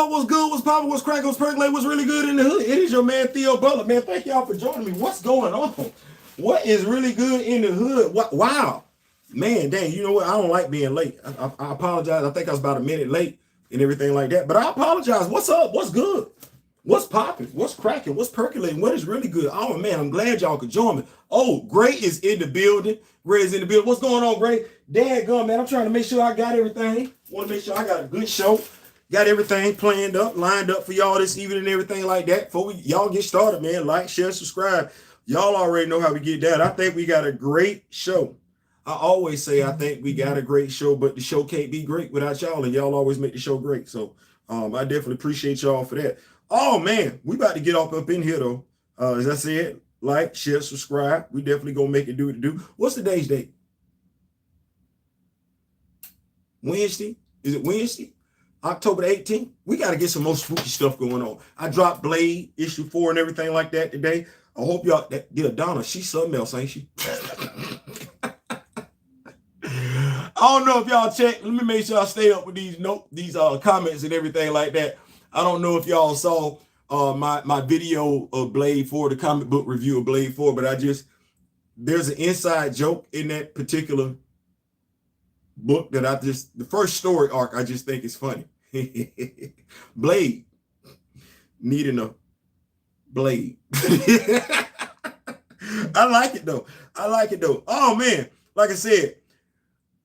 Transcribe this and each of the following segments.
up? What's good? What's poppin'? What's crackin'? What's percolating? What's really good in the hood? It is your man Theo Butler, man. Thank y'all for joining me. What's going on? What is really good in the hood? What? Wow, man, dang. You know what? I don't like being late. I apologize. I think I was about a minute late and everything like that. But I apologize. What's up? What's good? What's popping? What's cracking? What's percolating? What is really good? Oh man, I'm glad y'all could join me. Oh, Gray is in the building. Gray is in the building. What's going on, Gray? Dadgum, man. I'm trying to make sure I got everything. Want to make sure I got a good show. Got everything planned up, lined up for y'all this evening and everything like that. Before y'all get started, man, like, share, subscribe. Y'all already know how we get that. I think we got a great show. I always say I think we got a great show, but the show can't be great without y'all, and y'all always make the show great. So I definitely appreciate y'all for that. Oh man, we about to get up in here though. As I said, like, share, subscribe. We definitely gonna make it do what it do. What's today's date? Wednesday? Is it Wednesday? October the 18th. We got to get some more spooky stuff going on. I dropped Blade issue 4 and everything like that today. I hope y'all Donna, she's something else, ain't she? I don't know if y'all check. Let me make sure I stay up with these comments and everything like that. I don't know if y'all saw my video of Blade 4, the comic book review of Blade 4, but there's an inside joke in that particular book that the first story arc, I just think is funny. Blade needing a blade. I like it though. Oh man, like I said,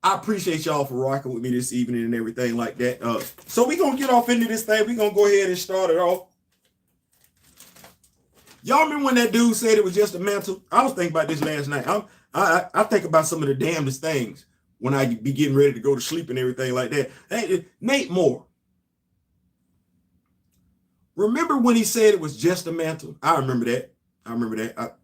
I appreciate y'all for rocking with me this evening and everything like that. So we're gonna get off into this thing. We're gonna go ahead and start it off. Y'all remember when that dude said it was just a mantle? I was thinking about this last night. I think about some of the damnedest things when I be getting ready to go to sleep and everything like that. Hey, Nate Moore. Remember when he said it was just a mantle? I remember that.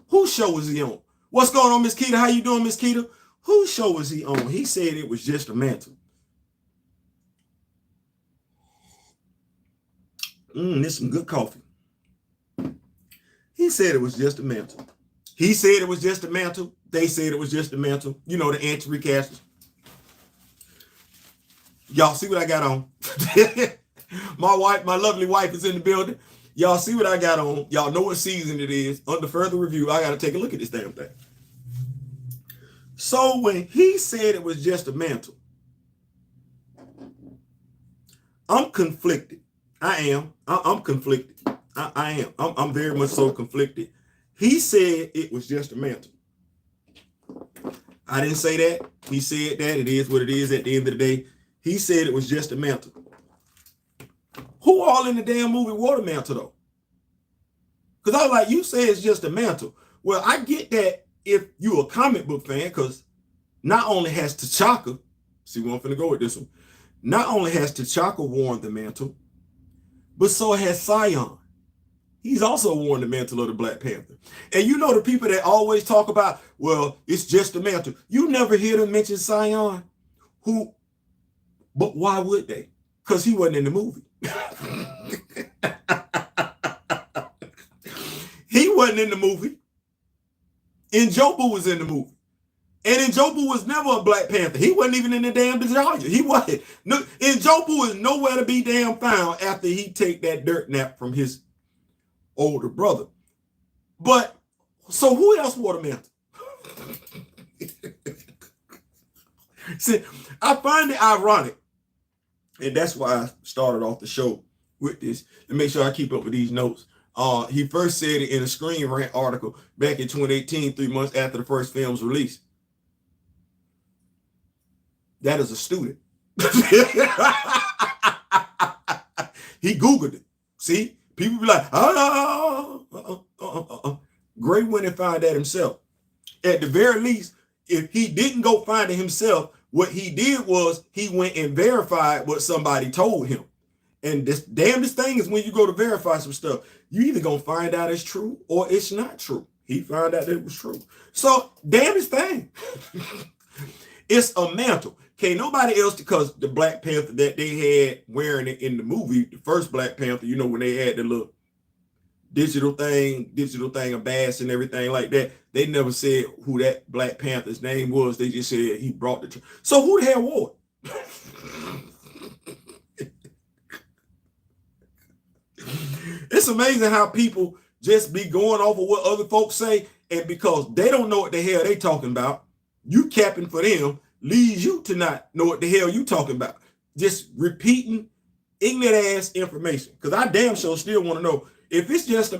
Whose show was he on? What's going on, Miss Keita? How you doing, Miss Keita? Whose show was he on? He said it was just a mantle. This is some good coffee. He said it was just a mantle. He said it was just a mantle. They said it was just a mantle. You know, the anti-recasters. Y'all see what I got on? My lovely wife is in the building. Y'all see what I got on. Y'all know what season it is. Under further review, I got to take a look at this damn thing. So when he said it was just a mantle, I'm conflicted. I am. I'm conflicted. I am. I'm very much so conflicted. He said it was just a mantle. I didn't say that. He said that. It is what it is at the end of the day. He said it was just a mantle. Who all in the damn movie wore the mantle though? Because I was like, you say it's just a mantle. Well, I get that if you're a comic book fan, because not only has T'Chaka, see where I'm finna go with this one, not only has T'Chaka worn the mantle, but so has Sion. He's also worn the mantle of the Black Panther. And you know the people that always talk about, well, it's just a mantle. You never hear them mention Sion. But why would they? Because he wasn't in the movie. He wasn't in the movie. Njobu was in the movie. And Njobu was never a Black Panther. He wasn't even in the damn Georgia. He wasn't. No, Njobu is nowhere to be damn found after he take that dirt nap from his older brother. But so who else wore the mantle? See, I find it ironic, and that's why I started off the show with this, to make sure I keep up with these notes. He first said it in a Screen Rant article back in 2018, 3 months after the first film's release. That is a student. He Googled it. See? People be like, Gray went and found that himself. At the very least, if he didn't go find it himself, what he did was he went and verified what somebody told him. And this damnedest thing is when you go to verify some stuff, you either gonna find out it's true or it's not true. He found out that it was true. So damnedest thing. It's a mantle. Can't nobody else, because the Black Panther that they had wearing it in the movie, the first Black Panther, you know, when they had the little digital thing of bass and everything like that, they never said who that Black Panther's name was. They just said he brought the. So who the hell wore it? It's amazing how people just be going off of what other folks say, and because they don't know what the hell they talking about, you capping for them leads you to not know what the hell you talking about. Just repeating ignorant ass information. Because I damn sure still want to know if it's just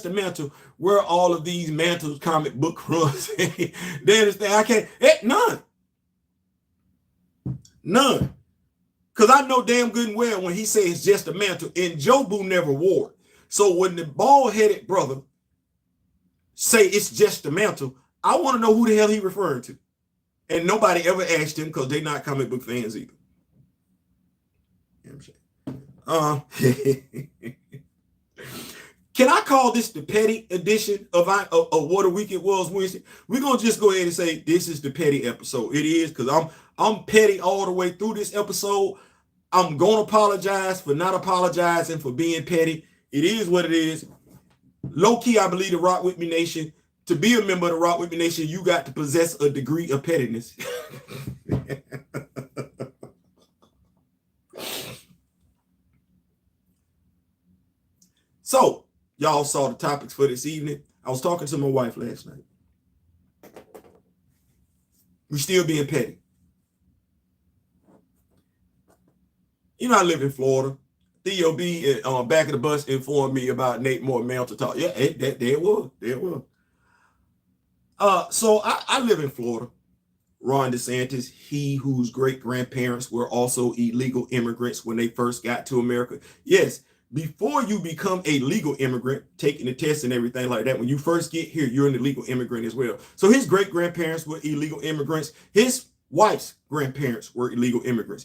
a mantle, where all of these mantles comic book runs. They understand I can't. None. Because I know damn good and well when he says it's just a mantle, and Jobu never wore it. So when the bald-headed brother say it's just a mantle, I want to know who the hell he referring to. And nobody ever asked him because they're not comic book fans either. Can I call this the petty edition of What a Week It Was Wednesday? We're going to just go ahead and say this is the petty episode. It is, because I'm petty all the way through this episode. I'm going to apologize for not apologizing for being petty. It is what it is. Low-key, I believe the Rock With Me Nation, to be a member of the Rock With Me Nation, you got to possess a degree of pettiness. So, y'all saw the topics for this evening. I was talking to my wife last night. We still being petty. You know, I live in Florida. Theo B back of the bus informed me about Nate Moore Mantle Talk. Yeah, there it was. So I live in Florida. Ron DeSantis, he whose great-grandparents were also illegal immigrants when they first got to America. Yes, before you become a legal immigrant, taking the test and everything like that, when you first get here, you're an illegal immigrant as well. So his great-grandparents were illegal immigrants. His wife's grandparents were illegal immigrants.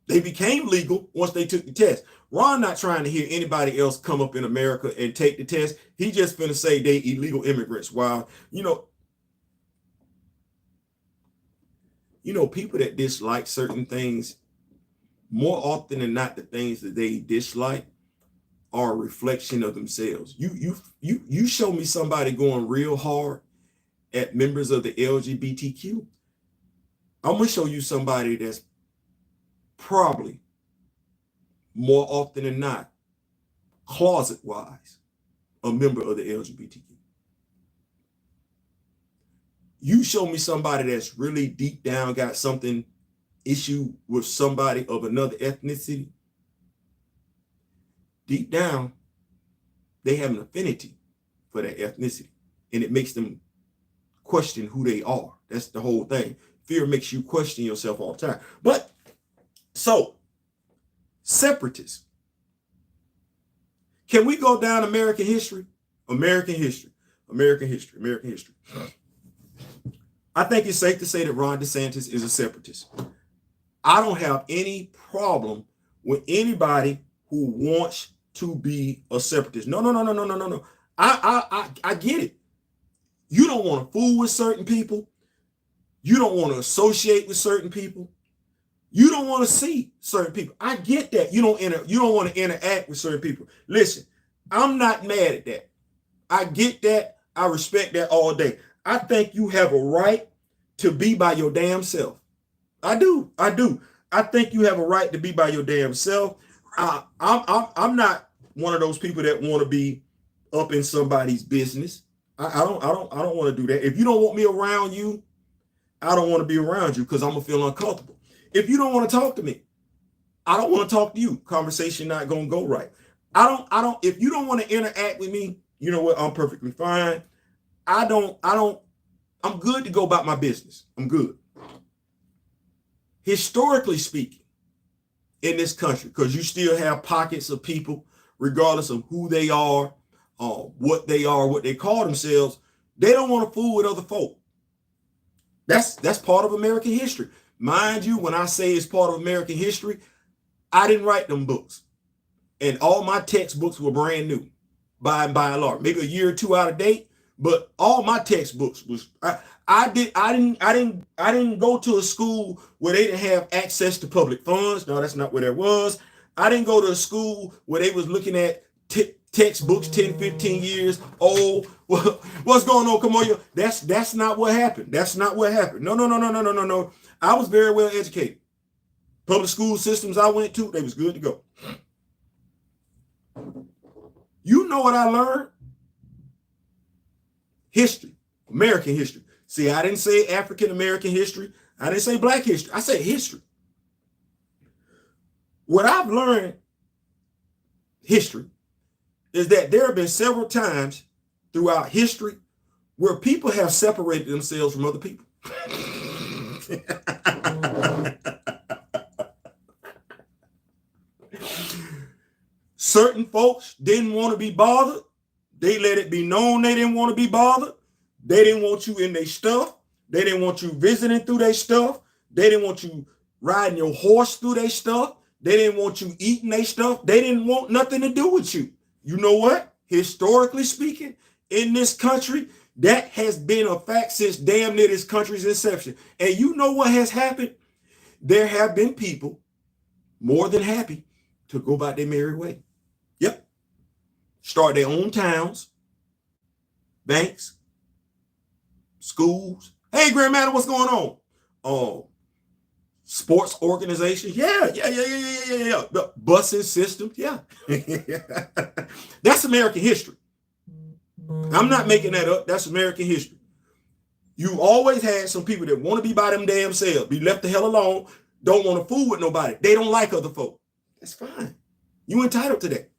They became legal once they took the test. Ron not trying to hear anybody else come up in America and take the test. He just finna say they illegal immigrants. While, you know, people that dislike certain things, more often than not, the things that they dislike are a reflection of themselves. You show me somebody going real hard at members of the LGBTQ, I'm gonna show you somebody that's probably more often than not, closet-wise, a member of the LGBTQ. You show me somebody that's really deep down got something issue with somebody of another ethnicity. Deep down, they have an affinity for that ethnicity, and it makes them question who they are. That's the whole thing. Fear makes you question yourself all the time. But so, separatists. Can we go down American history? American history. I think it's safe to say that Ron DeSantis is a separatist. I don't have any problem with anybody who wants to be a separatist. No. I get it. You don't want to fool with certain people. You don't want to associate with certain people. You don't want to see certain people. I get that. You don't want to interact with certain people. Listen, I'm not mad at that. I get that. I respect that all day. I think you have a right to be by your damn self. I do. I think you have a right to be by your damn self. I'm not one of those people that want to be up in somebody's business. I don't want to do that. If you don't want me around you, I don't want to be around you because I'm gonna feel uncomfortable. If you don't want to talk to me, I don't want to talk to you. Conversation not gonna go right. If you don't want to interact with me, you know what? I'm perfectly fine. I'm good to go about my business. I'm good. Historically speaking, in this country, because you still have pockets of people, regardless of who they are, what they call themselves, they don't want to fool with other folk. That's part of American history. Mind you, when I say it's part of American history, I didn't write them books. And all my textbooks were brand new, by and large. Maybe a year or two out of date, but all my textbooks was I didn't go to a school where they didn't have access to public funds. No, that's not where there was. I didn't go to a school where they was looking at textbooks 10, 15 years old. What's going on? Come on, that's not what happened. That's not what happened. No. I was very well educated. Public school systems I went to, they was good to go. You know what I learned? History, American history. See, I didn't say African American history. I didn't say black history. I said history. What I've learned, history, is that there have been several times throughout history where people have separated themselves from other people. Certain folks didn't want to be bothered. They let it be known they didn't want to be bothered. They didn't want you in their stuff. They didn't want you visiting through their stuff. They didn't want you riding your horse through their stuff. They didn't want you eating their stuff. They didn't want nothing to do with you. You know what? Historically speaking, in this country, that has been a fact since damn near this country's inception. And you know what has happened? There have been people more than happy to go about their merry way. Yep. Start their own towns, banks, schools. Hey, Grandmaster, what's going on? Sports organizations. Yeah. The busing system. Yeah. That's American history. I'm not making that up. That's American history. You always had some people that want to be by them damn selves, be left the hell alone, don't want to fool with nobody. They don't like other folk. That's fine. You entitled to that.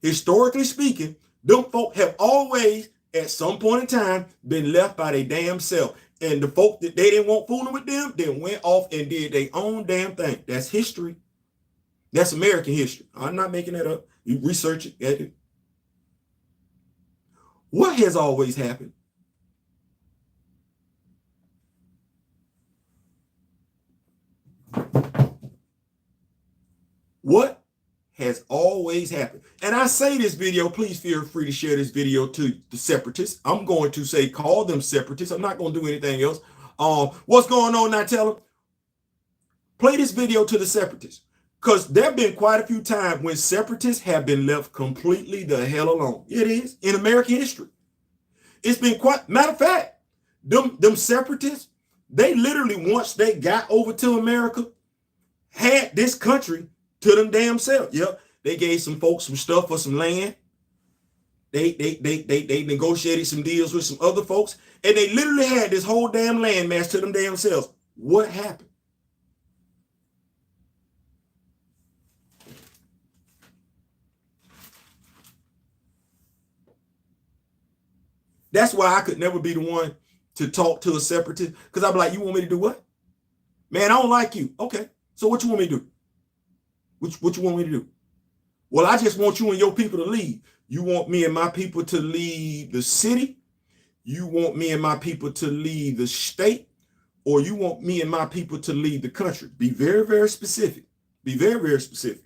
Historically speaking, them folk have always, at some point in time, been left by their damn self. And the folk that they didn't want fooling with them, then went off and did their own damn thing. That's history. That's American history. I'm not making that up. You research it, get it. What has always happened? What has always happened? And I say this video, please feel free to share this video to the separatists. I'm going to say call them separatists. I'm not going to do anything else. What's going on now? Tell them. Play this video to the separatists. Because there have been quite a few times when separatists have been left completely the hell alone. It is in American history. It's been quite, matter of fact, them separatists, they literally, once they got over to America, had this country to them damn self. Yep. They gave some folks some stuff for some land. They negotiated some deals with some other folks, and they literally had this whole damn land mass to them damn selves. What happened? That's why I could never be the one to talk to a separatist, because I'd be like, you want me to do what? Man, I don't like you. Okay, so what you want me to do? What you want me to do? Well, I just want you and your people to leave. You want me and my people to leave the city? You want me and my people to leave the state? Or you want me and my people to leave the country? Be very, very specific. Be very, very specific.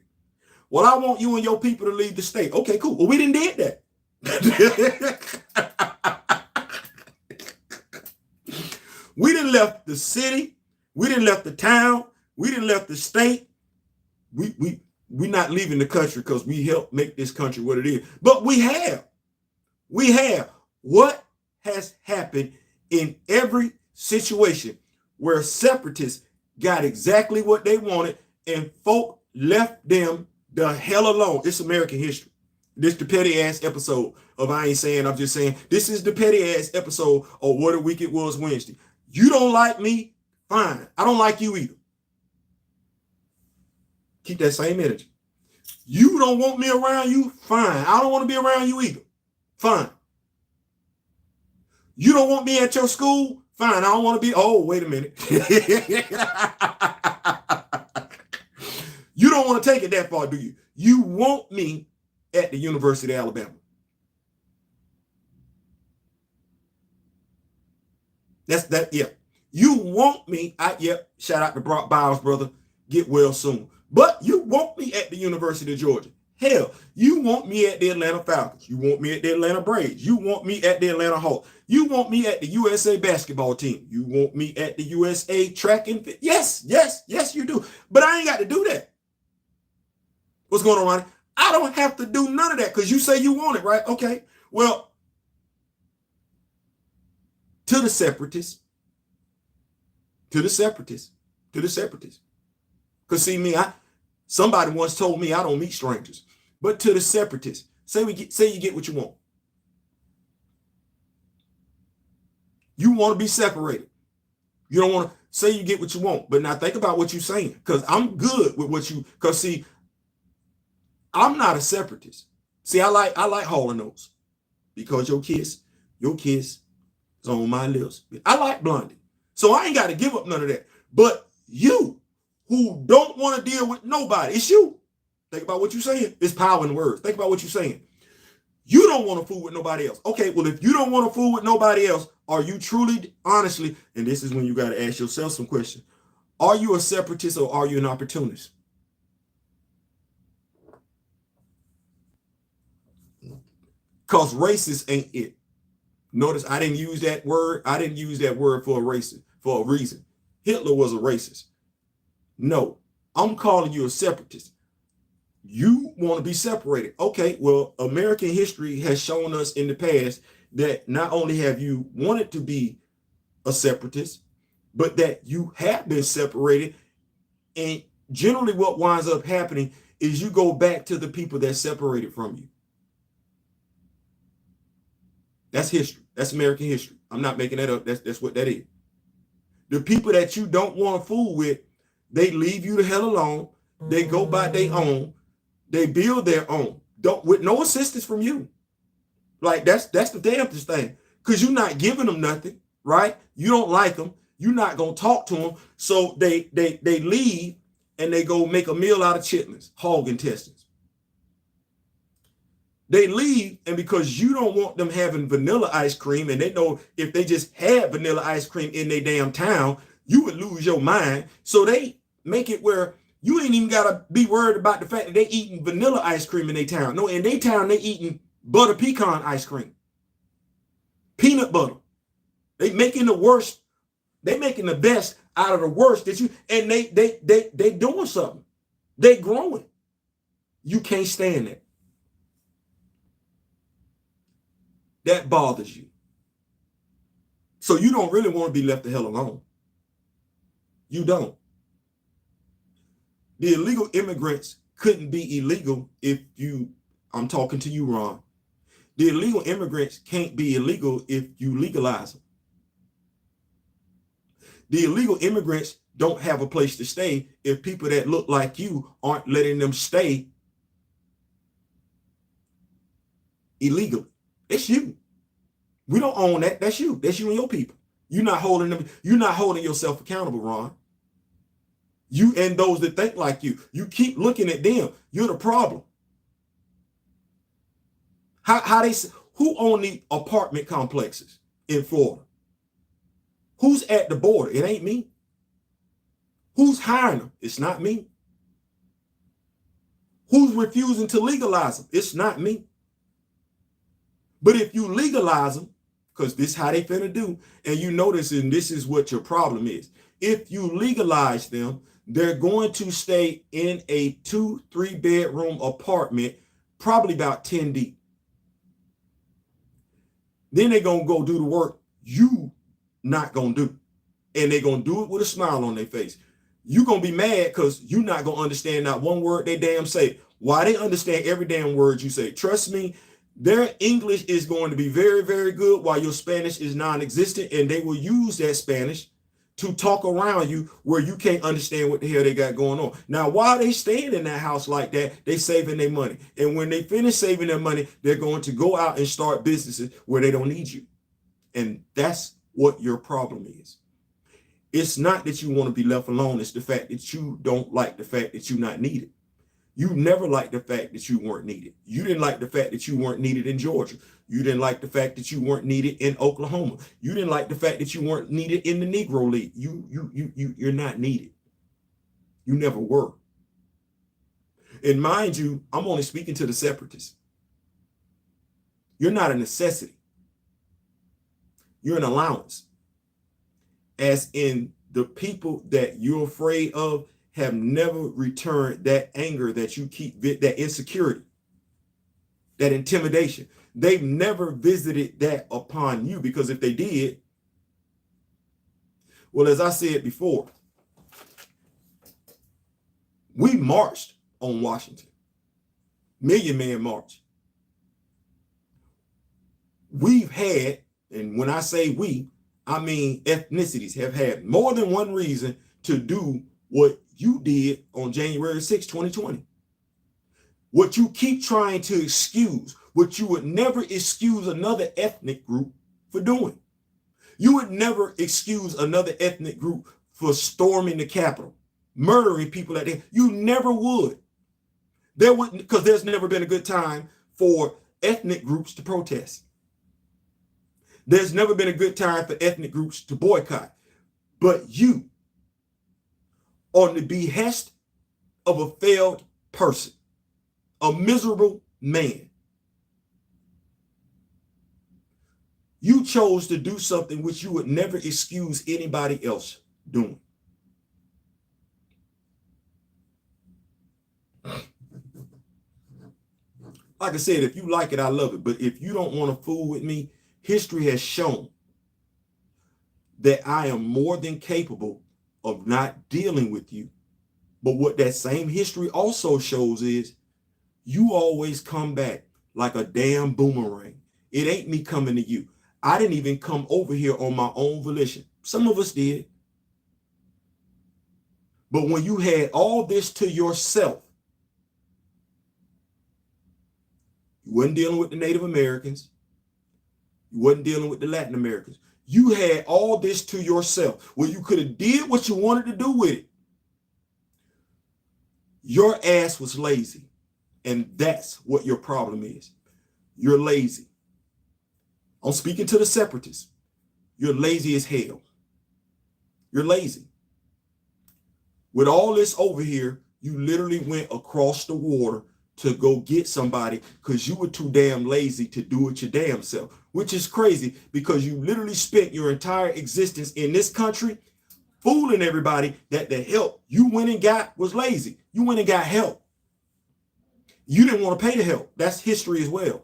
Well, I want you and your people to leave the state. Okay, cool. Well, we didn't did that. We didn't left the city. We didn't left the town. We didn't left the state. We're not leaving the country because we helped make this country what it is. But we have. What has happened in every situation where separatists got exactly what they wanted and folk left them the hell alone? It's American history. This the petty ass episode of I Ain't Saying, I'm Just Saying. This is the petty ass episode of What a Week It Was Wednesday. You don't like me? Fine. I don't like you either. Keep that same energy. You don't want me around you? Fine. I don't want to be around you either. Fine. You don't want me at your school? Fine. I don't want to be. Oh, wait a minute. You don't want to take it that far, do you? You want me at the University of Alabama. That's that. Yeah. You want me. Shout out to Brock Biles, brother. Get well soon. But you want me at the University of Georgia. Hell, you want me at the Atlanta Falcons. You want me at the Atlanta Braves. You want me at the Atlanta Hawks. You want me at the USA basketball team. You want me at the USA track and field. Yes, you do. But I ain't got to do that. What's going on, Ronnie? I don't have to do none of that because you say you want it, right? Okay. Well, to the separatists. Because see me, somebody once told me I don't meet strangers. But to the separatists, say you get what you want. You want to be separated. You don't want to say you get what you want, but now think about what you're saying, because I'm good with what you, because see, I'm not a separatist. See, I like Hall & Oates because your kiss is on my lips. I like Blondie, so I ain't got to give up none of that. But you, who don't want to deal with nobody, it's you. Think about what you're saying. It's power in words. Think about what you're saying. You don't want to fool with nobody else. Okay, well, if you don't want to fool with nobody else, are you truly, honestly, and this is when you got to ask yourself some questions, are you a separatist or are you an opportunist? Because racist ain't it. Notice I didn't use that word. I didn't use that word for a reason. Hitler was a racist. No, I'm calling you a separatist. You want to be separated. Okay, well, American history has shown us in the past that not only have you wanted to be a separatist, but that you have been separated. And generally what winds up happening is you go back to the people that separated from you. That's history. That's American history. I'm not making that up. That's what that is. The people that you don't want to fool with, they leave you the hell alone. They go by their own. They build their own. With no assistance from you. Like that's the damnedest thing. Because you're not giving them nothing, right? You don't like them. You're not gonna talk to them. So they leave and they go make a meal out of chitlins, hog intestines. They leave, and because you don't want them having vanilla ice cream, and they know if they just had vanilla ice cream in their damn town, you would lose your mind. So they make it where you ain't even gotta be worried about the fact that they eating vanilla ice cream in their town. No, in their town, they eating butter pecan ice cream. Peanut butter. They making the worst, they making the best out of the worst that you, and they doing something. They growing. You can't stand that. That bothers you. So you don't really want to be left the hell alone. You don't. The illegal immigrants couldn't be illegal if you, I'm talking to you, Ron. The illegal immigrants can't be illegal if you legalize them. The illegal immigrants don't have a place to stay if people that look like you aren't letting them stay illegally. It's you. We don't own that. That's you. That's you and your people. You're not holding them. You're not holding yourself accountable, Ron. You and those that think like you. You keep looking at them. You're the problem. Who own the apartment complexes in Florida? Who's at the border? It ain't me. Who's hiring them? It's not me. Who's refusing to legalize them? It's not me. But if you legalize them, because this is how they finna do, and you notice, and this is what your problem is. If you legalize them, they're going to stay in a 2-3 bedroom apartment, probably about 10 deep. Then they're going to go do the work you not going to do. And they're going to do it with a smile on their face. You're going to be mad because you're not going to understand not one word they damn say. Why? They understand every damn word you say. Trust me, their English is going to be very, very good while your Spanish is non-existent, and they will use that Spanish to talk around you where you can't understand what the hell they got going on. Now, while they staying in that house like that, they saving their money. And when they finish saving their money, they're going to go out and start businesses where they don't need you. And that's what your problem is. It's not that you want to be left alone. It's the fact that you don't like the fact that you're not needed. You never liked the fact that you weren't needed. You didn't like the fact that you weren't needed in Georgia. You didn't like the fact that you weren't needed in Oklahoma. You didn't like the fact that you weren't needed in the Negro League. You're not needed. You never were. And mind you, I'm only speaking to the separatists. You're not a necessity. You're an allowance. As in, the people that you're afraid of have never returned that anger that you keep, that insecurity, that intimidation. They've never visited that upon you, because if they did, well, as I said before, we marched on Washington. Million Man March. We've had, and when I say we, I mean ethnicities have had more than one reason to do what you did on January 6, 2020. What you keep trying to excuse, what you would never excuse another ethnic group for doing. You would never excuse another ethnic group for storming the Capitol, murdering people at the. You never would. There would, because there's never been a good time for ethnic groups to protest. There's never been a good time for ethnic groups to boycott. But you, on the behest of a failed person, a miserable man, you chose to do something which you would never excuse anybody else doing. Like I said, if you like it, I love it. But if you don't want to fool with me, history has shown that I am more than capable of not dealing with you. But what that same history also shows is you always come back like a damn boomerang. It ain't me coming to you. I didn't even come over here on my own volition. Some of us did. But when you had all this to yourself, you wasn't dealing with the Native Americans. You wasn't dealing with the Latin Americans. You had all this to yourself where you could have did what you wanted to do with it. Your ass was lazy. And that's what your problem is. You're lazy. I'm speaking to the separatists. You're lazy as hell. You're lazy. With all this over here, you literally went across the water to go get somebody because you were too damn lazy to do it your damn self, which is crazy because you literally spent your entire existence in this country fooling everybody that the help you went and got was lazy. You went and got help. You didn't want to pay the help. That's history as well.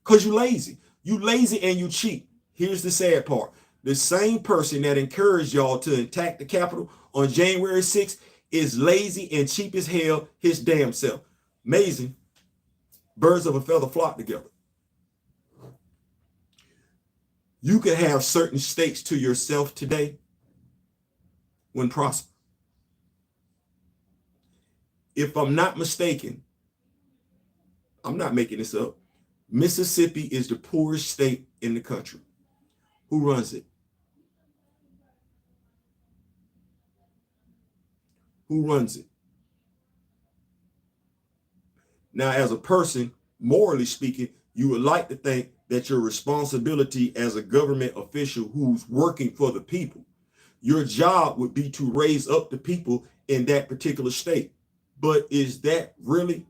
Because you lazy. You lazy and you cheat. Here's the sad part. The same person that encouraged y'all to attack the Capitol on January 6th is lazy and cheap as hell his damn self. Amazing. Birds of a feather flock together. You could have certain states to yourself today when prosper. If I'm not mistaken, I'm not making this up, Mississippi is the poorest state in the country. Who runs it? Who runs it? Now, as a person, morally speaking, you would like to think that your responsibility as a government official who's working for the people, your job would be to raise up the people in that particular state. But is that really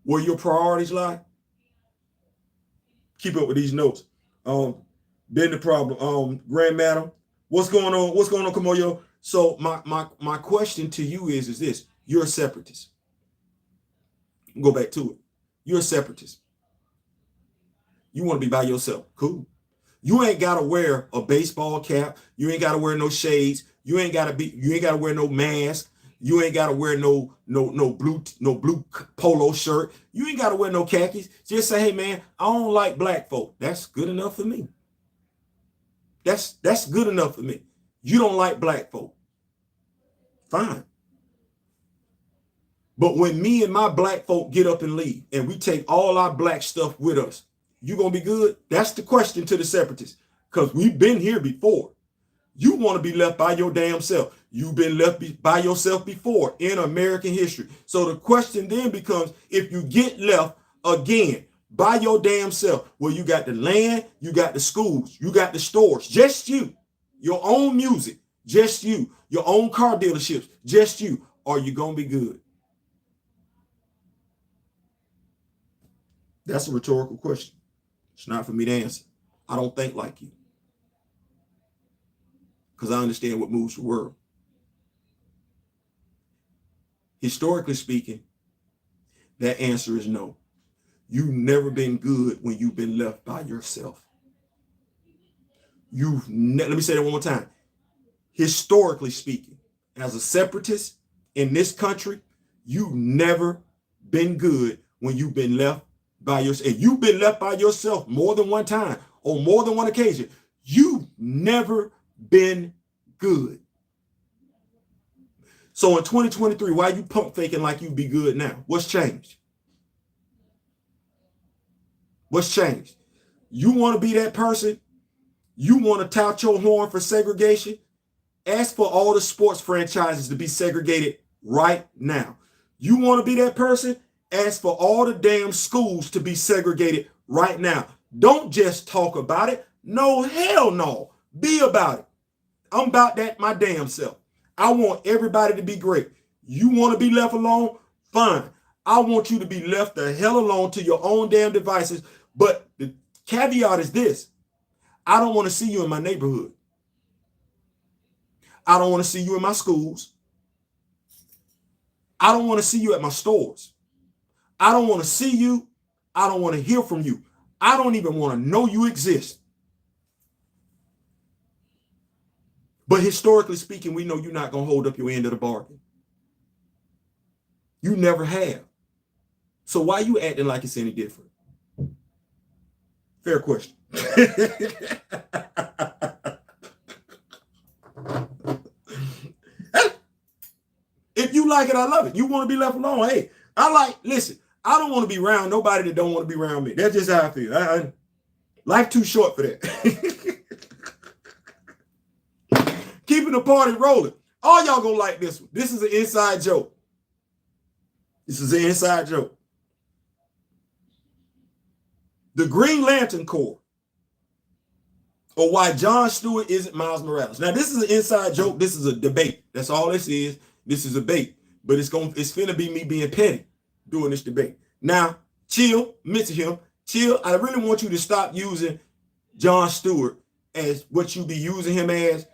where your priorities lie? Keep up with these notes. Been the problem. Grand Madam, what's going on? What's going on, Kamoyo? So my question to you is this: you're a separatist. Go back to it. You're a separatist. You want to be by yourself. Cool. You ain't gotta wear a baseball cap. You ain't gotta wear no shades. You ain't gotta wear no mask. You ain't gotta wear no blue polo shirt. You ain't gotta wear no khakis. Just say, hey man, I don't like black folk. That's good enough for me. That's good enough for me. You don't like black folk. Fine. But when me and my black folk get up and leave and we take all our black stuff with us, you gonna be good? That's the question to the separatists, because we've been here before. You want to be left by your damn self. You've been left by yourself before in American history. So the question then becomes, if you get left again by your damn self, where you got the land, you got the schools, you got the stores, just you, your own music, just you, your own car dealerships, just you, are you gonna be good? That's a rhetorical question. It's not for me to answer. I don't think like you, because I understand what moves the world. Historically speaking, that answer is no. You've never been good when you've been left by yourself. Let me say that one more time. Historically speaking, as a separatist in this country, you've never been good when you've been left by yourself. If you've been left by yourself more than one time on more than one occasion, you've never been good. So in 2023, why are you pump faking like you be good now? What's changed? What's changed? You want to be that person? You want to tout your horn for segregation? Ask for all the sports franchises to be segregated right now. You want to be that person? Ask for all the damn schools to be segregated right now. Don't just talk about it. No, hell no. Be about it. I'm about that my damn self. I want everybody to be great. You want to be left alone? Fine. I want you to be left the hell alone to your own damn devices. But the caveat is this. I don't want to see you in my neighborhood. I don't want to see you in my schools. I don't want to see you at my stores. I don't want to see you. I don't want to hear from you. I don't even want to know you exist. But historically speaking, we know you're not going to hold up your end of the bargain. You never have. So why are you acting like it's any different? Fair question. If you like it, I love it. You want to be left alone? Hey, listen, I don't want to be around nobody that don't want to be around me. That's just how I feel. Life too short for that. Keeping the party rolling. All y'all gonna like this one. This is an inside joke. This is an inside joke. The Green Lantern Corps, or why John Stewart isn't Miles Morales. Now, this is an inside joke. This is a debate. That's all this is. This is a debate. But it's finna be me being petty doing this debate. Now, chill, mention him. Chill. I really want you to stop using John Stewart as what you be using him as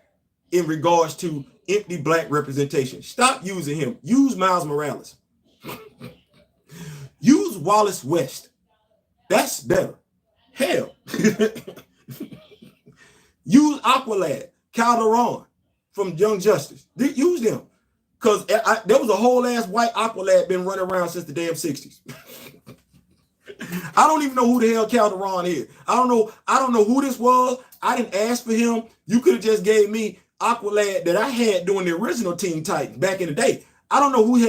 in regards to empty black representation. Stop using him. Use Miles Morales. Use Wallace West. That's better. Hell. Use Aqualad, Calderon from Young Justice. Use them. Because there was a whole ass white Aqualad been running around since the damn 60s. I don't even know who the hell Calderon is. I don't know who this was. I didn't ask for him. You could have just gave me Aqualad that I had during the original Teen Titans back in the day. I don't know who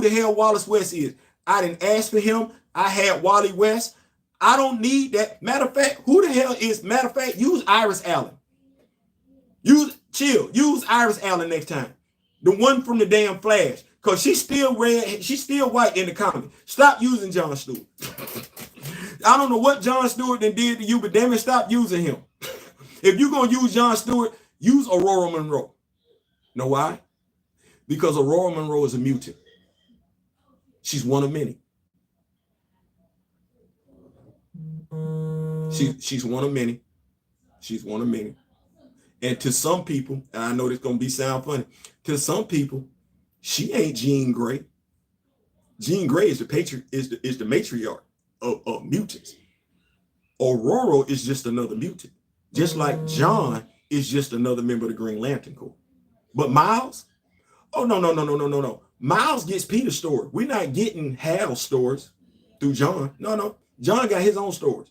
the hell Wallace West is. I didn't ask for him. I had Wally West. I don't need that. Matter of fact, who the hell is? Matter of fact, use Iris Allen. Use Iris Allen next time. The one from the damn Flash. Because she's still red. She's still white in the comic. Stop using John Stewart. I don't know what John Stewart did to you, but damn it, stop using him. If you're going to use John Stewart, use Aurora Monroe. Know why? Because Aurora Monroe is a mutant. She's one of many. She's one of many. She's one of many. And to some people, and I know this gonna sound funny, to some people, she ain't Jean Grey. Jean Grey is the matriarch of mutants. Aurora is just another mutant. Just like John is just another member of the Green Lantern Corps. But Miles? Oh, no. Miles gets Peter's story. We're not getting Hal's stories through John. No. John got his own stories.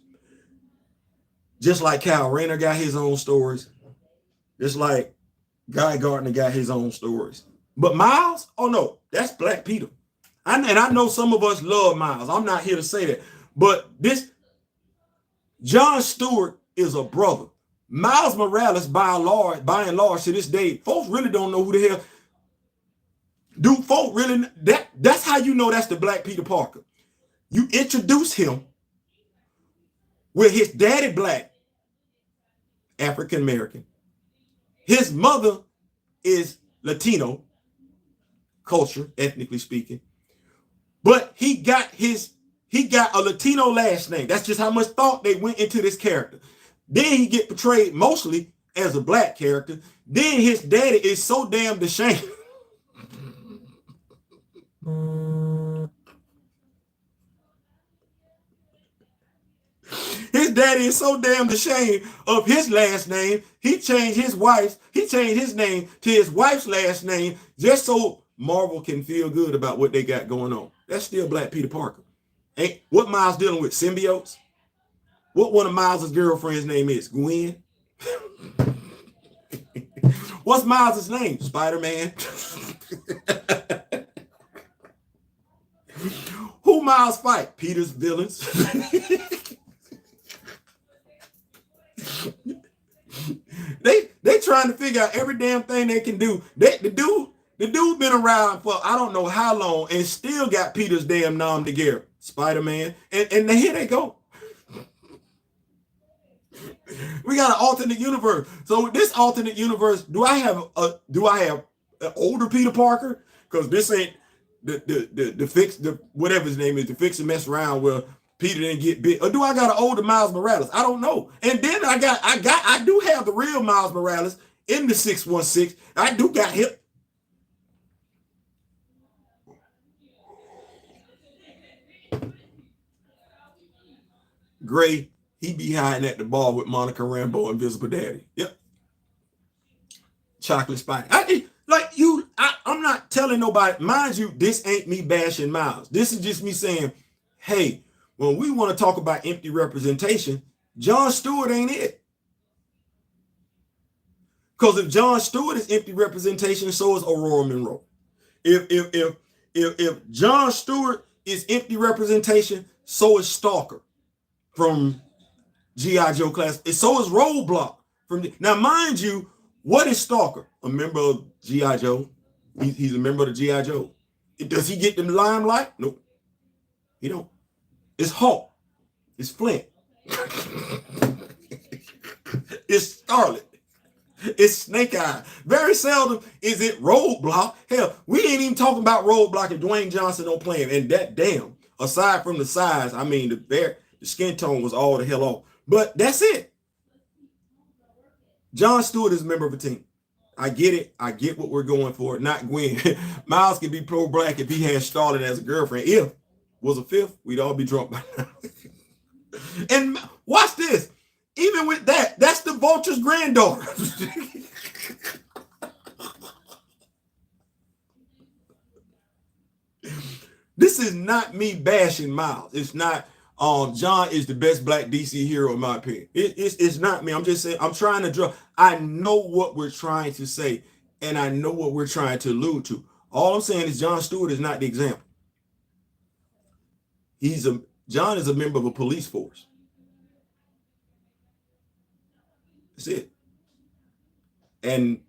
Just like Kyle Rayner got his own stories. Just like Guy Gardner got his own stories. But Miles? Oh, no. That's Black Peter. And I know some of us love Miles. I'm not here to say that. But John Stewart is a brother. Miles Morales, by and large, to this day, folks really don't know who the hell. Do folk really? That's how you know that's the Black Peter Parker. You introduce him with his daddy black, African American. His mother is Latino culture, ethnically speaking. But he got a Latino last name. That's just how much thought they went into this character. Then he get portrayed mostly as a black character. Then his daddy is so damn ashamed. His daddy is so damn ashamed of his last name, he changed his name to his wife's last name just so Marvel can feel good about what they got going on. That's still Black Peter Parker. Ain't what Miles dealing with? Symbiotes? What one of Miles' girlfriend's name is? Gwen? What's Miles' name? Spider-Man. Who Miles fight? Peter's villains. They trying to figure out every damn thing they can do. The dude been around for I don't know how long and still got Peter's damn nom together. Spider-Man. And here they go. We got an alternate universe. So this alternate universe, do I have an older Peter Parker? Because this ain't the fix, the whatever his name is, the fix and mess around where Peter didn't get bit. Or do I got an older Miles Morales? I don't know. And then I do have the real Miles Morales in the 616. I do got him. Gray, he be hiding at the bar with Monica Rambeau, Invisible Daddy. Yep. Chocolate Spike. I'm not telling nobody. Mind you, this ain't me bashing Miles. This is just me saying, hey, when we want to talk about empty representation, John Stewart ain't it. Because if John Stewart is empty representation, so is Aurora Monroe. If John Stewart is empty representation, so is Stalker from G.I. Joe class. And so is Roadblock. Now, mind you, what is Stalker? A member of G.I. Joe. He's a member of the G.I. Joe. Does he get the limelight? Nope. He don't. It's Hulk. It's Flint. It's Scarlet. It's Snake Eye. Very seldom is it Roadblock. Hell, we ain't even talking about Roadblock if Dwayne Johnson don't play him. And that damn, aside from the size, I mean, the skin tone was all the hell off. But that's it. John Stewart is a member of a team. I get it. I get what we're going for. Not Gwen. Miles can be pro-black if he had started as a girlfriend. If was a fifth, we'd all be drunk by now. And watch this. Even with that, that's the Vulture's granddaughter. This is not me bashing Miles. It's not John is the best black DC hero in my opinion. It's not me. I'm just saying I'm trying to draw. I know what we're trying to say, and I know what we're trying to allude to. All I'm saying is John Stewart is not the example. John is a member of a police force. That's it. And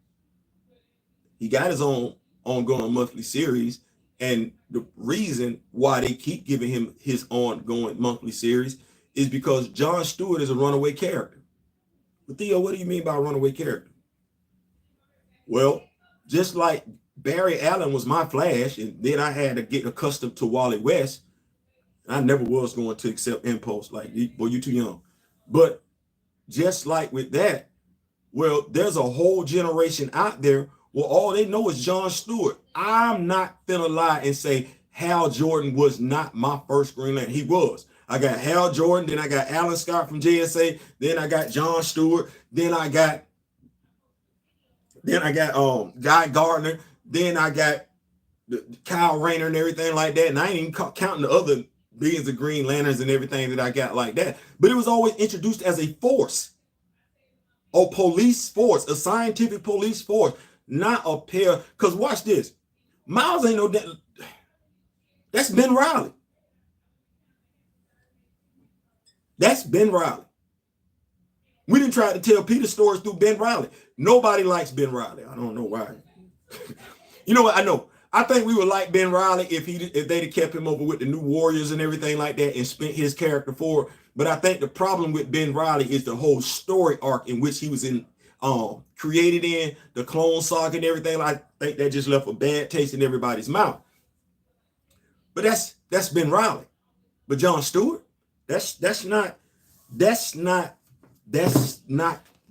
he got his own ongoing monthly series. And the reason why they keep giving him his ongoing monthly series is because John Stewart is a runaway character. But Theo, what do you mean by a runaway character? Well, just like Barry Allen was my Flash, and then I had to get accustomed to Wally West. I never was going to accept Impulse. Like, boy, you too young. But just like with that, well, there's a whole generation out there where all they know is John Stewart. I'm not finna lie and say Hal Jordan was not my first Green Lantern. He was. I got Hal Jordan, then I got Alan Scott from JSA, then I got John Stewart, then I got Guy Gardner, then I got Kyle Rayner and everything like that. And I ain't even counting the other billions of Green Lanterns and everything that I got like that. But it was always introduced as a force, a police force, a scientific police force, not a pair. Because watch this. Miles ain't no that. That's Ben Riley. That's Ben Riley. We didn't try to tell Peter stories through Ben Riley. Nobody likes Ben Riley. I don't know why. You know what? I know. I think we would like Ben Riley if they'd have kept him over with the New Warriors and everything like that and spent his character forward. But I think the problem with Ben Riley is the whole story arc in which he was created in, the Clone Saga and everything. I think that just left a bad taste in everybody's mouth. But that's Ben Riley. But John Stewart, that's not the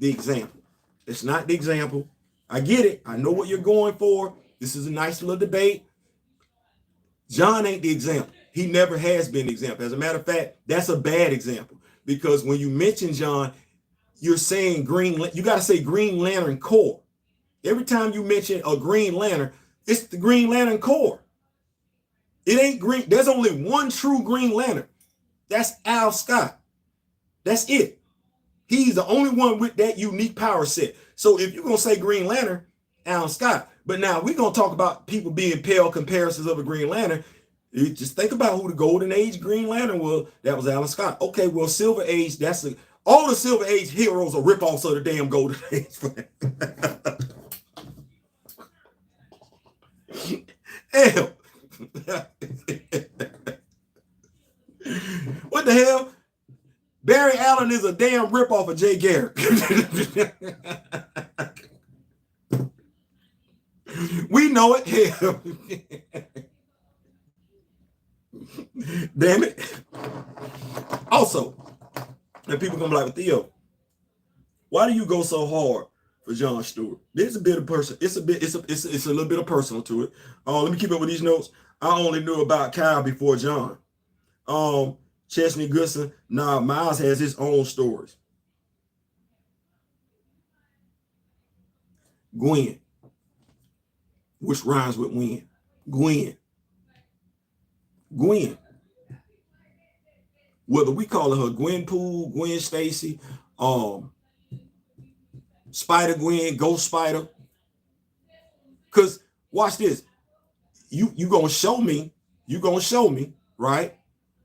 example. It's not the example. I get it. I know what you're going for. This is a nice little debate. John ain't the example. He never has been the example. As a matter of fact, that's a bad example because when you mention John, you're saying you got to say Green Lantern Corps. Every time you mention a Green Lantern, it's the Green Lantern Corps. It ain't green. There's only one true Green Lantern. That's Al Scott. That's it. He's the only one with that unique power set. So if you're going to say Green Lantern, Al Scott. But now we're going to talk about people being pale comparisons of a Green Lantern. You just think about who the Golden Age Green Lantern was. That was Alan Scott. Okay, well, Silver Age, all the Silver Age heroes are ripoffs of the damn Golden Age. Hell. What the hell? Barry Allen is a damn ripoff of Jay Garrick. We know it. Hell. Damn it. Also, and people gonna be like, Theo, why do you go so hard for John Stewart? There's a bit of person. It's a little bit of personal to it. Let me keep up with these notes. I only knew about Kyle before John. Chesney Goodson. Nah, Miles has his own stories. Gwen, which rhymes with win. Gwen. Whether we call her Gwen Poole, Gwen Stacy, Spider Gwen, Ghost Spider. Because watch this. You gonna show me, right?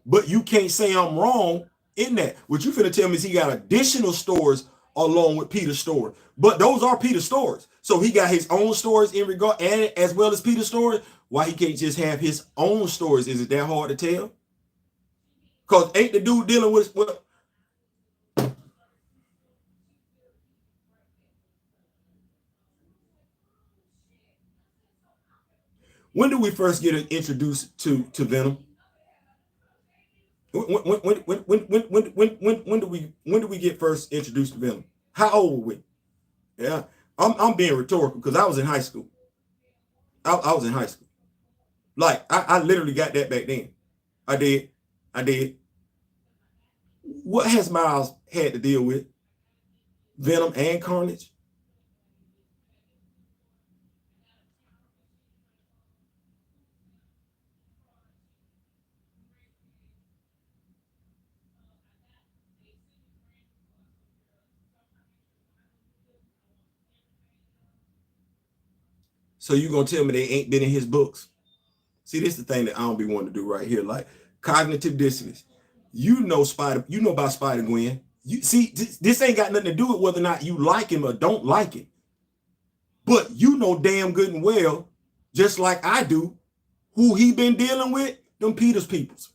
But you can't say I'm wrong in that. What you finna tell me is he got additional stories along with Peter's story. But those are Peter's stories. So he got his own stories in regard, and as well as Peter's story. Why he can't just have his own stories? Is it that hard to tell? Because ain't the dude dealing with what? When do we first get introduced to Venom? When do we get first introduced to Venom? How old were we? Yeah, I'm being rhetorical because I was in high school. I was in high school. Like I literally got that back then. I did. What has Miles had to deal with? Venom and Carnage? So you gonna tell me they ain't been in his books? See, this is the thing that I don't be wanting to do right here. Like cognitive dissonance. You know about Spider Gwen. You see, this ain't got nothing to do with whether or not you like him or don't like him. But you know damn good and well, just like I do, who he been dealing with, them Peter's peoples.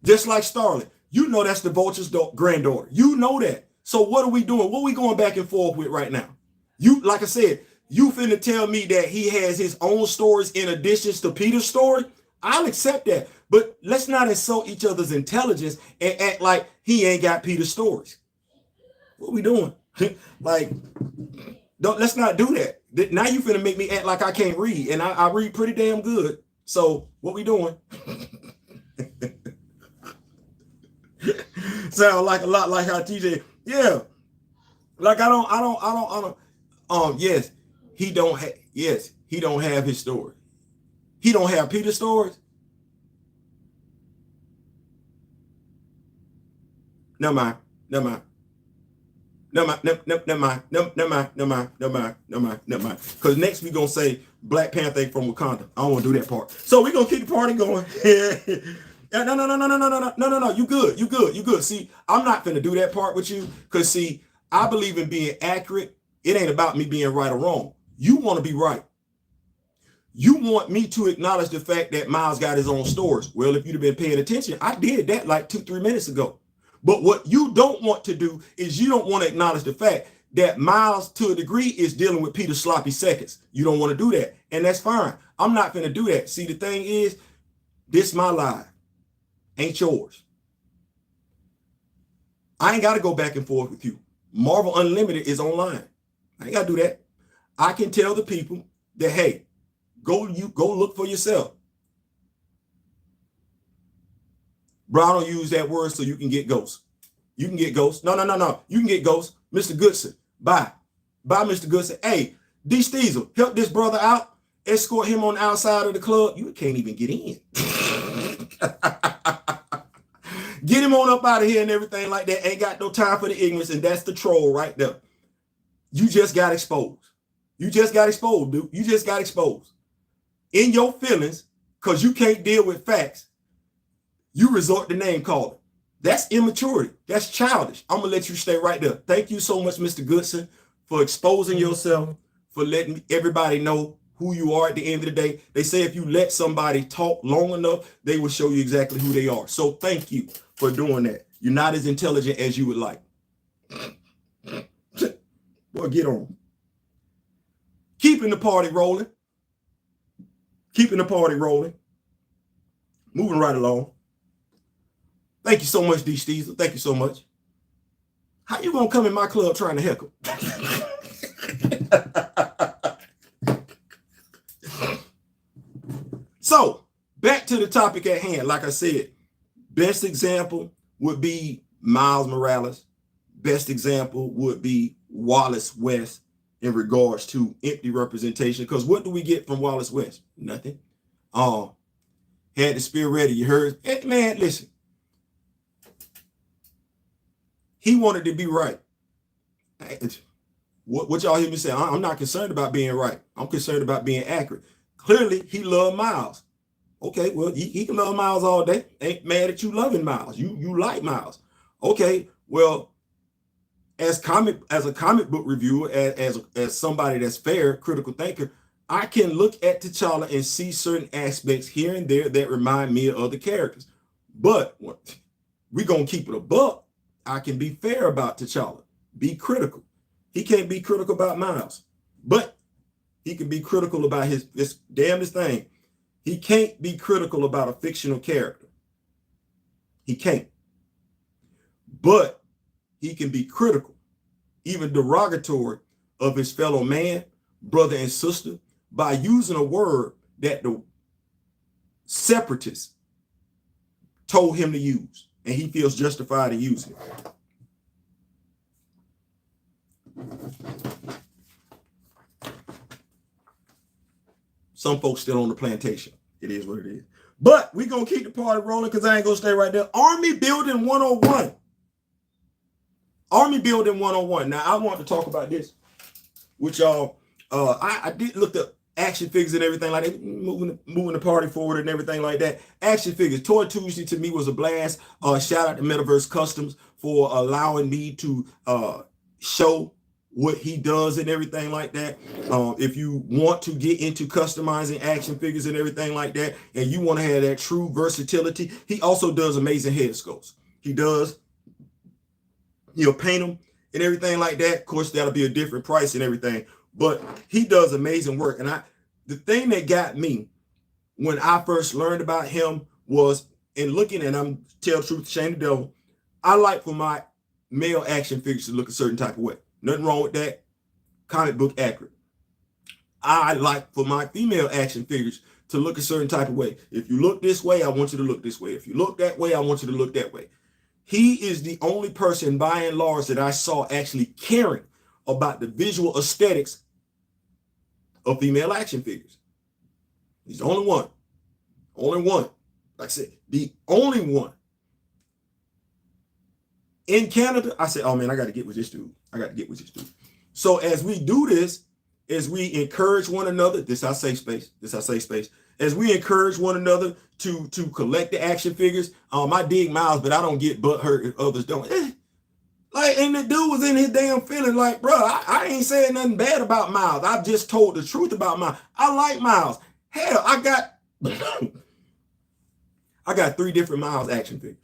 Just like Starling. You know that's the Vulture's granddaughter. You know that. So what are we doing? What are we going back and forth with right now? You, like I said, you finna tell me that he has his own stories in addition to Peter's story? I'll accept that. But let's not insult each other's intelligence and act like he ain't got Peter's stories. What are we doing? Like, let's not do that. Now you finna make me act like I can't read, and I read pretty damn good. So what we doing? Sound like a lot like how TJ, yeah. Like I don't. Yes, he don't have his story. He don't have Peter's stories. Never mind. Because next we're gonna say Black Panther ain't from Wakanda. I don't want to do that part. So we're gonna keep the party going. No. You good. See, I'm not gonna do that part with you. Because see, I believe in being accurate. It ain't about me being right or wrong. You want to be right. You want me to acknowledge the fact that Miles got his own stories. Well, if you'd have been paying attention, I did that like 2-3 minutes ago. But what you don't want to do is you don't want to acknowledge the fact that Miles, to a degree, is dealing with Peter's sloppy seconds. You don't want to do that. And that's fine. I'm not going to do that. See, the thing is, this my life. Ain't yours. I ain't got to go back and forth with you. Marvel Unlimited is online. I ain't got to do that. I can tell the people that, hey, go look for yourself. Bro, I don't use that word so you can get ghosts. You can get ghosts. No. You can get ghosts. Mr. Goodson, bye. Bye, Mr. Goodson. Hey, D. Steezel, help this brother out. escort him on the outside of the club, you can't even get in. Get him on up out of here and everything like that. Ain't got no time for the ignorance, and that's the troll right there. You just got exposed. You just got exposed, dude. You just got exposed. In your feelings, because you can't deal with facts, you resort to name calling. That's immaturity. That's childish. I'm going to let you stay right there. Thank you so much, Mr. Goodson, for exposing yourself, for letting everybody know who you are at the end of the day. They say if you let somebody talk long enough, they will show you exactly who they are. So thank you for doing that. You're not as intelligent as you would like. Well, get on. Keeping the party rolling. Keeping the party rolling. Moving right along. Thank you so much, D. Steezer. Thank you so much. How you gonna come in my club trying to heckle? So, back to the topic at hand. Like I said, best example would be Miles Morales. Best example would be Wallace West in regards to empty representation. Because what do we get from Wallace West? Nothing. Had the spear ready. You heard? Man, listen. He wanted to be right. What y'all hear me say? I'm not concerned about being right. I'm concerned about being accurate. Clearly, he loved Miles. Okay, well, he can love Miles all day. Ain't mad at you loving Miles. You like Miles. Okay, well, as a comic book reviewer, as somebody that's fair, critical thinker, I can look at T'Challa and see certain aspects here and there that remind me of other characters. But we're going to keep it a buck. I can be fair about T'Challa. Be critical. He can't be critical about Miles. But he can be critical about this damnedest thing. He can't be critical about a fictional character. He can't. But he can be critical, even derogatory, of his fellow man, brother, and sister by using a word that the separatists told him to use, and he feels justified in using it. Some folks still on the plantation. It is what it is. But we're going to keep the party rolling because I ain't going to stay right there. Army Building 101. Army Building 101. Now, I want to talk about this with y'all. I did look up action figures and everything like that, moving the party forward and everything like that. Action figures. Toy Tuesday to me was a blast. Shout out to Metaverse Customs for allowing me to show what he does and everything like that. If you want to get into customizing action figures and everything like that, and you want to have that true versatility, he also does amazing head sculpts. He does, paint them and everything like that. Of course, that'll be a different price and everything, but he does amazing work. And the thing that got me when I first learned about him was in looking, and I'm tell the truth, shame the devil, I like for my male action figures to look a certain type of way. Nothing wrong with that. Comic book accurate. I like for my female action figures to look a certain type of way. If you look this way, I want you to look this way. If you look that way, I want you to look that way. He is the only person by and large that I saw actually caring about the visual aesthetics of female action figures. He's the only one. Only one. Like I said, the only one. In Canada, I said, oh man, I got to get with this dude. So as we do this, as we encourage one another, this our safe space. As we encourage one another to collect the action figures, I dig Miles, but I don't get butt hurt if others don't. And the dude was in his damn feeling like, bro, I ain't saying nothing bad about Miles. I've just told the truth about Miles. I like Miles. Hell, I got 3 different Miles action figures.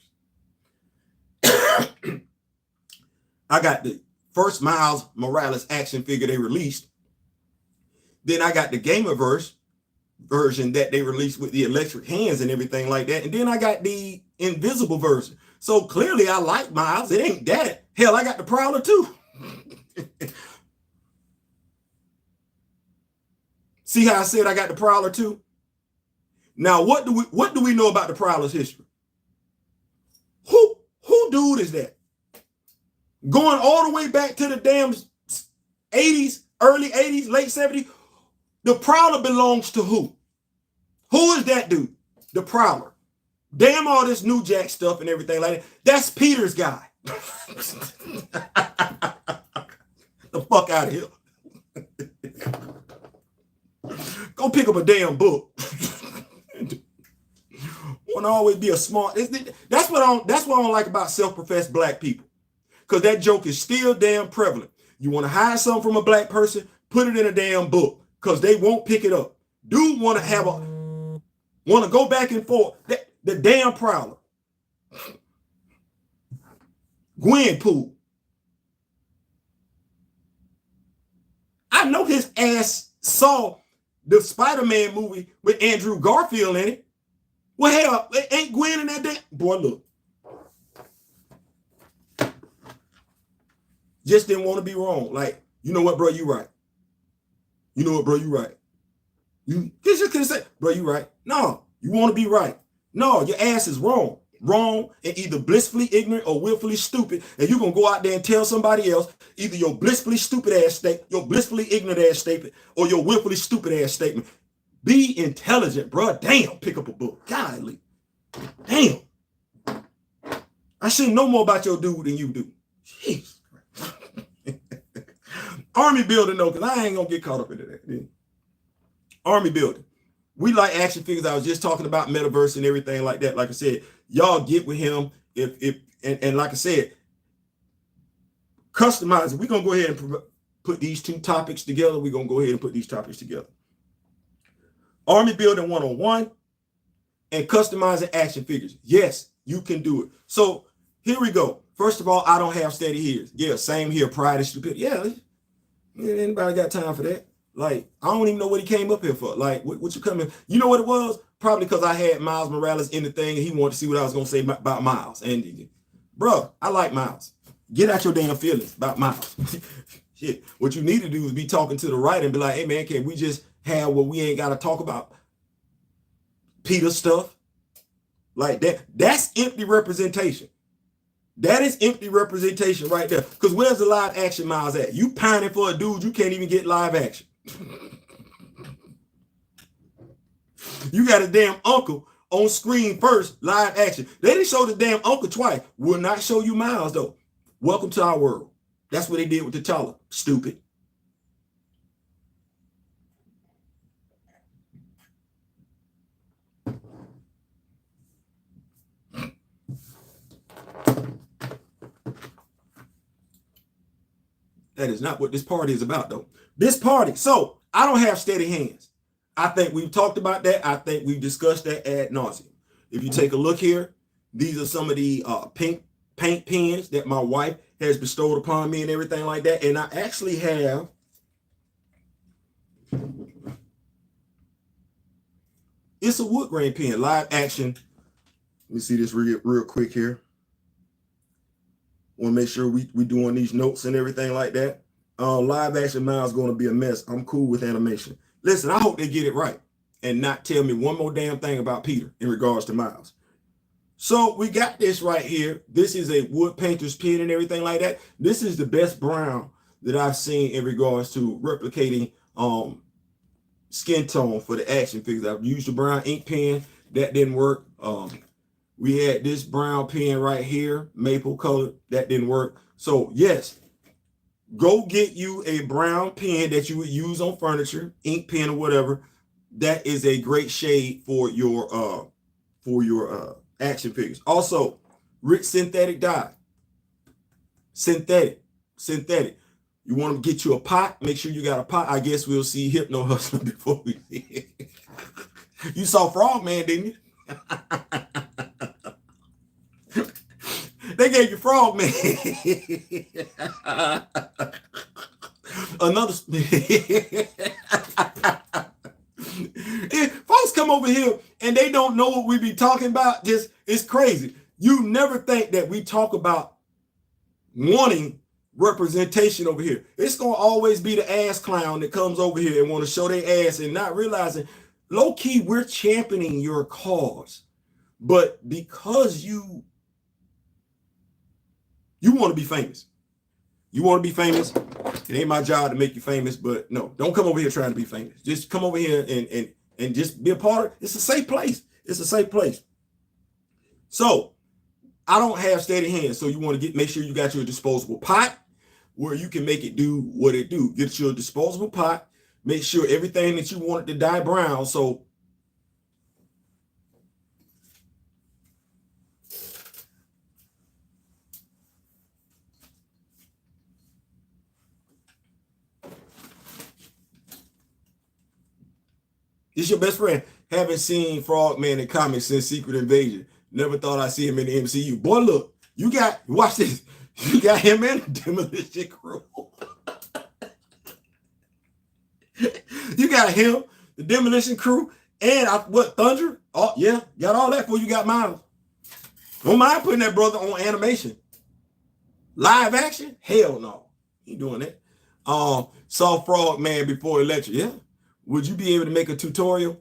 I got the first Miles Morales action figure they released. Then I got the Gamerverse version that they released with the electric hands and everything like that. And then I got the invisible version. So clearly I like Miles. It ain't that. Hell, I got the Prowler too. See how I said I got the Prowler too? Now, what do we know about the Prowler's history? Who dude is that? Going all the way back to the damn 80s, early 80s, late 70s. The Prowler belongs to who? Who is that dude? The Prowler. Damn all this New Jack stuff and everything like that. That's Peter's guy. The fuck out of here. Go pick up a damn book. Want to always be a smart. That's what I don't like about self-professed black people. Because that joke is still damn prevalent. You want to hide something from a black person, put it in a damn book. Because they won't pick it up. Dude want to go back and forth. The damn Prowler. Gwenpool. I know his ass saw the Spider-Man movie with Andrew Garfield in it. Well, hell, ain't Gwen in that damn... Boy, look. Just didn't want to be wrong. Like, you know what, bro, you right. You know what, bro, you right. You just couldn't say, bro, you right. No, you want to be right. No, your ass is wrong. Wrong and either blissfully ignorant or willfully stupid. And you're going to go out there and tell somebody else either your blissfully stupid ass statement, your blissfully ignorant ass statement, or your willfully stupid ass statement. Be intelligent, bro. Damn, pick up a book. Golly. Damn. I should know more about your dude than you do. Jeez. Army building, though, because I ain't going to get caught up into that. Army building. We like action figures. I was just talking about metaverse and everything like that. Like I said, y'all get with him. And like I said, customize it. We're going to go ahead and put these two topics together. We're going to go ahead and put these topics together. Army building 101 and customizing action figures. Yes, you can do it. So here we go. First of all, I don't have steady ears. Yeah, same here. Pride and stupidity. Yeah, anybody got time for that? Like, I don't even know what he came up here for. Like, what you coming? You know what it was? Probably because I had Miles Morales in the thing and he wanted to see what I was going to say about Miles. And, bro, I like Miles. Get out your damn feelings about Miles. Shit. What you need to do is be talking to the right and be like, hey, man, can we just have what we ain't got to talk about? Peter stuff. Like that. That's empty representation. That is empty representation right there. Because where's the live action Miles at? You pining for a dude you can't even get live action. You got a damn uncle on screen first, live action. They didn't show the damn uncle twice. Will not show you Miles, though. Welcome to our world. That's what they did with T'Challa. Stupid. That is not what this party is about, though. This party. So, I don't have steady hands. I think we've talked about that. I think we've discussed that ad nauseum. If you take a look here, these are some of the paint pens that my wife has bestowed upon me and everything like that. And I actually have it's a wood grain pen, live action. Let me see this real quick here. Want to make sure we doing these notes and everything like that. Live action Miles going to be a mess. I'm cool with animation. Listen, I hope they get it right and not tell me one more damn thing about Peter in regards to Miles. So we got this right here. This is a wood painter's pen and everything like that. This is the best brown that I've seen in regards to replicating skin tone for the action figures. I've used the brown ink pen. That didn't work. We had this brown pen right here, maple color. That didn't work. So yes, go get you a brown pen that you would use on furniture, ink pen or whatever. That is a great shade for your action figures. Also, rich synthetic dye. Synthetic. You want to get you a pot? Make sure you got a pot. I guess we'll see Hypno Hustler before we see it. You saw Frogman, didn't you? They gave you Frogman. Another. Folks come over here and they don't know what we be talking about. Just it's crazy. You never think that we talk about wanting representation over here. It's gonna always be the ass clown that comes over here and want to show their ass and not realizing low key we're championing your cause, but because you want to be famous. You want to be famous? It ain't my job to make you famous, but no, don't come over here trying to be famous. Just come over here and just be a part of it. It's a safe place. It's a safe place. So I don't have steady hands, so you want to make sure you got your disposable pot where you can make it do what it do. Get your disposable pot. Make sure everything that you want it to dye brown. So this your best friend. Haven't seen Frogman in comics since Secret Invasion. Never thought I'd see him in the MCU. Boy, look, watch this. You got him in the Demolition Crew. You got him, the Demolition Crew, and Thunder? Oh, yeah, got all that for you got Miles. Don't mind putting that brother on animation. Live action? Hell no. He doing that. Saw Frogman before election. Yeah. Would you be able to make a tutorial?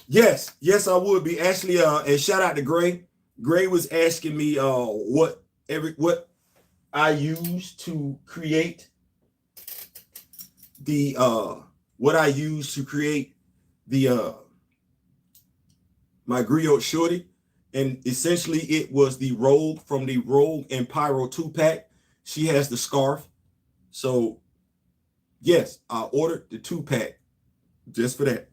Yes, I would be. Actually, and shout out to Gray. Gray was asking me what I use to create the my griot shorty, and essentially it was the Rogue from the Rogue and Pyro 2-pack. She has the scarf, so yes, I ordered the 2-pack just for that.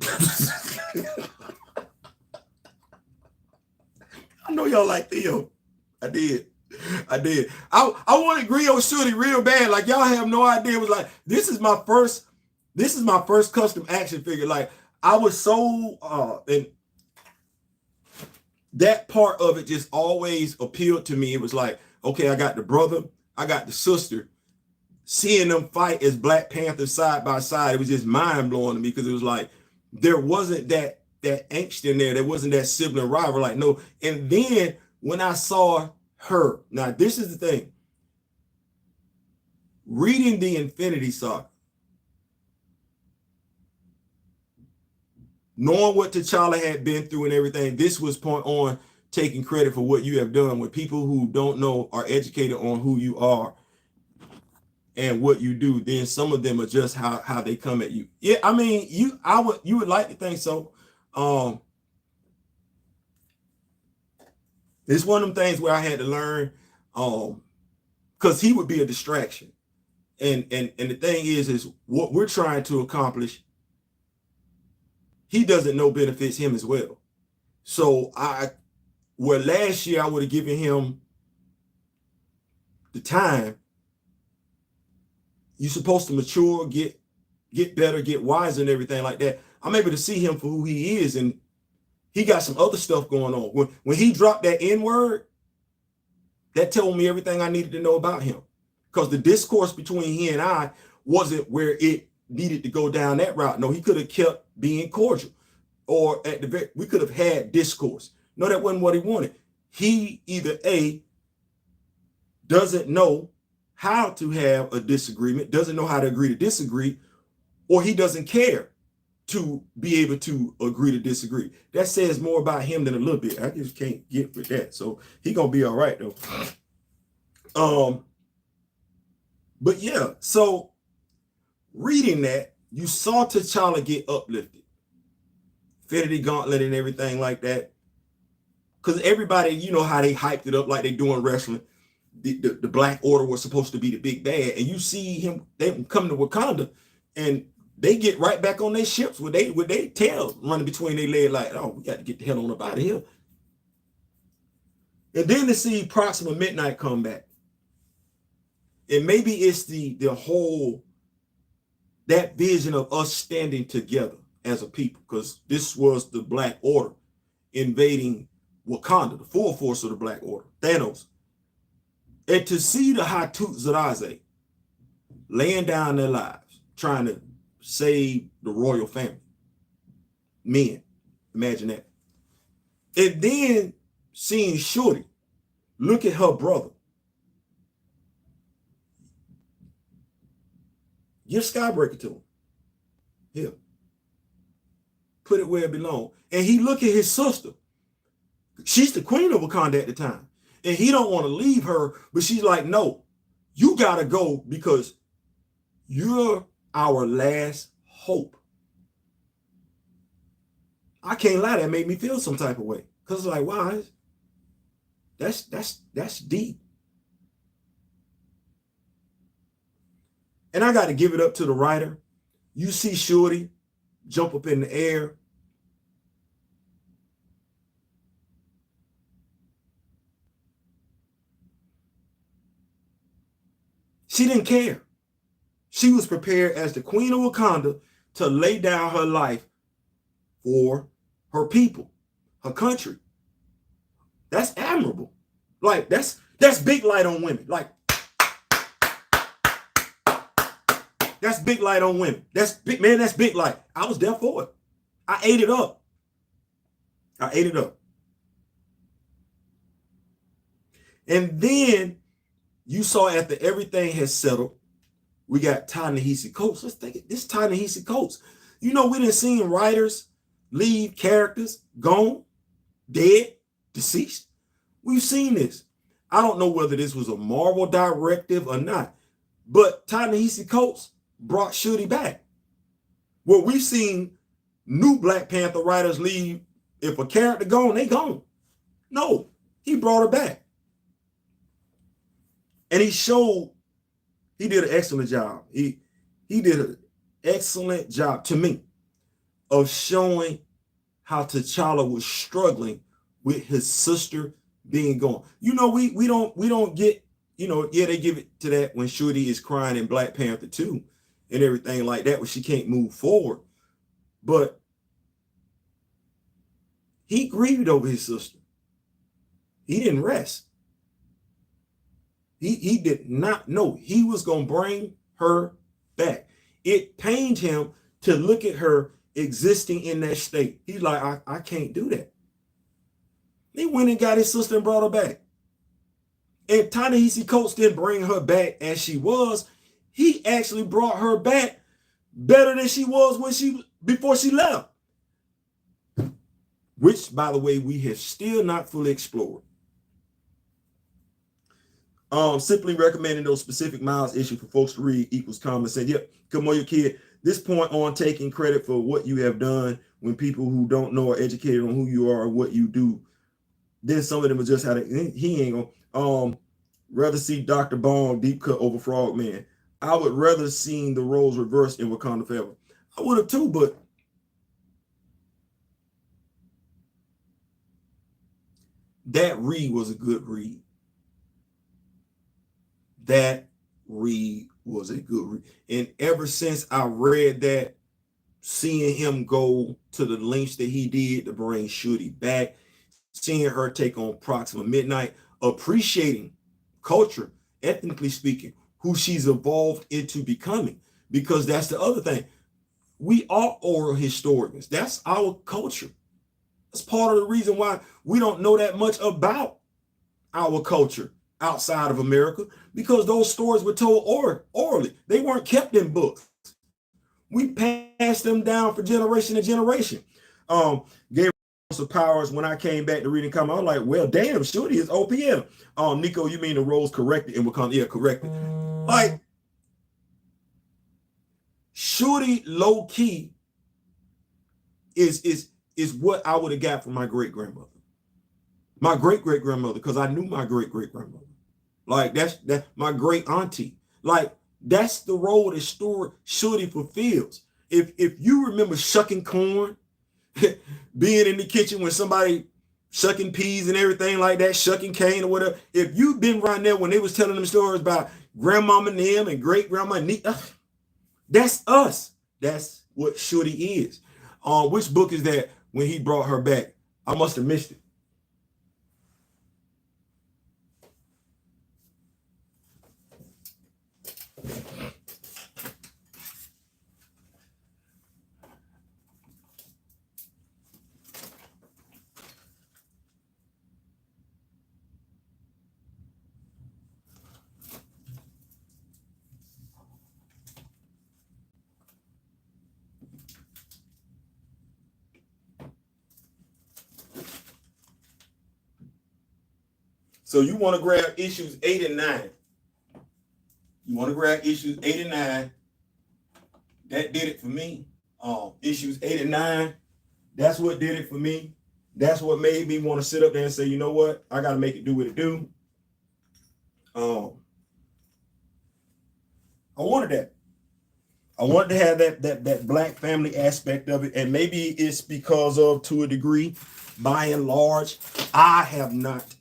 I know y'all like Theo. I did. I wanted griot shorty real bad. Like, y'all have no idea. It was like, this is my first custom action figure. Like, I was so and that part of it just always appealed to me. It was like, okay, I got the brother, I got the sister. Seeing them fight as Black Panther side by side, it was just mind blowing to me, because it was like there wasn't that angst in there. There wasn't that sibling rival. Like, no. And then when I saw her, now this is the thing. Reading the Infinity Saga, knowing what T'Challa had been through and everything, this was point on taking credit for what you have done. When people who don't know are educated on who you are and what you do, then some of them are just how they come at you. Yeah, I mean, you would like to think so. It's one of them things where I had to learn, because he would be a distraction. And the thing is what we're trying to accomplish, he doesn't know benefits him as well. So where last year I would have given him the time, you're supposed to mature, get better, get wiser and everything like that. I'm able to see him for who he is, and he got some other stuff going on. When he dropped that N-word, that told me everything I needed to know about him, because the discourse between he and I wasn't where it needed to go down that route. No, he could have kept being cordial, or we could have had discourse. No, that wasn't what he wanted. He either doesn't know how to have a disagreement, doesn't know how to agree to disagree, or he doesn't care to be able to agree to disagree. That says more about him than a little bit. I just can't get with that. So he gonna be all right though. But yeah, so reading that, you saw T'Challa get uplifted, Infinity Gauntlet and everything like that. Because everybody, you know how they hyped it up like they doing wrestling. The Black Order was supposed to be the big bad, and you see they come to Wakanda, and they get right back on their ships with their tails running between their legs, like, oh, we got to get the hell on up out of here. And then to see Proxima Midnight come back, and maybe it's the whole, that vision of us standing together as a people, because this was the Black Order invading Wakanda, the full force of the Black Order, Thanos. And to see the Hatut Zaraze laying down their lives, trying to save the royal family. Men, imagine that. And then seeing Shorty look at her brother. Give Skybreaker to him. Here. Put it where it belongs. And he look at his sister. She's the queen of Wakanda at the time. And he don't want to leave her, but she's like, no, You got to go because you're our last hope. I can't lie, that made me feel some type of way. Because like, wow, that's deep. And I got to give it up to the writer. You see Shorty jump up in the air. She didn't care. She was prepared as the Queen of Wakanda to lay down her life for her people, her country. That's admirable. Like, that's big light on women. Like, that's big light on women. That's big, man, that's big light. I was there for it. I ate it up. I ate it up. And then you saw after everything has settled, we got Ta-Nehisi Coates. Let's think it. This Ta-Nehisi Coates. You know, we didn't see writers leave characters gone, dead, deceased. We've seen this. I don't know whether this was a Marvel directive or not, but Ta-Nehisi Coates brought Shuri back. Well, we've seen new Black Panther writers leave. If a character gone, they gone. No, he brought her back. And he showed, he did an excellent job. He did an excellent job to me of showing how T'Challa was struggling with his sister being gone. You know, we don't get, you know, yeah, they give it to that when Shuri is crying in Black Panther 2 and everything like that, when she can't move forward. But he grieved over his sister. He didn't rest. He did not know he was going to bring her back. It pained him to look at her existing in that state. He's like, I can't do that. He went and got his sister and brought her back. And Ta-Nehisi Coates didn't bring her back as she was. He actually brought her back better than she was before she left. Which, by the way, we have still not fully explored. Simply recommending those specific miles issued for folks to read equals common sense. Yep, come on, your kid. This point on taking credit for what you have done when people who don't know are educated on who you are or what you do. Then some of them are just how he ain't gonna rather see Dr. Bong deep cut over Frogman. I would rather seen the roles reversed in Wakanda Forever. I would have too, but that read was a good read. That read was a good read. And ever since I read that, seeing him go to the lengths that he did to bring Shuri back, seeing her take on Proxima Midnight, appreciating culture, ethnically speaking, who she's evolved into becoming. Because that's the other thing. We are oral historians. That's our culture. That's part of the reason why we don't know that much about our culture outside of America, because those stories were told orally. They weren't kept in books. We passed them down for generation to generation. Gave of powers when I came back to reading comics. I was like, well, damn, Shuri is OPM. Nico, you mean the roles corrected in Wakanda? Yeah, corrected. Like, Shuri low key is what I would have got from my great grandmother. My great great grandmother, because I knew my great great grandmother. Like, that's my great auntie. Like, that's the role that Shuri fulfills. If you remember shucking corn, being in the kitchen when somebody shucking peas and everything like that, shucking cane or whatever. If you've been right there when they was telling them stories about grandmama and them and great grandma, that's us. That's what Shuri is. Which book is that when he brought her back? I must have missed it. So you want to grab issues 8 and 9. You want to grab issues 8 and 9. That did it for me. Issues 8 and 9. That's what did it for me. That's what made me want to sit up there and say, you know what? I got to make it do what it do. I wanted that. I wanted to have that black family aspect of it. And maybe it's because of, to a degree, by and large, I have not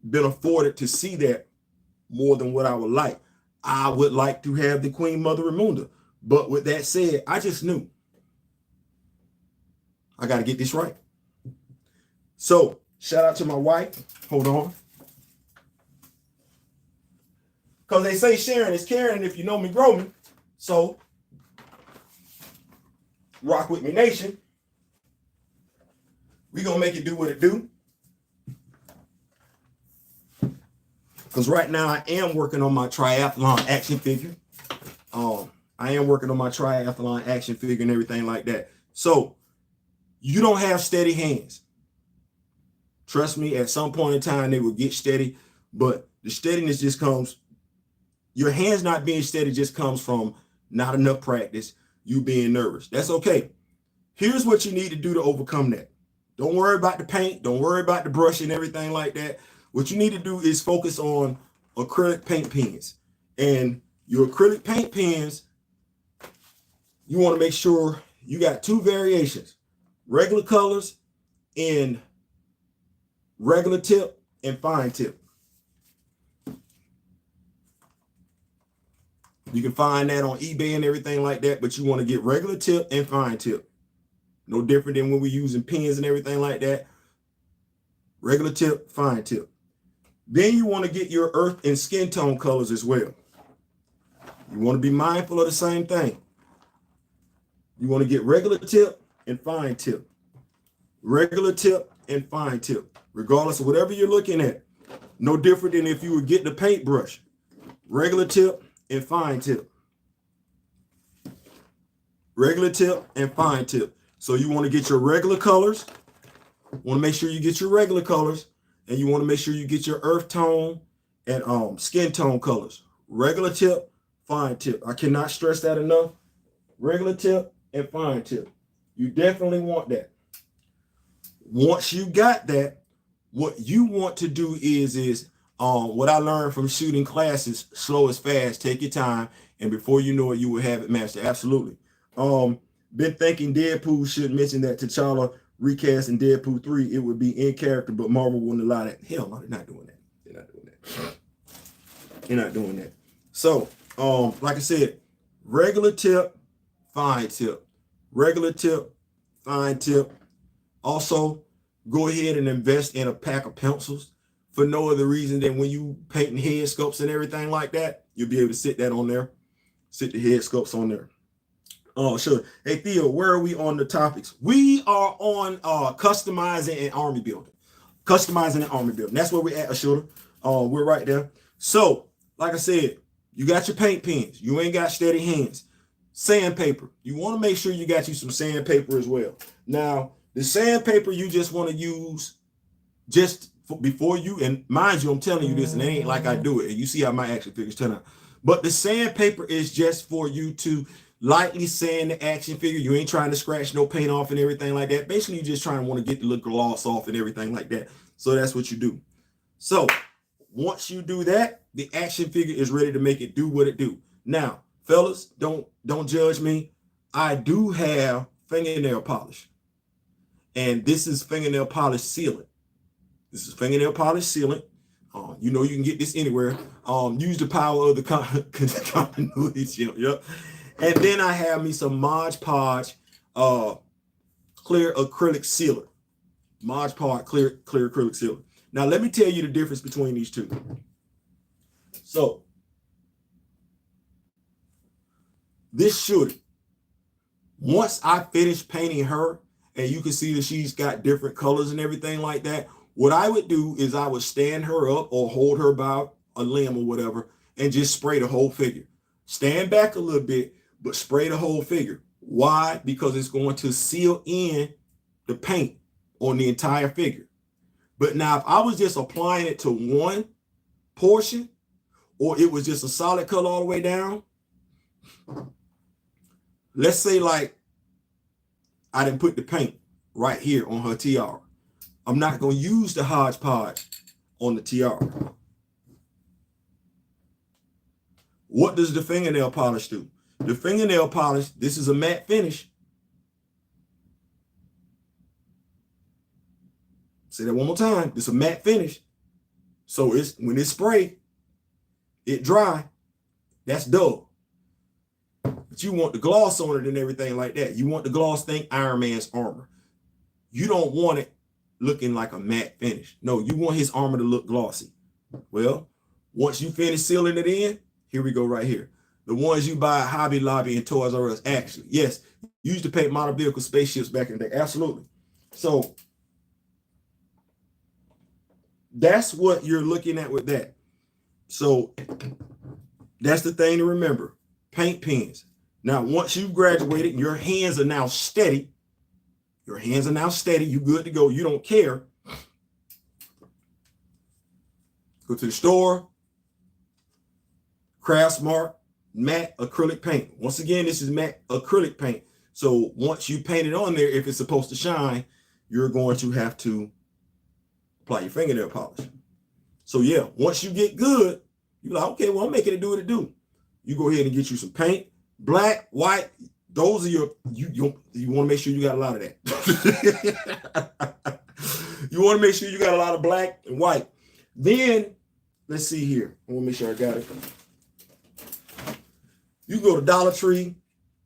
been afforded to see that more than what I would like. I would like to have the Queen Mother Ramunda. But with that said, I just knew I got to get this right. So shout out to my wife. Hold on. Because they say sharing is caring, and if you know me, grow me. So, rock with me, nation. We going to make it do what it do. Because right now I am working on my triathlon action figure. I am working on my triathlon action figure and everything like that. So, you don't have steady hands. Trust me, at some point in time, they will get steady. But the steadiness just comes... Your hands not being steady just comes from not enough practice, you being nervous. That's okay. Here's what you need to do to overcome that. Don't worry about the paint. Don't worry about the brush and everything like that. What you need to do is focus on acrylic paint pens. And your acrylic paint pens, you want to make sure you got two variations. Regular colors in regular tip and fine tip. You can find that on eBay and everything like that, but you want to get regular tip and fine tip. No different than when we're using pens and everything like that. Regular tip, fine tip. Then you want to get your earth and skin tone colors as well. You want to be mindful of the same thing. You want to get regular tip and fine tip. Regular tip and fine tip. Regardless of whatever you're looking at. No different than if you were getting a paintbrush. Regular tip and fine tip. Regular tip and fine tip. So you want to get your regular colors. Want to make sure you get your regular colors. And you want to make sure you get your earth tone and skin tone colors. Regular tip, fine tip. I cannot stress that enough. Regular tip and fine tip. You definitely want that. Once you got that, what you want to do is what I learned from shooting classes, slow is fast, take your time, and before you know it, you will have it mastered. Absolutely. Been thinking Deadpool should mention that T'Challa recast in Deadpool 3, it would be in character, but Marvel wouldn't allow that. Hell no, they're not doing that. They're not doing that. They're not doing that. So, like I said, regular tip, fine tip. Regular tip, fine tip. Also, go ahead and invest in a pack of pencils. For no other reason than when you painting head sculpts and everything like that, you'll be able to sit that on there. Sit the head sculpts on there. Oh, sure. Hey, Theo, where are we on the topics? We are on customizing and army building. Customizing and army building. That's where we're at, Ashura. We're right there. So, like I said, you got your paint pens. You ain't got steady hands. Sandpaper. You want to make sure you got you some sandpaper as well. Now, the sandpaper you just want to use just before you, and mind you, I'm telling you this, and it ain't like I do it, and you see how my action figures turn out. But the sandpaper is just for you to lightly sand the action figure. You ain't trying to scratch no paint off and everything like that. Basically, you just trying to want to get the little gloss off and everything like that. So that's what you do. So once you do that, the action figure is ready to make it do what it do. Now, fellas, don't judge me. I do have fingernail polish, and this is fingernail polish sealant. This is fingernail polish sealant. You know you can get this anywhere. Use the power of the continuity shield. Yep. And then I have me some Mod Podge clear acrylic sealer. Mod Podge clear acrylic sealer. Now let me tell you the difference between these two. So this shooting, once I finish painting her, and you can see that she's got different colors and everything like that, what I would do is I would stand her up or hold her by a limb or whatever and just spray the whole figure. Stand back a little bit, but spray the whole figure. Why? Because it's going to seal in the paint on the entire figure. But now if I was just applying it to one portion, or it was just a solid color all the way down. Let's say like I didn't put the paint right here on her tiara. I'm not going to use the hodgepodge on the tiara. What does the fingernail polish do? The fingernail polish, this is a matte finish. Say that one more time. It's a matte finish. So it's when it's sprayed, it dry, that's dull. But you want the gloss on it and everything like that. You want the gloss, think Iron Man's armor. You don't want it looking like a matte finish. No, you want his armor to look glossy. Well, once you finish sealing it in, here we go right here. The ones you buy at Hobby Lobby and Toys R Us, actually, yes, you used to paint model vehicle spaceships back in the day. Absolutely. So that's what you're looking at with that. So that's the thing to remember. Paint pens. Now, once you've graduated, your hands are now steady. Your hands are now steady. You're good to go. You don't care. Go to the store. Craftsmart matte acrylic paint. Once again, this is matte acrylic paint. So once you paint it on there, if it's supposed to shine, you're going to have to apply your fingernail polish. So yeah, once you get good, you're like, okay, well, I'm making it do what it do. You go ahead and get you some paint, black, white. Those are your, you want to make sure you got a lot of that. You want to make sure you got a lot of black and white. Then, let's see here. I want to make sure I got it. You go to Dollar Tree,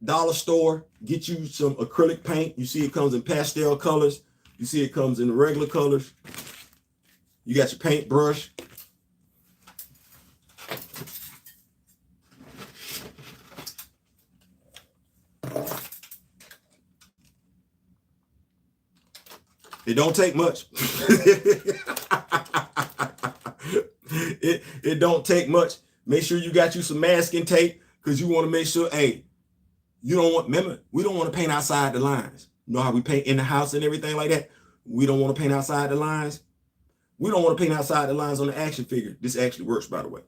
Dollar Store, get you some acrylic paint. You see it comes in pastel colors. You see it comes in the regular colors. You got your paintbrush. It don't take much. It don't take much. Make sure you got you some masking tape because you want to make sure, hey, you don't want, remember, we don't want to paint outside the lines. You know how we paint in the house and everything like that? We don't want to paint outside the lines. We don't want to paint outside the lines on the action figure. This actually works, by the way.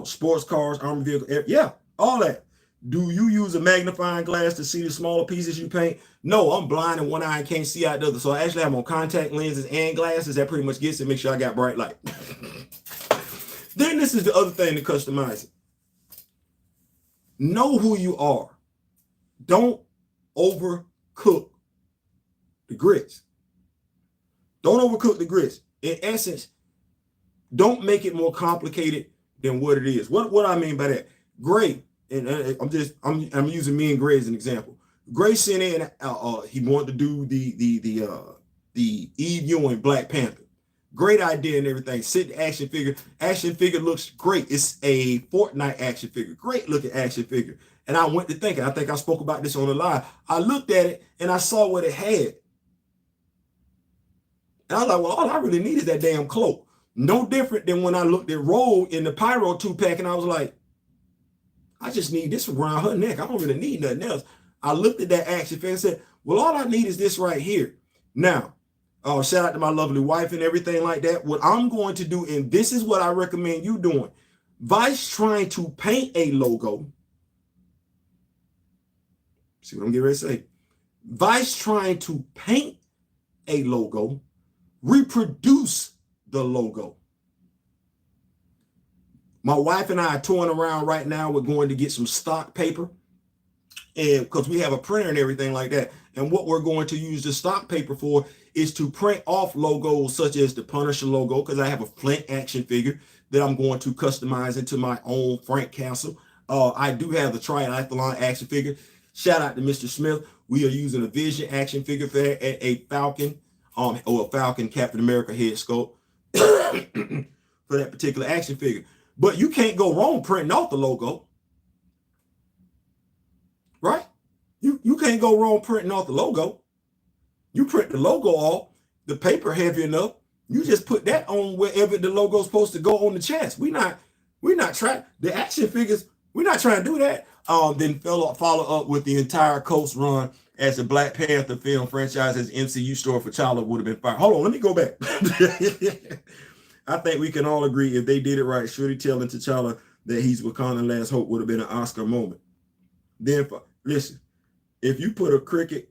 Sports cars, armored vehicle, yeah, all that. Do you use a magnifying glass to see the smaller pieces you paint? No, I'm blind in one eye and can't see out the other. So I actually have on contact lenses and glasses. That pretty much gets it. Make sure I got bright light. Then this is the other thing to customize it. Know who you are. Don't overcook the grits. Don't overcook the grits. In essence, don't make it more complicated than what it is. What I mean by that? Gray, and I'm using me and Gray as an example. Gray sent in, he wanted to do the Eve Ewing Black Panther. Great idea and everything. Sit the action figure. Action figure looks great. It's a Fortnite action figure. Great looking action figure. And I went to thinking, I think I spoke about this on the live. I looked at it and I saw what it had. And I was like, well, all I really need is that damn cloak. No different than when I looked at Rogue in the Pyro 2-pack and I was like, I just need this around her neck. I don't really need nothing else. I looked at that action figure and said, well, all I need is this right here. Now, shout out to my lovely wife and everything like that. What I'm going to do, and this is what I recommend you doing. Vice trying to paint a logo. See what I'm getting ready to say? Vice trying to paint a logo, reproduce the logo. My wife and I are touring around right now. We're going to get some stock paper, and because we have a printer and everything like that. And what we're going to use the stock paper for is to print off logos such as the Punisher logo, because I have a Flint action figure that I'm going to customize into my own Frank Castle. I do have the Triathlon action figure. Shout out to Mr. Smith. We are using a Vision action figure for a Falcon, or a Falcon Captain America head sculpt for that particular action figure. But you can't go wrong printing off the logo, right? You can't go wrong printing off the logo. You print the logo off, the paper heavy enough. You just put that on wherever the logo's supposed to go on the chest. We're not trying the action figures. We're not trying to do that. Then follow up with the entire Coast run as the Black Panther film franchise as MCU store for childhood would have been fire. Hold on, let me go back. I think we can all agree if they did it right, Shuri telling T'Challa that he's Wakanda's last hope would have been an Oscar moment. Then, listen, if you put a cricket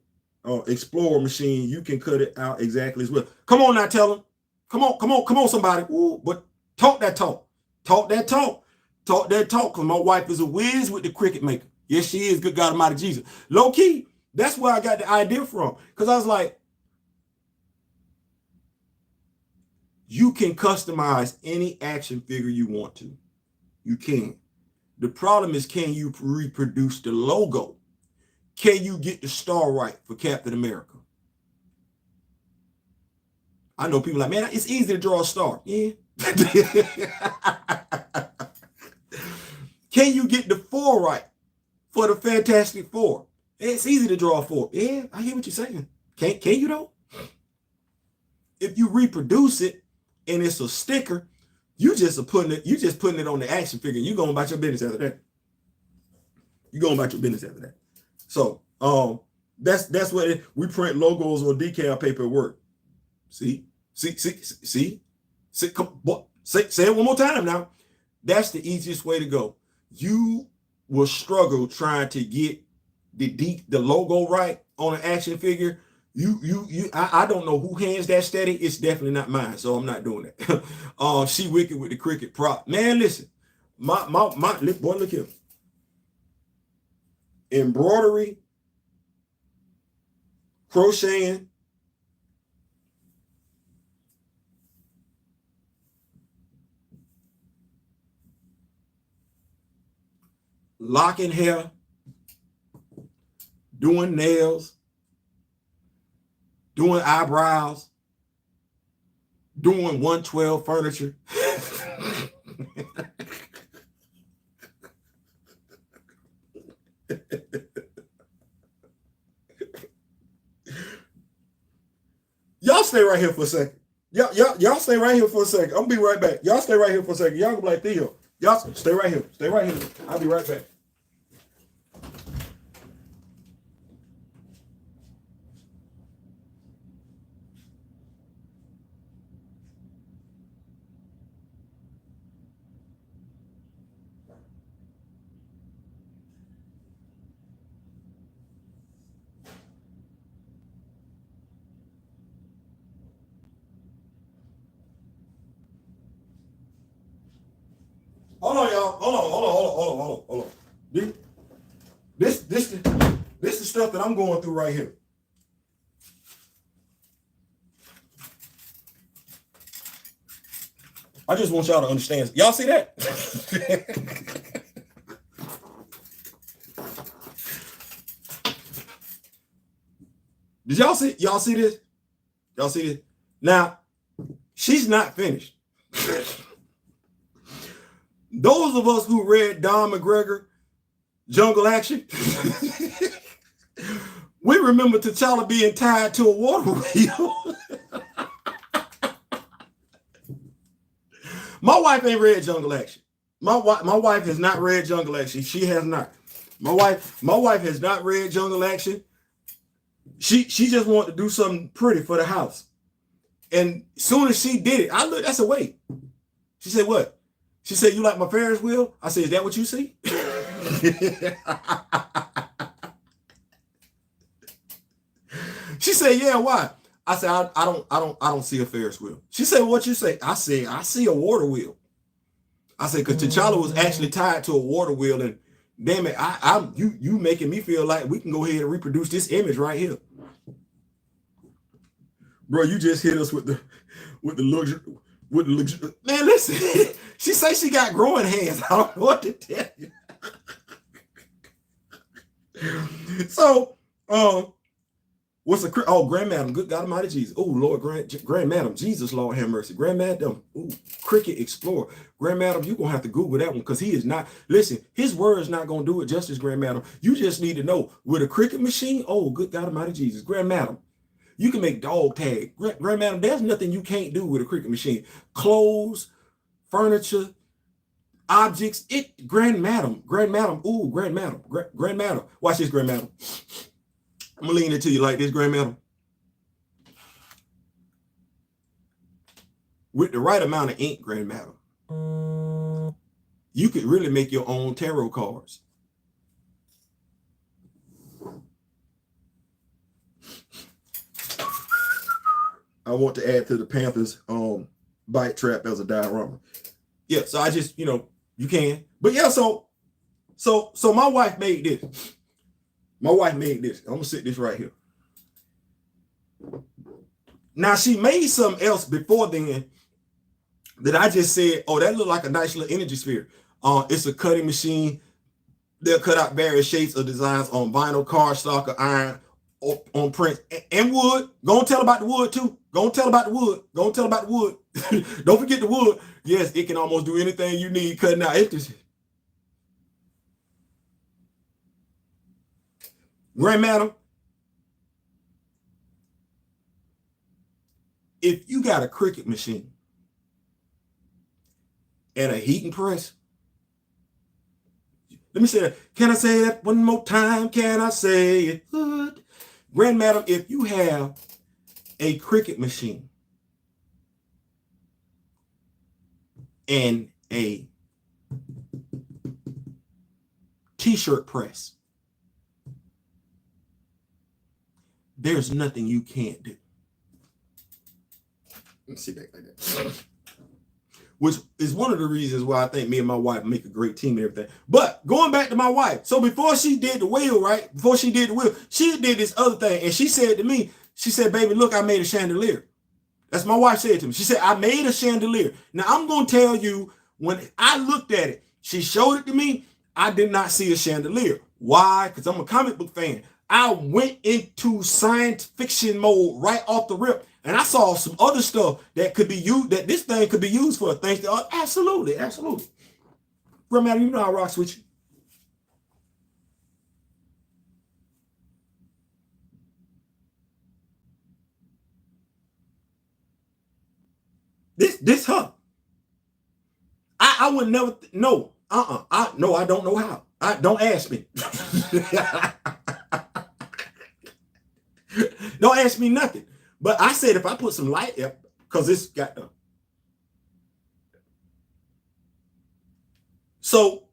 explorer machine, you can cut it out exactly as well. Come on now, tell them. Come on, somebody. Ooh, but talk that talk. Talk that talk. Talk that talk, because my wife is a whiz with the cricket maker. Yes, she is. Good God Almighty Jesus. Low key, that's where I got the idea from. Because I was like, you can customize any action figure you want to. You can. The problem is, can you reproduce the logo? Can you get the star right for Captain America? I know people like, man, it's easy to draw a star. Yeah. Can you get the 4 right for the Fantastic Four? It's easy to draw a 4. Yeah, I hear what you're saying. Can you though? If you reproduce it and it's a sticker, you just putting it on the action figure. You going about your business after that. So that's what we print logos on decal paper at work. See. Come, boy, say it one more time now. That's the easiest way to go. You will struggle trying to get the logo right on an action figure. I don't know who hands that steady. It's definitely not mine, so I'm not doing that. She wicked with the cricket prop. Man, listen, my boy, look here. Embroidery, crocheting, locking hair, doing nails, doing eyebrows, doing 112 furniture. Y'all stay right here for a second. Y'all stay right here for a second. I'm gonna be right back. Y'all stay right here for a second. Y'all gonna be like, Theo, y'all stay right here. Stay right here. I'll be right back. Hold on, y'all. Hold on. This is stuff that I'm going through right here. I just want y'all to understand. Y'all see that? Did y'all see this? Y'all see this? Now, she's not finished. Those of us who read Don McGregor, Jungle Action, we remember T'Challa being tied to a water wheel. My wife ain't read Jungle Action. My wife has not read Jungle Action. She has not. My wife has not read Jungle Action. She just wanted to do something pretty for the house. And as soon as she did it, I looked, I said, wait. She said, what? She said, you like my Ferris wheel? I said, is that what you see? She said, yeah, why? I said, I don't see a Ferris wheel. She said, what you say? I said, I see a water wheel. I said, because T'Challa was actually tied to a water wheel, and damn it, you making me feel like we can go ahead and reproduce this image right here. Bro, you just hit us with the luxury. Man, listen. She say she got growing hands. I don't know what to tell you. So, what's the Grand Madam? Good God Almighty Jesus. Oh Lord, Grand Madam. Jesus, Lord have mercy. Grand Madam. Ooh, Cricket Explorer. Grand Madam, you're gonna have to Google that one because he is not. Listen, his word is not gonna do it justice, Grand Madam. You just need to know with a cricket machine. Oh, good God Almighty Jesus, Grand Madam. You can make dog tag. Grand Madam, there's nothing you can't do with a cricket machine. Clothes, furniture, objects. Grand Madam. Ooh, Grand Madam. Grand Madam. Watch this, Grand Madam. I'm gonna lean it to you like this, Grand Madam. with the right amount of ink, grandmother, you could really make your own tarot cards. I want to add to the Panthers bite trap as a diorama. Yeah, so I just, you can. But yeah, so my wife made this. My wife made this. I'm gonna sit this right here. Now she made something else before then that I just said, oh, that looked like a nice little energy sphere. It's a cutting machine. They'll cut out various shapes of designs on vinyl, cardstock, or iron, on print, and wood. Go and tell about the wood too. Go and tell about the wood. Go and tell about the wood. Don't forget the wood. Yes, it can almost do anything you need cutting out empties. Grandmadam, if you got a Cricut machine and a heating press, let me say that. Can I say that one more time? Can I say it? Good. Grandmadam, if you have a Cricut machine and a t-shirt press, there's nothing you can't do. Let me sit back like that. Which is one of the reasons why I think me and my wife make a great team and everything. But going back to my wife, so before she did the wheel, right? Before she did the wheel, she did this other thing. And she said to me, she said, baby, look, I made a chandelier. That's my wife said to me. She said, I made a chandelier. Now, I'm going to tell you, when I looked at it, she showed it to me, I did not see a chandelier. Why? Because I'm a comic book fan. I went into science fiction mode right off the rip. And I saw some other stuff that could be used, that this thing could be used for things that are absolutely. Grandma, you know I rock with you. This her. I would never, no, no, I don't know how. Don't ask me. Don't ask me nothing. But I said if I put some light up, because this got the. So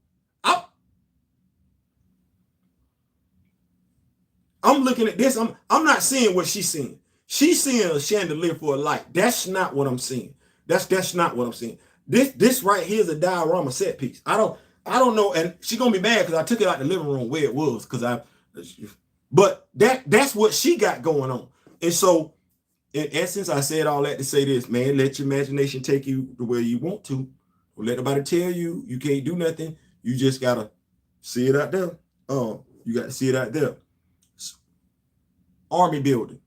I'm looking at this. I'm not seeing what she's seeing. She's seeing a chandelier for a light. That's not what I'm seeing. That's not what I'm seeing. This right here is a diorama set piece. I don't know, and she's gonna be mad because I took it out the living room where it was, but that's what she got going on. And so in essence, I said all that to say this, man, let your imagination take you the way you want to. Don't let nobody tell you you can't do nothing. You just gotta see it out there. You got to see it out there. Army building.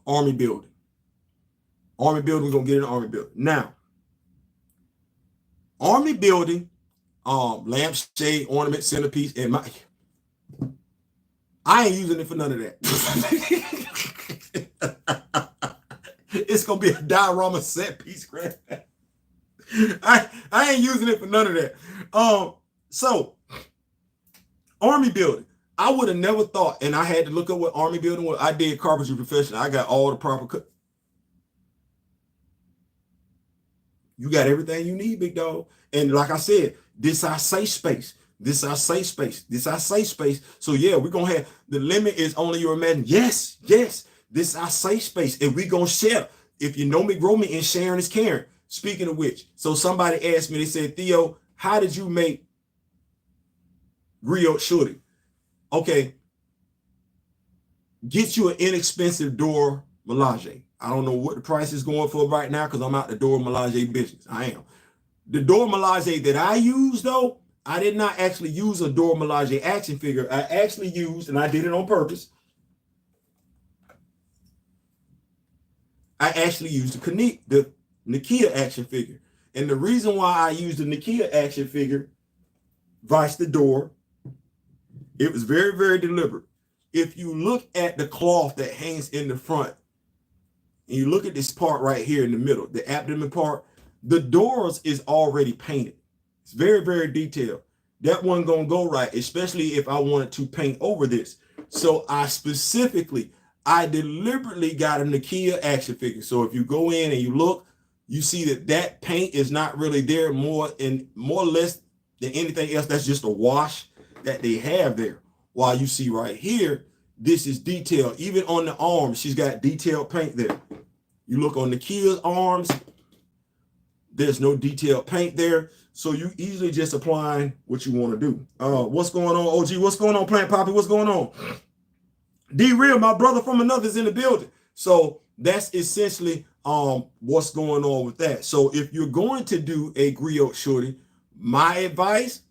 Army building. Army building, we're gonna get in the army building. Now, army building, lampshade, ornament, centerpiece, and I ain't using it for none of that. It's gonna be a diorama set piece, Grant. I ain't using it for none of that. So army building. I would have never thought, and I had to look up what army building was. I did carpentry professional. I got all the proper. You got everything you need, big dog. And like I said, this our safe space. This our safe space. This our safe space. So yeah, we're gonna have the limit is only your imagination. Yes. This our safe space, and we gonna share. If you know me, grow me, and sharing is caring. Speaking of which, so somebody asked me, they said, Theo, how did you make griot shorty? Okay, get you an inexpensive door melange. I don't know what the price is going for right now because I'm out the door melange business. I am. The door melange that I use, though, I did not actually use a door melange action figure. I actually used, and I did it on purpose, I actually used the Nakia action figure. And the reason why I used the Nakia action figure, vice the door, it was very, very deliberate. If you look at the cloth that hangs in the front, and you look at this part right here in the middle, the abdomen part, the doors is already painted. It's very, very detailed. That one gonna go right, especially if I wanted to paint over this. So I specifically, I deliberately got a Nakia action figure. So if you go in and you look, you see that paint is not really there, more or less than anything else. That's just a wash that they have there. While you see right here, this is detailed. Even on the arms, she's got detailed paint there. You look on Nakia's arms, there's no detailed paint there. So you easily just applying what you want to do. What's going on, OG? What's going on, Plant Poppy? What's going on? D-Real, my brother from another, is in the building. So that's essentially what's going on with that. So if you're going to do a griot shorty, my advice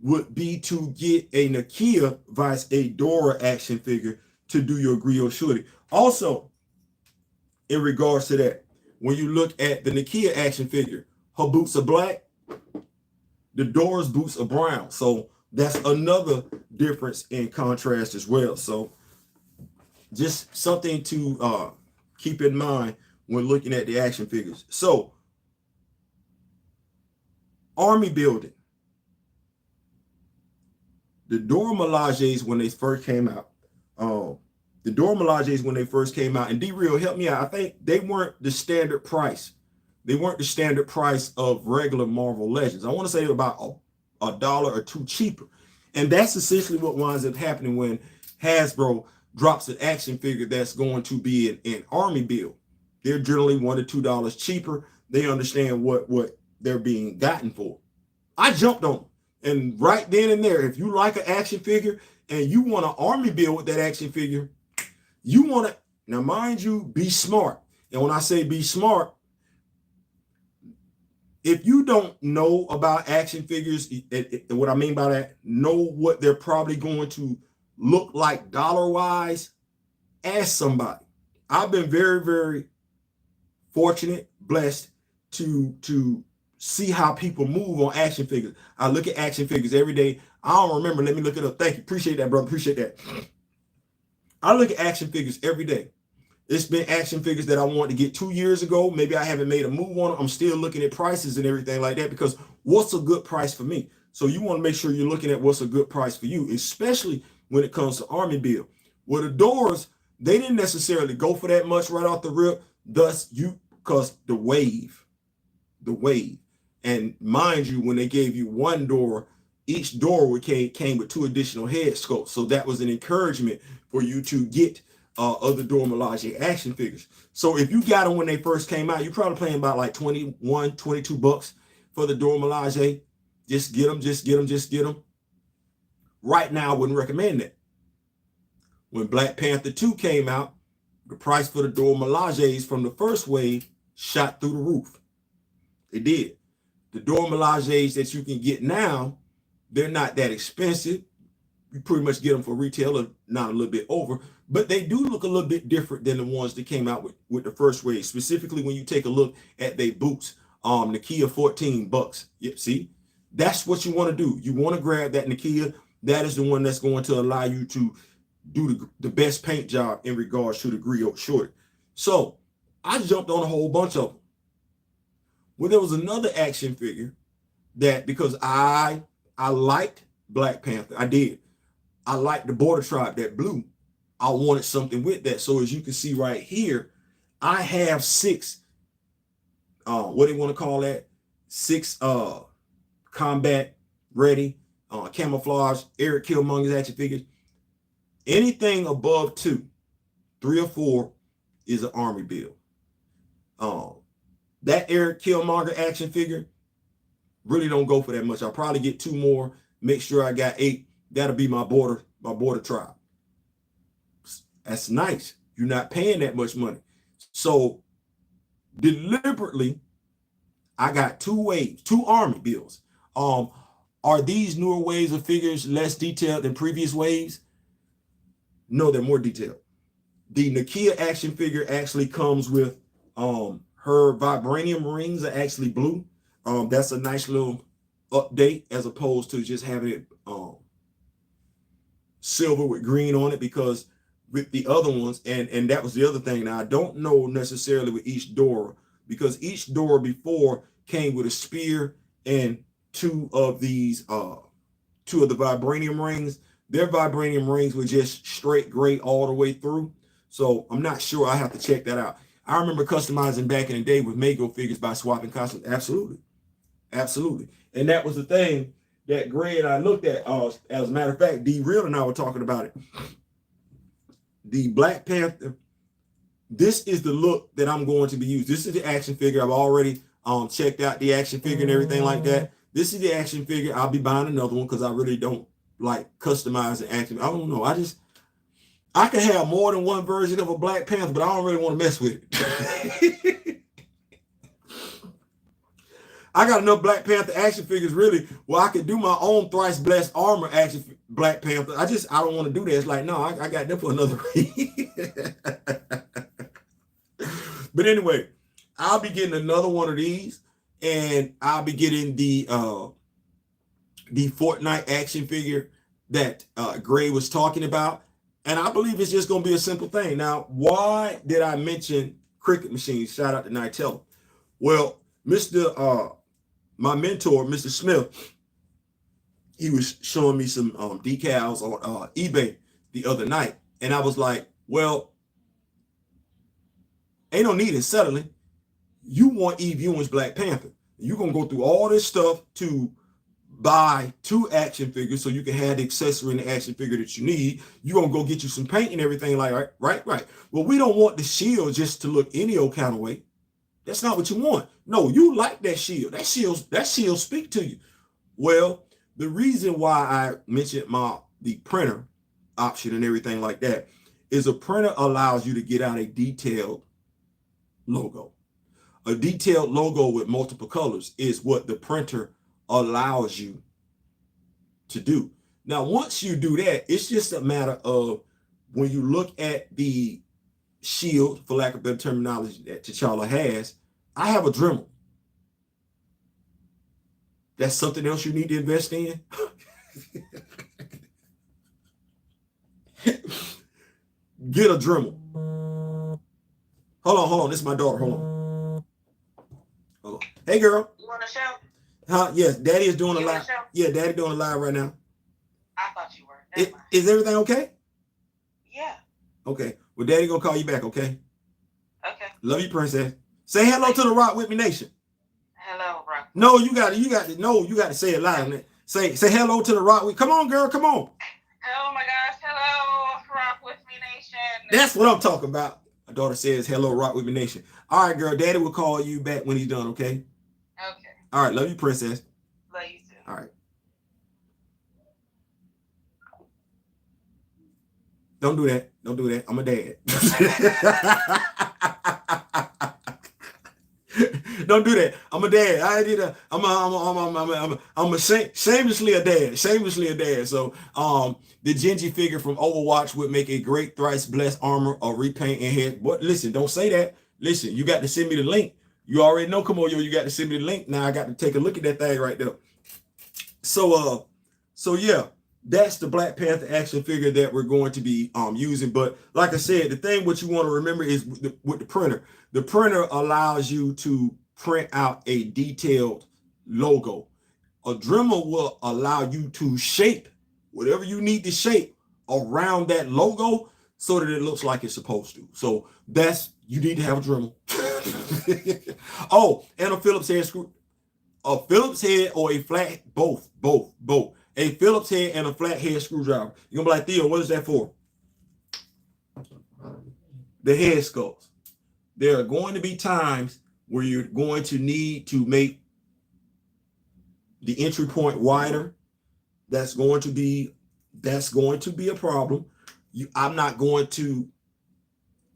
would be to get a Nakia vice a Dora action figure to do your griot shorty. Also, in regards to that, when you look at the Nakia action figure, her boots are black, the Dora's boots are brown. So that's another difference in contrast as well. So just something to keep in mind when looking at the action figures. So, army building. The Dora Milajes, when they first came out, and D-Real, help me out. I think they weren't the standard price. They weren't the standard price of regular Marvel Legends. I want to say about a dollar or two cheaper. And that's essentially what winds up happening when Hasbro drops an action figure that's going to be an army build. They're generally $1 to $2 cheaper. They understand what they're being gotten for. I jumped on them. And right then and there, if you like an action figure and you want an army build with that action figure, you want to, now mind you, be smart. And when I say be smart, if you don't know about action figures, what I mean by that, know what they're probably going to look like dollar-wise, ask somebody. I've been very, very fortunate, blessed to see how people move on action figures. I look at action figures every day. I don't remember. Let me look it up. Thank you. Appreciate that, brother. Appreciate that. I look at action figures every day. It's been action figures that I wanted to get 2 years ago. Maybe I haven't made a move on it. I'm still looking at prices and everything like that, because what's a good price for me? So you want to make sure you're looking at what's a good price for you, especially when it comes to army build. Well, the Doors, they didn't necessarily go for that much right off the rip. Thus, because the wave. And mind you, when they gave you one door, each door came with 2 additional head sculpts. So that was an encouragement for you to get other Dora Milaje action figures. So if you got them when they first came out, you're probably paying about like $21, $22 for the Dora Milaje. Just get them. Right now, I wouldn't recommend that. When Black Panther 2 came out, the price for the Dora Milajes from the first wave shot through the roof. It did. The Dora Milajes that you can get now, they're not that expensive. You pretty much get them for retail, or not a little bit over, but they do look a little bit different than the ones that came out with the first wave, specifically when you take a look at their boots. Nakia, $14. Yep, see? That's what you want to do. You want to grab that Nakia. That is the one that's going to allow you to do the best paint job in regards to the griot shorty. So I jumped on a whole bunch of them. Well, there was another action figure that, because I liked Black Panther, I did. I liked the Border Tribe, that blue. I wanted something with that. So as you can see right here, I have 6, what do you want to call that? 6 combat ready, camouflage, Eric Killmonger's action figures. Anything above 2, 3 or 4 is an army build. That Eric Killmonger action figure, really don't go for that much. I'll probably get 2 more, make sure I got 8. That'll be my border tribe. That's nice. You're not paying that much money. So deliberately, I got 2 waves, 2 army builds. Are these newer waves of figures less detailed than previous waves? No, they're more detailed. The Nakia action figure actually comes with her vibranium rings are actually blue. That's a nice little update as opposed to just having it silver with green on it, because with the other ones, and that was the other thing. Now, I don't know necessarily with each Dora, because each Dora before came with a spear and 2 of these 2 of the vibranium rings. Their vibranium rings were just straight gray all the way through. So I'm not sure. I have to check that out. I remember customizing back in the day with Mego figures by swapping costumes. Absolutely. Absolutely. And that was the thing that Gray and I looked at. As a matter of fact, D Real and I were talking about it. The Black Panther, this is the look that I'm going to be used. This is the action figure. I've already checked out the action figure and everything like that. This is the action figure. I'll be buying another one because I really don't like customizing action. I don't know. I can have more than one version of a Black Panther, but I don't really want to mess with it. I got enough Black Panther action figures really where I could do my own thrice blessed armor action Black Panther. I don't want to do that. It's like, no, I got them for another reason. But anyway, I'll be getting another one of these, and I'll be getting the Fortnite action figure that Gray was talking about. And I believe it's just going to be a simple thing. Now, why did I mention cricket machines? Shout out to Nitella. Well, my mentor, Mr. Smith, he was showing me some decals on eBay the other night. And I was like, well, ain't no need in settling. You want Eve Ewing's Black Panther. You're going to go through all this stuff to buy 2 action figures so you can have the accessory and the action figure that you need. You're going to go get you some paint and everything like right. Well, we don't want the shield just to look any old kind of way. That's not what you want. No, you like that shield. That shield speak to you. Well, the reason why I mentioned the printer option and everything like that is a printer allows you to get out a detailed logo. A detailed logo with multiple colors is what the printer allows you to do. Now, once you do that, it's just a matter of when you look at the shield, for lack of better terminology, that T'Challa has, I have a Dremel. That's something else you need to invest in. Get a Dremel. Hold on. This is my daughter. Hold on. Hey, girl. You want to show? Huh? Yes, Daddy is doing a live. Yeah, Daddy doing a live right now. I thought you were. Is everything okay? Yeah. Okay. Well, Daddy gonna call you back, okay? Okay. Love you, princess. Say hello to the Rock With Me Nation. Hello, Rock. No, you got to say it live, man. Say hello to the Rock With. Come on, girl, come on. Oh my gosh, hello, Rock With Me Nation. That's what I'm talking about. My daughter says hello, Rock With Me Nation. All right, girl. Daddy will call you back when he's done, okay? Okay. All right, love you, princess. Love you too. All right. Don't do that. Don't do that. I'm a dad. Don't do that. I'm a dad. I'm shamelessly a dad. Shamelessly a dad. So the Genji figure from Overwatch would make a great thrice blessed armor or repaint and head. But listen, don't say that. Listen, you got to send me the link. You already know, come on, yo, you got to send me the link. Now I got to take a look at that thing right there. So yeah, that's the Black Panther action figure that we're going to be using. But like I said, the thing what you want to remember is with the printer. The printer allows you to print out a detailed logo. A Dremel will allow you to shape whatever you need to shape around that logo so that it looks like it's supposed to. So you need to have a Dremel. Oh, and a Phillips head screw. A Phillips head or a flat, both. A Phillips head and a flat head screwdriver. You're gonna be like, Theo, what is that for? The head sculpts. There are going to be times where you're going to need to make the entry point wider. That's going to be a problem. I'm not going to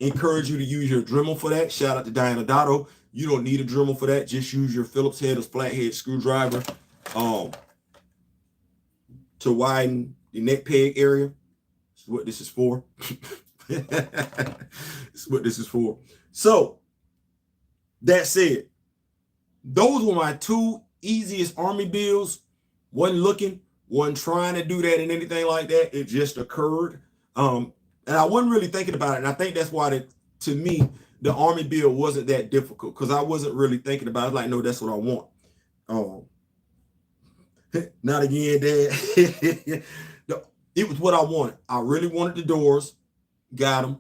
encourage you to use your Dremel for that. Shout out to Diana Dotto. You don't need a Dremel for that. Just use your Phillips head or flathead screwdriver to widen the neck peg area. That's what this is for. That's what this is for. So that said, those were my 2 easiest army builds. Wasn't looking, wasn't trying to do that and anything like that. It just occurred. And I wasn't really thinking about it. And I think that's why to me, the army build wasn't that difficult because I wasn't really thinking about it. I was like, no, that's what I want. Not again, Dad. It was what I wanted. I really wanted the doors. Got them.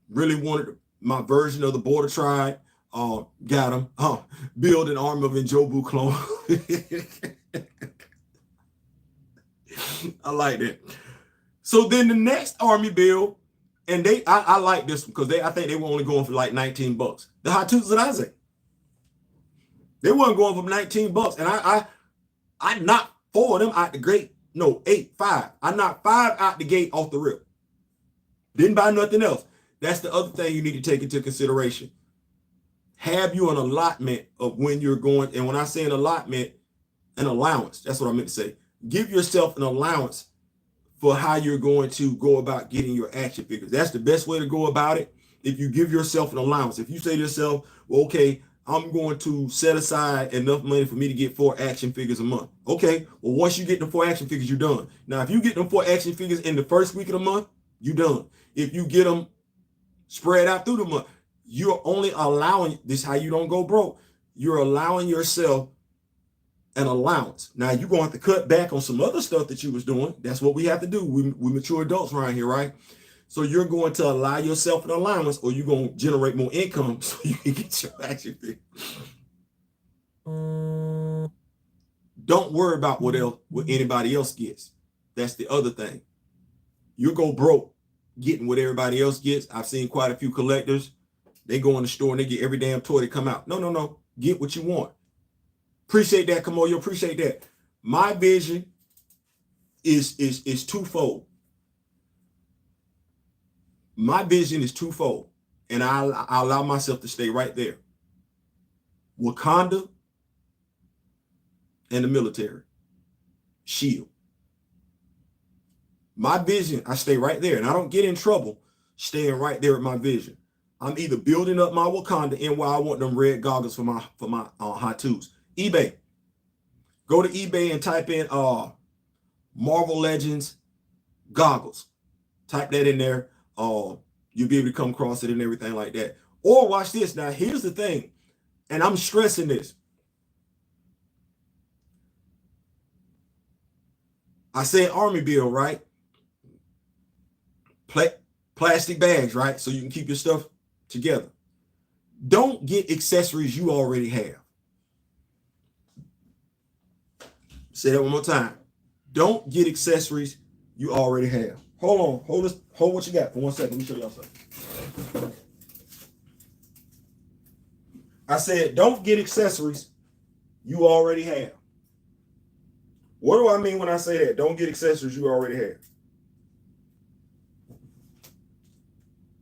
Really wanted my version of the Border Tribe. Got him. Build an army of Njobu clone. I like that. So then the next army build, and I like this one because I think they were only going for like $19. The Hatuts that I say. They weren't going for $19. And I knocked 4 of them out the gate. No, 5. I knocked 5 out the gate off the rip. Didn't buy nothing else. That's the other thing you need to take into consideration. Have you an allotment of when you're going, and when I say an allotment, an allowance, that's what I meant to say. Give yourself an allowance for how you're going to go about getting your action figures. That's the best way to go about it. If you give yourself an allowance, if you say to yourself, well, okay, I'm going to set aside enough money for me to get 4 action figures a month. Okay, well, once you get the 4 action figures, you're done. Now, if you get them 4 action figures in the first week of the month, you're done. If you get them spread out through the month, you're only allowing, this is how you don't go broke. You're allowing yourself an allowance. Now, you're going to have to cut back on some other stuff that you was doing. That's what we have to do. We mature adults around here, right? So you're going to allow yourself an allowance, or you're going to generate more income so you can get your action figure. Don't worry about what anybody else gets. That's the other thing. You go broke getting what everybody else gets. I've seen quite a few collectors. They go in the store and they get every damn toy that come out. No. Get what you want. Appreciate that, Kamoyo. Appreciate that. My vision is twofold. My vision is twofold. And I allow myself to stay right there. Wakanda and the military. Shield. My vision, I stay right there. And I don't get in trouble staying right there at my vision. I'm either building up my Wakanda and why I want them red goggles for my Hatuts. eBay. Go to eBay and type in Marvel Legends goggles. Type that in there. You'll be able to come across it and everything like that. Or watch this. Now, here's the thing. And I'm stressing this. I said army build, right? Plastic bags, right? So you can keep your stuff together. Don't get accessories you already have. Say that one more time. Don't get accessories you already have. Hold on. Hold what you got for 1 second. Let me show y'all something. I said, don't get accessories you already have. What do I mean when I say that? Don't get accessories you already have.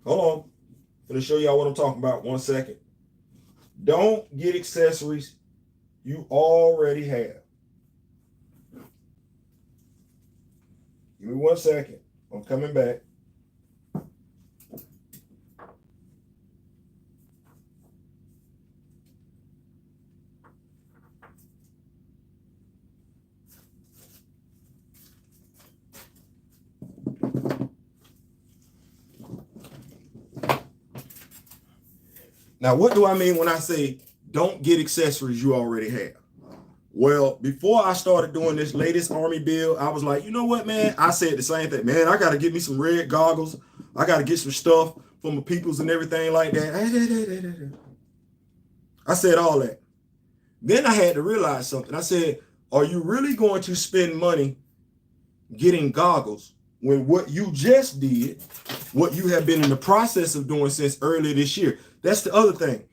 Hold on. I'm going to show y'all what I'm talking about. 1 second. Don't get accessories you already have. Give me 1 second. I'm coming back. Now, what do I mean when I say don't get accessories you already have? Well, before I started doing this latest army build, I was like, you know what, man? I said the same thing. Man, I got to get me some red goggles. I got to get some stuff from the peoples and everything like that. I said all that. Then I had to realize something. I said, are you really going to spend money getting goggles when what you just did, what you have been in the process of doing since earlier this year? That's the other thing.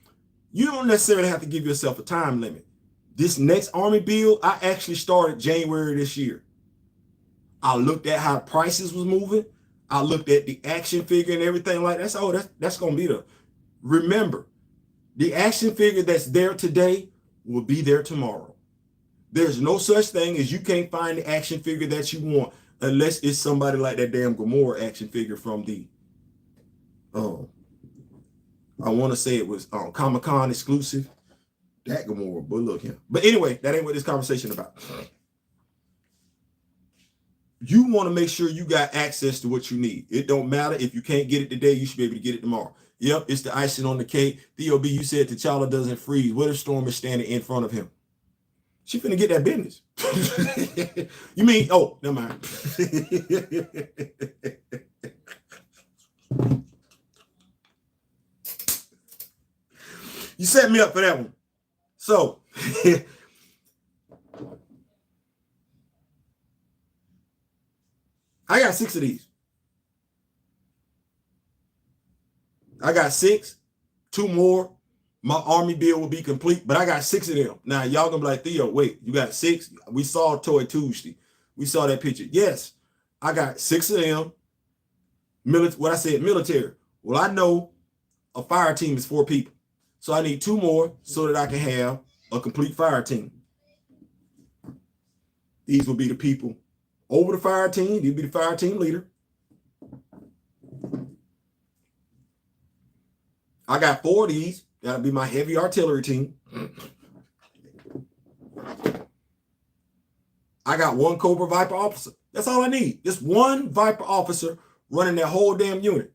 You don't necessarily have to give yourself a time limit. This next army build, I actually started January this year. I looked at how prices was moving. I looked at the action figure and everything like that. That's going to be the, remember, the action figure that's there today will be there tomorrow. There's no such thing as you can't find the action figure that you want unless it's somebody like that damn Gamora action figure from the, I want to say it was Comic-Con exclusive. That Gamora, but look here. But anyway, that ain't what this conversation about. You want to make sure you got access to what you need. It don't matter if you can't get it today, you should be able to get it tomorrow. Yep, it's the icing on the cake. Theo B, you said T'Challa doesn't freeze. What if Storm is standing in front of him? She finna get that business. You mean, oh, never mind. You set me up for that one. So I got 6 of these. I got 6, 2 more. My army build will be complete, but I got 6 of them. Now, y'all gonna be like, Theo, wait, you got 6? We saw Toy Tuesday. We saw that picture. Yes, I got 6 of them. What I said, military. Well, I know a fire team is 4 people. So I need 2 more so that I can have a complete fire team. These will be the people over the fire team. You'll be the fire team leader. I got 4 of these. That'll be my heavy artillery team. I got 1 Cobra Viper officer. That's all I need. Just 1 Viper officer running that whole damn unit.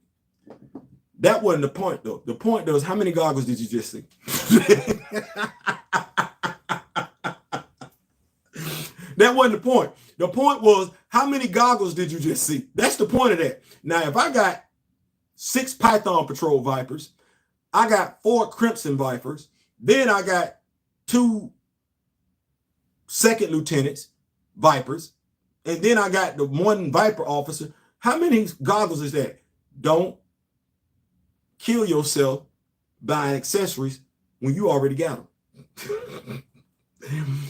That wasn't the point, though. The point, though, is how many goggles did you just see? That wasn't the point. The point was, how many goggles did you just see? That's the point of that. Now, if I got 6 Python Patrol Vipers, I got 4 Crimson Vipers, then I got 2 second lieutenants Vipers, and then I got the 1 Viper officer. How many goggles is that? Don't kill yourself buying accessories when you already got them.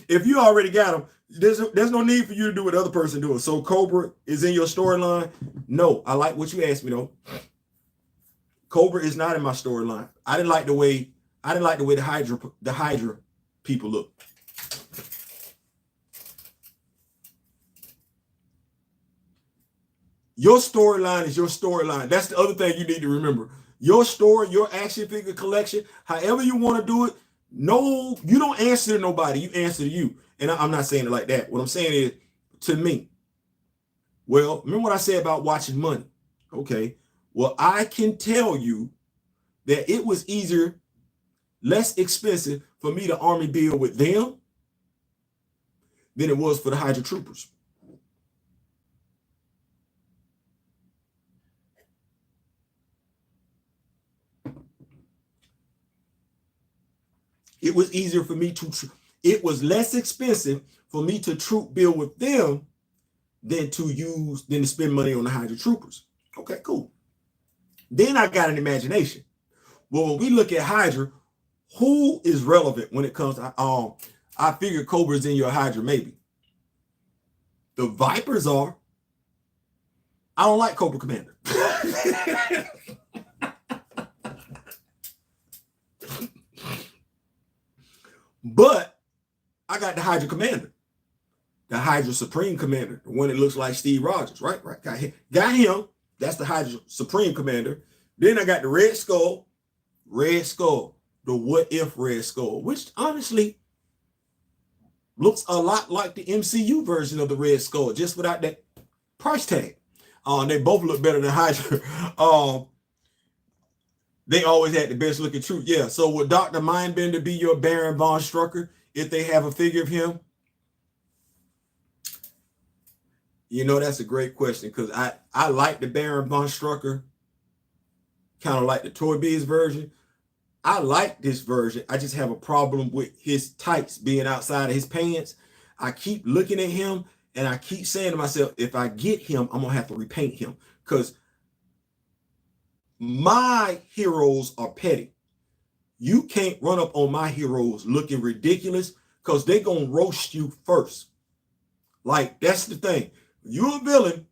If you already got them, there's no need for you to do what the other person doing. So Cobra is in your storyline? No, I like what you asked me though. Cobra is not in my storyline. I didn't like the way the Hydra people look. Your storyline is your storyline. That's the other thing you need to remember. Your story, your action figure collection, however you want to do it, no, you don't answer to nobody. You answer to you. And I'm not saying it like that. What I'm saying is to me. Well, remember what I said about watching money? Okay. Well, I can tell you that it was easier, less expensive for me to army build with them than it was for the Hydra Troopers. It was easier for me it was less expensive for me to troop build with them than to spend money on the Hydra Troopers. Okay, cool. Then I got an imagination. Well, when we look at Hydra, who is relevant when it comes to, I figure Cobra's in your Hydra, maybe. The Vipers are. I don't like Cobra Commander. But I got the Hydra Commander, the Hydra Supreme Commander, the one that looks like Steve Rogers, right? Got him. That's the Hydra Supreme Commander. Then I got the Red Skull, the What If Red Skull, which honestly looks a lot like the MCU version of the Red Skull, just without that price tag. They both look better than Hydra. They always had the best looking troop. Yeah. So would Dr. Mindbender be your Baron von Strucker if they have a figure of him? You know, that's a great question because I like the Baron von Strucker, kind of like the Toy Biz version. I like this version. I just have a problem with his tights being outside of his pants. I keep looking at him and I keep saying to myself, if I get him, I'm going to have to repaint him because my heroes are petty. You can't run up on my heroes looking ridiculous because they're going to roast you first. Like, that's the thing. You're a villain.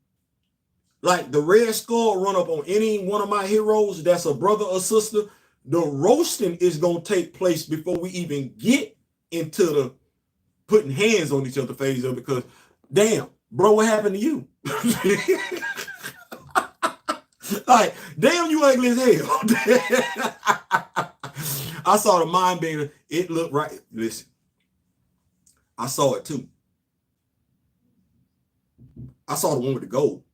Like the Red Skull run up on any one of my heroes that's a brother or sister. The roasting is going to take place before we even get into the putting hands on each other phase of because, damn, bro, what happened to you? Like, damn, you ugly as hell. I saw the Mindbender. It looked right. Listen, I saw it too. I saw the one with the gold.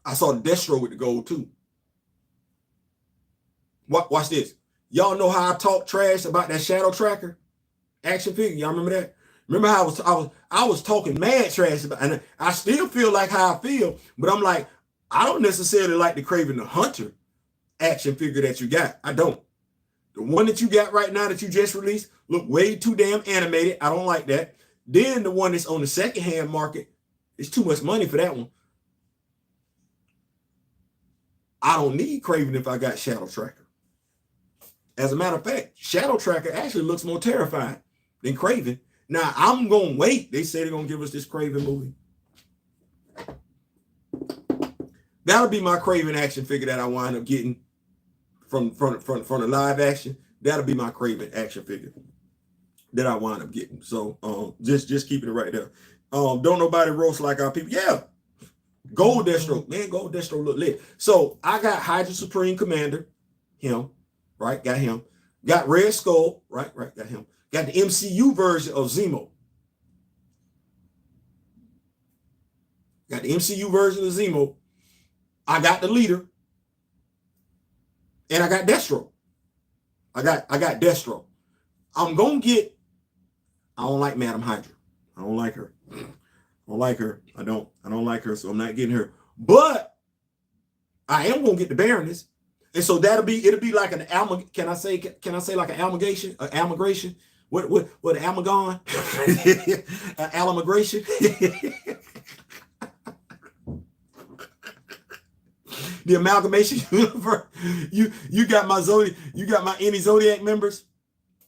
I saw the Destro with the gold too. Watch this. Y'all know how I talk trash about that Shadow Tracker action figure. Y'all remember that? Remember how I was talking mad trash about, and I still feel like how I feel, but I'm like, I don't necessarily like the Kraven the Hunter action figure that you got. I don't. The one that you got right now that you just released look way too damn animated. I don't like that. Then the one that's on the secondhand market, it's too much money for that one. I don't need Kraven if I got Shadow Tracker. As a matter of fact, Shadow Tracker actually looks more terrifying than Kraven. Now, I'm going to wait. They say they're going to give us this Kraven movie. That'll be my Kraven action figure that I wind up getting from the live action. That'll be my Kraven action figure that I wind up getting. So just keeping it right there. Don't nobody roast like our people. Yeah. Gold Deathstroke. Man, Gold Deathstroke look lit. So I got Hydra Supreme Commander. Him. Right? Got him. Got Red Skull. Right? Got him. Got the MCU version of Zemo. Got the MCU version of Zemo. I got the leader. And I got Deathstroke. I got Deathstroke. I'm gonna get. I don't like Madam Hydra. I don't like her. I don't like her, so I'm not getting her. But I am gonna get the Baroness. And so it'll be like an can I say like an amalgamation? An amalgamation? What amalgam? An amalgamation? The amalgamation universe. You got my Zodiac, you got my any Zodiac members?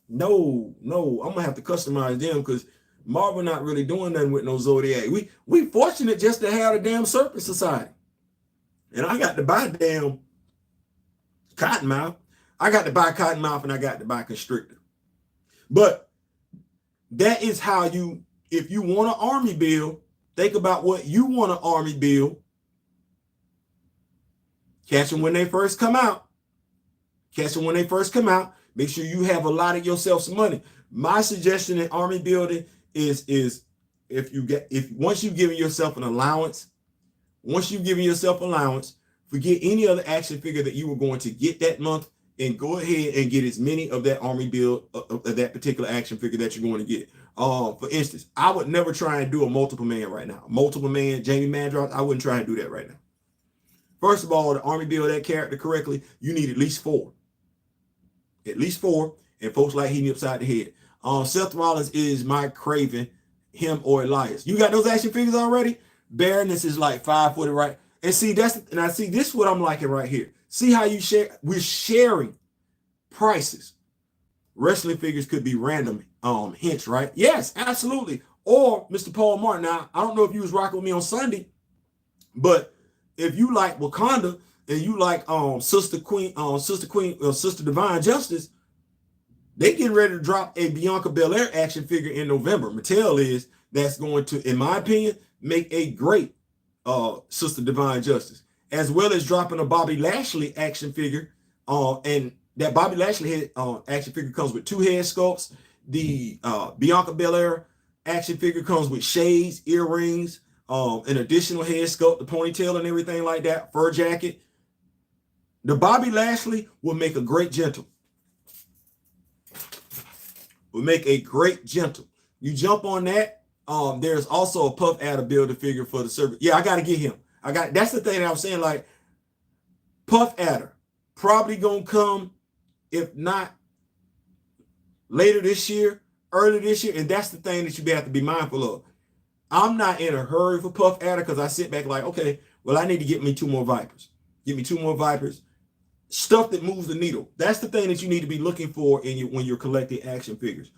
No, I'm gonna have to customize them because Marvel not really doing nothing with no Zodiac. We fortunate just to have a damn Serpent Society. And I got to buy damn Cottonmouth. I got to buy Cottonmouth and I got to buy Constrictor. But that is how if you want an army build, think about what you want an army build. Catch them when they first come out. Make sure you have allotted yourself some money. My suggestion in army building is once you've given yourself an allowance, forget any other action figure that you were going to get that month and go ahead and get as many of that army build of that particular action figure that you're going to get. For instance, I would never try and do a multiple man right now. Multiple man, Jamie Mandross, I wouldn't try and do that right now. First of all, to army build that character correctly, you need at least 4. And folks like hitting you upside the head. Seth Rollins is my Kraven, him or Elias. You got those action figures already? Baroness is like 5-footed, right? And see, this is what I'm liking right here. See how we're sharing prices. Wrestling figures could be random hints, right? Yes, absolutely. Or Mr. Paul Martin. Now, I don't know if you was rocking with me on Sunday, but if you like Wakanda and you like Sister Divine Justice, they getting ready to drop a Bianca Belair action figure in November. Mattel that's going to, in my opinion, make a great Sister Divine Justice, as well as dropping a Bobby Lashley action figure. And that Bobby Lashley action figure comes with 2 head sculpts. The Bianca Belair action figure comes with shades, earrings, an additional head sculpt, the ponytail and everything like that, fur jacket. The Bobby Lashley will make a great gentle. You jump on that. There's also a Puff Adder builder figure for the service. Yeah, I got to get him. That's the thing that I was saying, like Puff Adder probably going to come, if not later this year, early this year. And that's the thing that you have to be mindful of. I'm not in a hurry for Puff Adder because I sit back like, okay, well, I need to get me 2 more Vipers. Get me 2 more Vipers. Stuff that moves the needle. That's the thing that you need to be looking for when you're collecting action figures.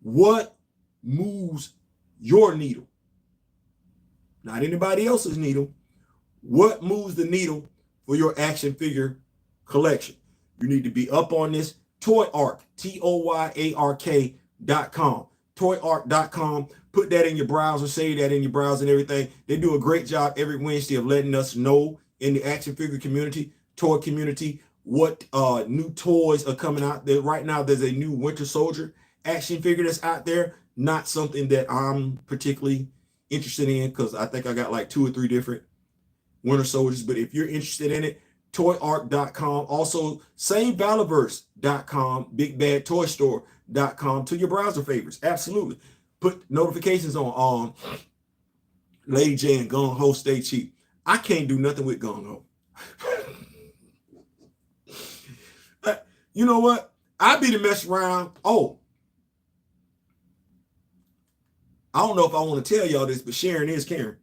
What moves your needle? Not anybody else's needle. What moves the needle for your action figure collection? You need to be up on this. ToyArk, ToyArk.com. ToyArk.com. Put that in your browser, save that in your browser and everything. They do a great job every Wednesday of letting us know in the action figure community, toy community, what new toys are coming out there. Right now, there's a new Winter Soldier action figure that's out there. Not something that I'm particularly interested in because I think I got like 2 or 3 different Winter Soldiers. But if you're interested in it, ToyArk.com. Also, SaveValiverse.com, BigBadToyStore.com to your browser favorites. Absolutely. Put notifications on Lady J and Gung Ho Stay Cheap. I can't do nothing with Gung Ho. You know what? I be to mess around. Oh, I don't know if I want to tell y'all this, but Sharon is Karen.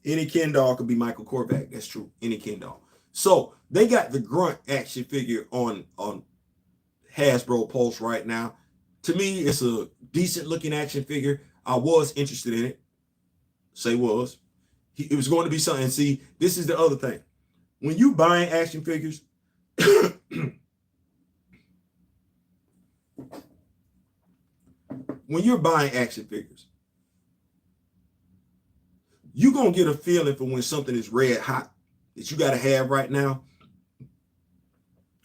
Any Ken doll could be Michael Korvac. That's true. Any Ken doll. So they got the Grunt action figure on Hasbro Pulse right now. To me, it's a decent looking action figure. I was interested in it. Say was. It was going to be something. See, this is the other thing. When you buying action figures, when you're buying action figures, you're going to get a feeling for when something is red hot that you got to have right now,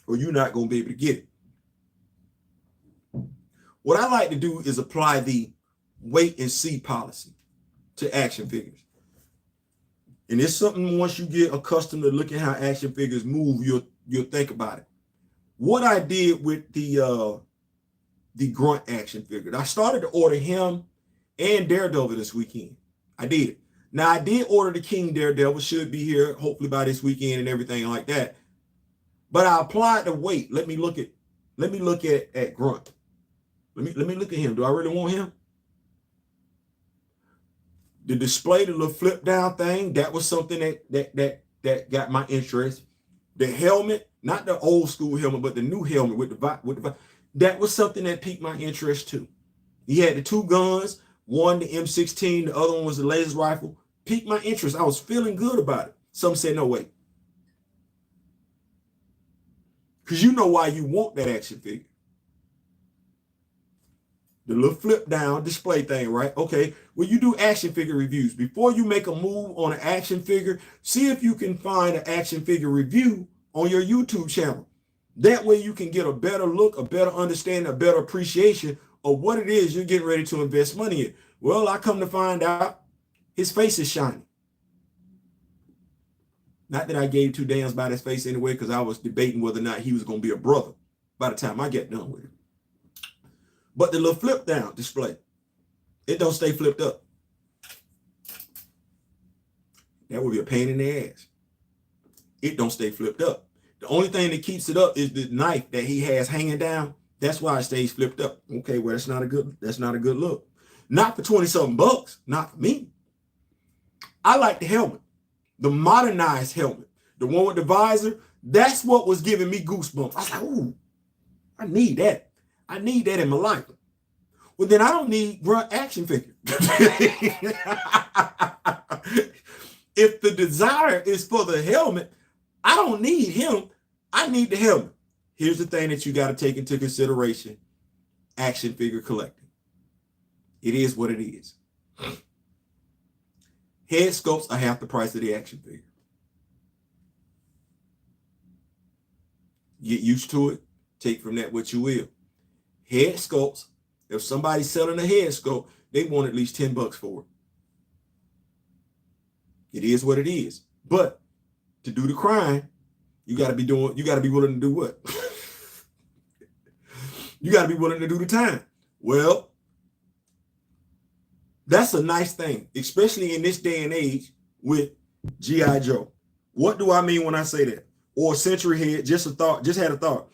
or you're not going to be able to get it. What I like to do is apply the wait and see policy to action figures. And it's something once you get accustomed to looking how action figures move, you'll think about it. What I did with the Grunt action figure, I started to order him and Daredevil this weekend. I did. Now I did order the King Daredevil, should be here hopefully by this weekend and everything like that. But I applied the weight. Let me look at Grunt. Let me look at him. Do I really want him? The display, the little flip down thing, that was something that got my interest. The helmet, not the old school helmet, but the new helmet with the that was something that piqued my interest too. He had the two guns, one the M16, the other one was the laser rifle. Piqued my interest. I was feeling good about it. Some said, no way. Because you know why you want that action figure. The little flip down display thing, right? Okay, when you do action figure reviews, before you make a move on an action figure, see if you can find an action figure review on your YouTube channel. That way you can get a better look, a better understanding, a better appreciation of what it is you're getting ready to invest money in. Well, I come to find out his face is shiny. Not that I gave two damns about his face anyway, because I was debating whether or not he was going to be a brother by the time I get done with it. But the little flip down display, it don't stay flipped up. That would be a pain in the ass. It don't stay flipped up. The only thing that keeps it up is the knife that he has hanging down. That's why it stays flipped up. Okay, well, that's not a good look. Not for 20-something bucks, not for me. I like the helmet, the modernized helmet, the one with the visor. That's what was giving me goosebumps. I was like, ooh, I need that. I need that in my life. Well, then I don't need Grunt action figure. If the desire is for the helmet, I don't need him. I need the helmet. Here's the thing that you got to take into consideration. Action figure collecting. It is what it is. Head sculpts are half the price of the action figure. Get used to it. Take from that what you will. Head sculpts, if somebody's selling a head sculpt, they want at least $10 for it. It is what it is. But to do the crime, you got to be willing to do what? You got to be willing to do the time. Well, that's a nice thing, especially in this day and age with G.I. Joe. What do I mean when I say that? Or Century Head, just had a thought.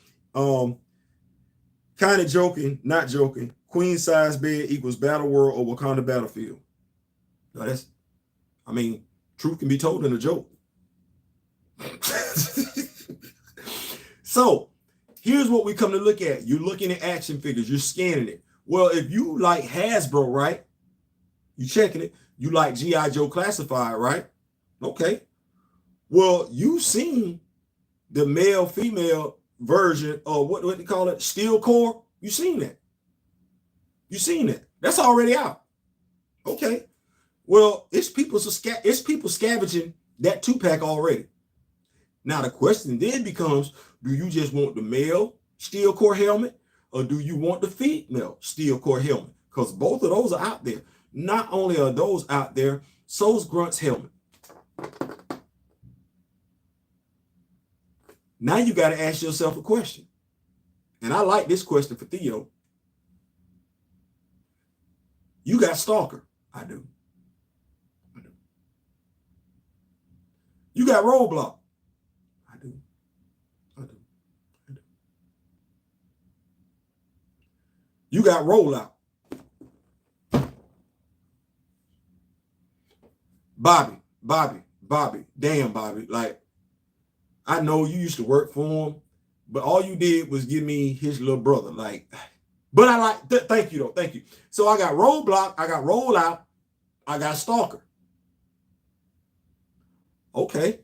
Kind of joking, not joking. Queen size bed equals Battle World or Wakanda Battlefield. Now truth can be told in a joke. So here's what we come to look at. You're looking at action figures, you're scanning it. Well, if you like Hasbro, right? You checking it. You like G.I. Joe Classified, right? Okay. Well, you've seen the male, female version of what they call it, steel core. You seen that. That's already out. Okay. Well, it's people scavenging that 2-pack already. Now the question then becomes, do you just want the male steel core helmet or do you want the female steel core helmet? Because both of those are out there. Not only are those out there, so's Grunt's helmet. Now you got to ask yourself a question. And I like this question for Theo. You got Stalker. I do. You got Roadblock. I You got rollout. Bobby, damn Bobby. Like, I know you used to work for him, but all you did was give me his little brother. Like, but I like, thank you though, thank you. So I got roadblock, I got rollout, I got stalker. Okay.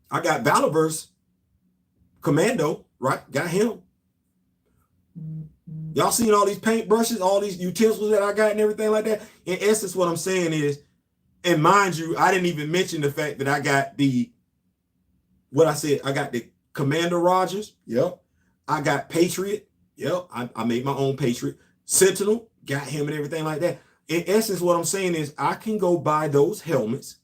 I got Valorverse Commando, right? Got him. Y'all seen all these paintbrushes, all these utensils that I got and everything like that? In essence, what I'm saying is, and mind you, I didn't even mention the fact that I got what I said, I got the Commander Rogers. Yep. I got Patriot. Yep. I made my own Patriot. Sentinel, got him and everything like that. In essence, what I'm saying is I can go buy those helmets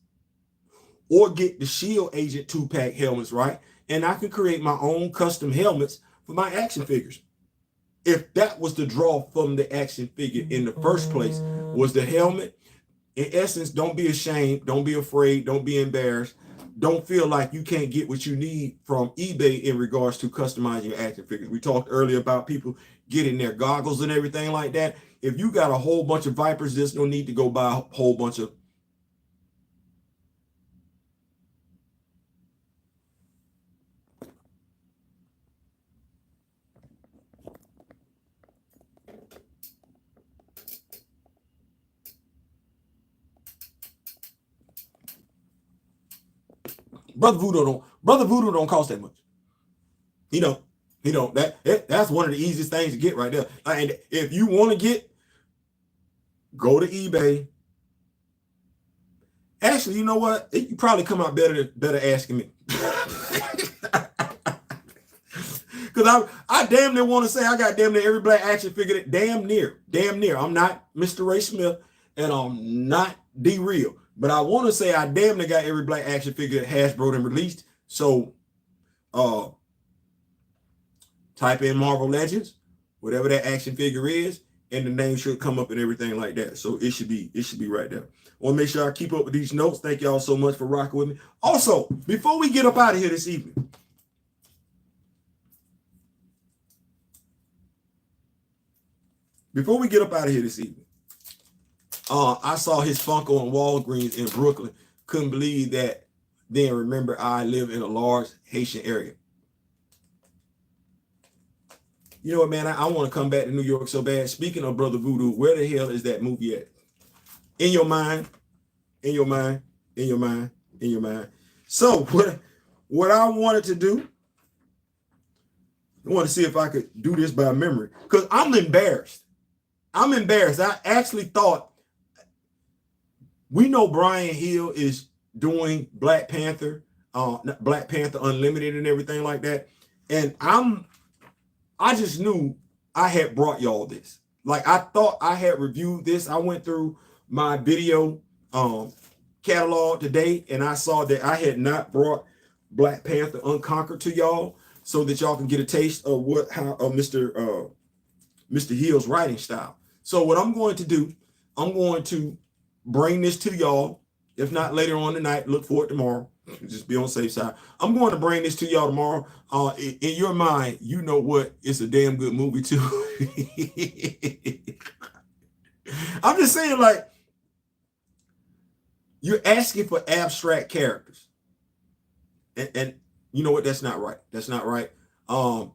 or get the Shield Agent 2-pack helmets, right? And I can create my own custom helmets for my action figures. If that was the draw from the action figure in the first place, was the helmet. In essence, don't be ashamed. Don't be afraid. Don't be embarrassed. Don't feel like you can't get what you need from eBay in regards to customizing your action figures. We talked earlier about people getting their goggles and everything like that. If you got a whole bunch of Vipers, there's no need to go buy a whole bunch of Brother Voodoo don't cost that much. He don't. That's one of the easiest things to get right there. And if you want to get, go to eBay. Actually, you know what? You probably come out better asking me. Because I damn near want to say I got damn near every black action figure. Damn near. I'm not Mr. Ray Smith, and I'm not D-Real. But I want to say I damn near got every black action figure that Hasbro and released. So type in Marvel Legends, whatever that action figure is, and the name should come up and everything like that. So it should be right there. I want to make sure I keep up with these notes. Thank y'all so much for rocking with me. Also, before we get up out of here this evening, I saw his Funko in Walgreens in Brooklyn. Couldn't believe that. Then remember, I live in a large Haitian area. You know what, man? I want to come back to New York so bad. Speaking of Brother Voodoo, where the hell is that movie at? In your mind. So what I wanted to do, I want to see if I could do this by memory, because I'm embarrassed. I actually thought, we know Brian Hill is doing Black Panther Unlimited and everything like that. And I just knew I had brought y'all this. Like, I thought I had reviewed this. I went through my video catalog today, and I saw that I had not brought Black Panther Unconquered to y'all, so that y'all can get a taste of how Mr. Hill's writing style. So what I'm going to do, I'm going to bring this to y'all. If not later on tonight, look for it tomorrow. Just be on the safe side. I'm going to bring this to y'all tomorrow. In your mind, you know what? It's a damn good movie too. I'm just saying, like, you're asking for abstract characters. And you know what? That's not right. That's not right. I'm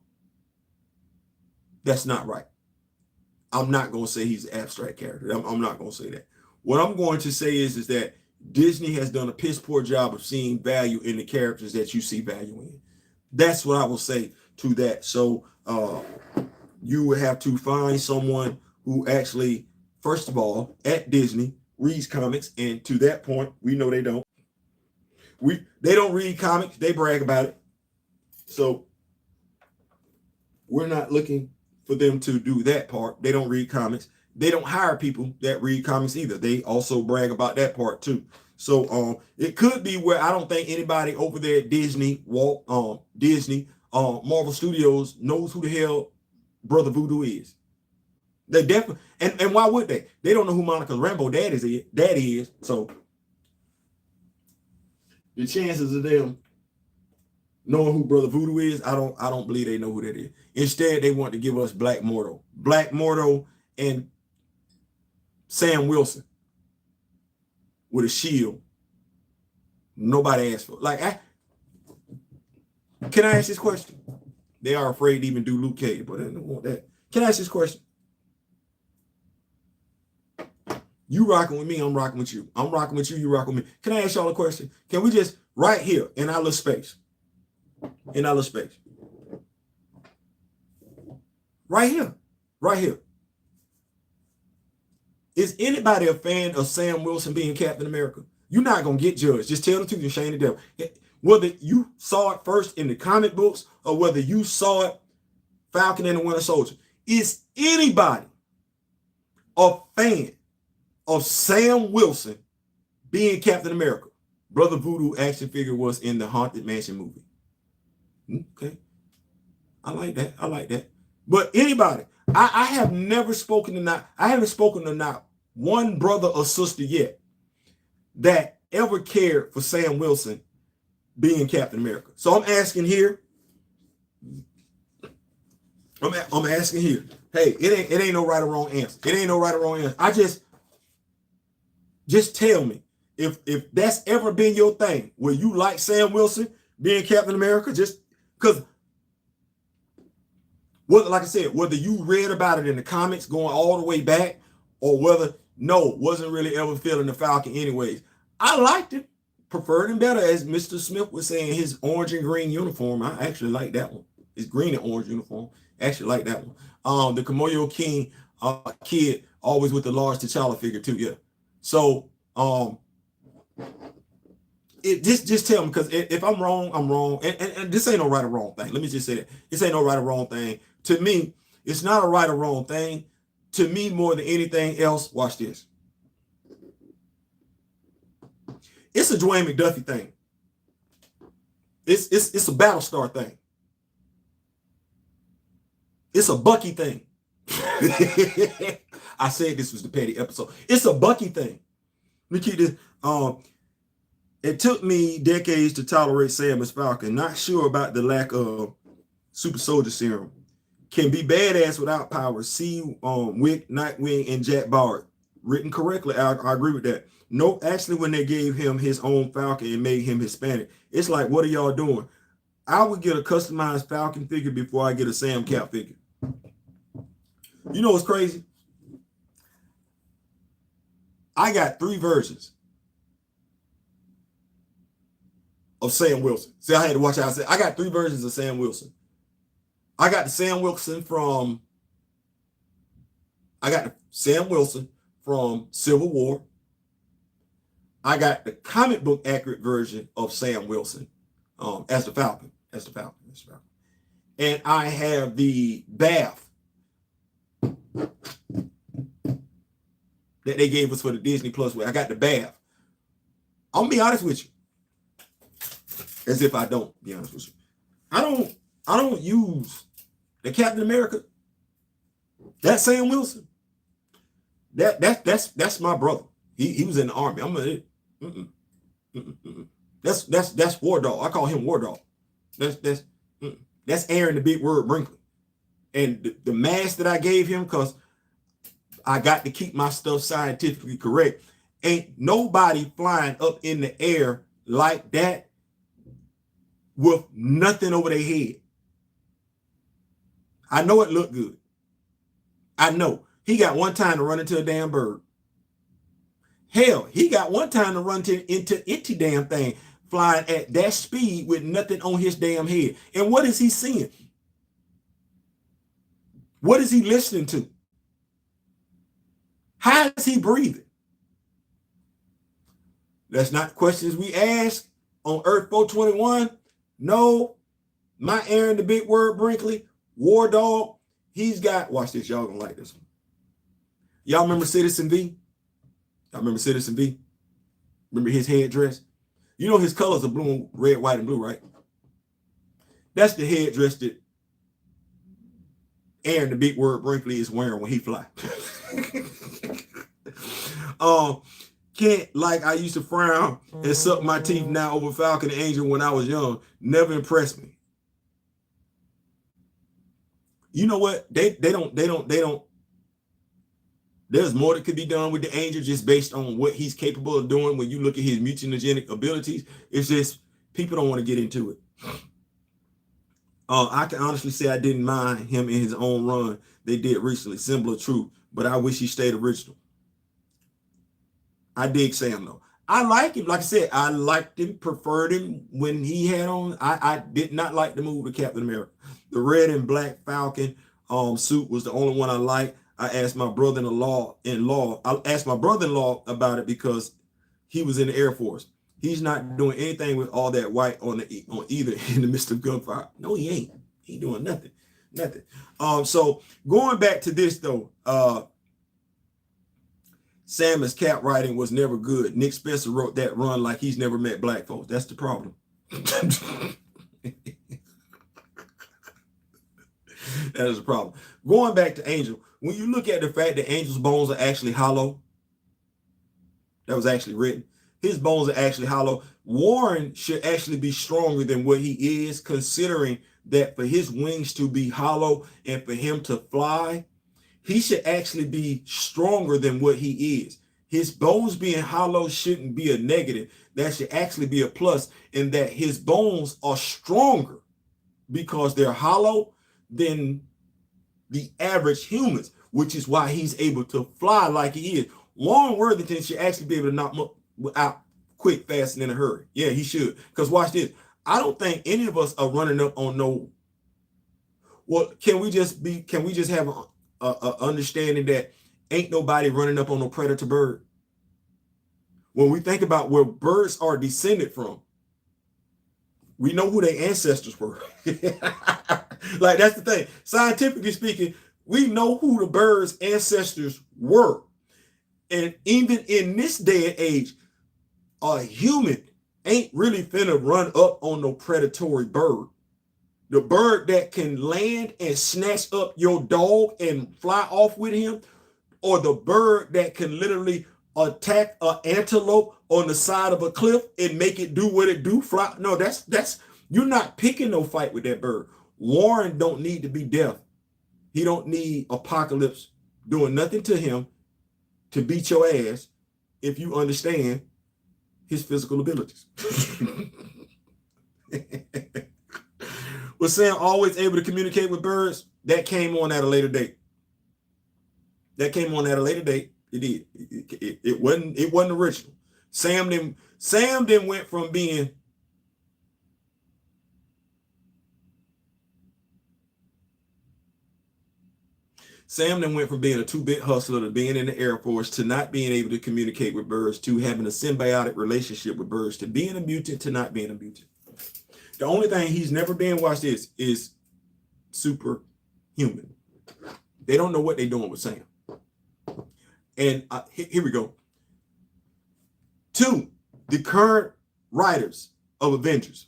not going to say he's an abstract character. I'm not going to say that. What I'm going to say is that Disney has done a piss poor job of seeing value in the characters that you see value in. That's what I will say to that. So you would have to find someone who actually, first of all, at Disney, reads comics. And to that point, we know they don't. They don't read comics. They brag about it. So we're not looking for them to do that part. They don't read comics. They don't hire people that read comics either. They also brag about that part too. So it could be where I don't think anybody over there at Disney, Marvel Studios knows who the hell Brother Voodoo is. They definitely, and why would they? They don't know who Monica Rambeau daddy is. So the chances of them knowing who Brother Voodoo is, I don't believe they know who that is. Instead, they want to give us Black Mortal, and Sam Wilson with a shield. Nobody asked for. Can I ask this question? They are afraid to even do Luke Cage, but they don't want that. Can I ask this question? You rocking with me, I'm rocking with you. I'm rocking with you, you rocking with me. Can I ask y'all a question? Can we just, right here, in our little space, right here, is anybody a fan of Sam Wilson being Captain America? You're not going to get judged. Just tell the truth and shame the devil. Whether you saw it first in the comic books or whether you saw it Falcon and the Winter Soldier, is anybody a fan of Sam Wilson being Captain America? Brother Voodoo action figure was in the Haunted Mansion movie. Okay. I like that. But anybody, I have never spoken to not one brother or sister yet that ever cared for Sam Wilson being Captain America. So I'm asking here. I'm asking here. Hey, it ain't no right or wrong answer. It ain't no right or wrong answer. I just tell me if that's ever been your thing where you like Sam Wilson being Captain America, just because, like I said, whether you read about it in the comics going all the way back or whether wasn't really ever feeling the Falcon anyways. I liked it, preferred him better, as Mr. Smith was saying, his orange and green uniform. I actually like that one. His green and orange uniform. Actually like that one. The Kamoyo King kid, always with the large T'Challa figure too. Yeah. So just tell me, because if I'm wrong, I'm wrong. And this ain't no right or wrong thing. Let me just say that. This ain't no right or wrong thing. To me, it's not a right or wrong thing. To me, more than anything else, watch this. It's a Dwayne McDuffie thing. It's a Battlestar thing. It's a Bucky thing. I said this was the petty episode. It's a Bucky thing. Let me keep this. It took me decades to tolerate Sam as Falcon. Not sure about the lack of super soldier serum. Can be badass without powers. See Wick, Nightwing, and Jack Bauer. Written correctly. I agree with that. No, actually, when they gave him his own Falcon and made him Hispanic, it's like, what are y'all doing? I would get a customized Falcon figure before I get a Sam Cap figure. You know what's crazy? I got 3 versions of Sam Wilson. See, I had to watch out. I got 3 versions of Sam Wilson. I got the Sam Wilson from Civil War. I got the comic book accurate version of Sam Wilson as the Falcon. And I have the bath that they gave us for the Disney Plus. I got the bath. I'm gonna be honest with you. As if I don't be honest with you. I don't use the Captain America. That's Sam Wilson. That's my brother. He was in the army. That's War Dog. I call him War Dog. That's Aaron the Big Word Brinkley. And the mask that I gave him, because I got to keep my stuff scientifically correct. Ain't nobody flying up in the air like that with nothing over their head. I know it looked good. I know. He got one time to run into a damn bird. Hell, he got one time to run into any damn thing flying at that speed with nothing on his damn head. And what is he seeing? What is he listening to? How is he breathing? That's not questions we ask on Earth 421. No, my Aaron the Big Word Brinkley, War Dog, he's got, watch this, y'all gonna like this one. Y'all remember Citizen V? Y'all remember Citizen V? Remember his headdress? You know his colors are blue, red, white, and blue, right? That's the headdress that Aaron the Big Word Brinkley is wearing when he fly. Can't, like I used to frown and suck my teeth now over Falcon and Angel when I was young. Never impressed me. You know what? They don't. There's more that could be done with the Angel just based on what he's capable of doing. When you look at his mutagenic abilities, it's just people don't want to get into it. I can honestly say I didn't mind him in his own run they did recently, Symbol of Truth, but I wish he stayed original. I dig Sam though. I like him. Like I said, I liked him, preferred him when he had on. I did not like the move to Captain America. The red and black Falcon suit was the only one I liked. I asked my brother-in-law about it because he was in the Air Force. He's not doing anything with all that white on either in the midst of gunfire. No, he ain't. He doing nothing. Nothing. So going back to this though, Sam as Cap writing was never good. Nick Spencer wrote that run like he's never met black folks. That's the problem. That is a problem. Going back to Angel, when you look at the fact that Angel's bones are actually hollow, that was actually written. His bones are actually hollow. Warren should actually be stronger than what he is, considering that for his wings to be hollow and for him to fly, he should actually be stronger than what he is. His bones being hollow shouldn't be a negative. That should actually be a plus, in that his bones are stronger because they're hollow than the average humans, which is why he's able to fly like he is. Warren Worthington should actually be able to knock out quick, fast, and in a hurry. Yeah, he should. Because watch this. I don't think any of us are running up on no. Well, can we just have a understanding that ain't nobody running up on no predator bird? When we think about where birds are descended from, we know who their ancestors were. Like, that's the thing. Scientifically speaking, we know who the birds' ancestors were. And even in this day and age, a human ain't really finna run up on no predatory bird. The bird that can land and snatch up your dog and fly off with him, or the bird that can literally attack an antelope on the side of a cliff and make it do what it do, fly. No, that's you're not picking no fight with that bird. Warren don't need to be deaf. He don't need Apocalypse doing nothing to him to beat your ass if you understand his physical abilities. Was Sam always able to communicate with birds? That came on at a later date. It did. It wasn't original. Sam then went from being a two-bit hustler to being in the Air Force to not being able to communicate with birds to having a symbiotic relationship with birds to being a mutant to not being a mutant. The only thing he's never been, watch this, is superhuman. They don't know what they're doing with Sam. And here we go. 2, the current writers of Avengers.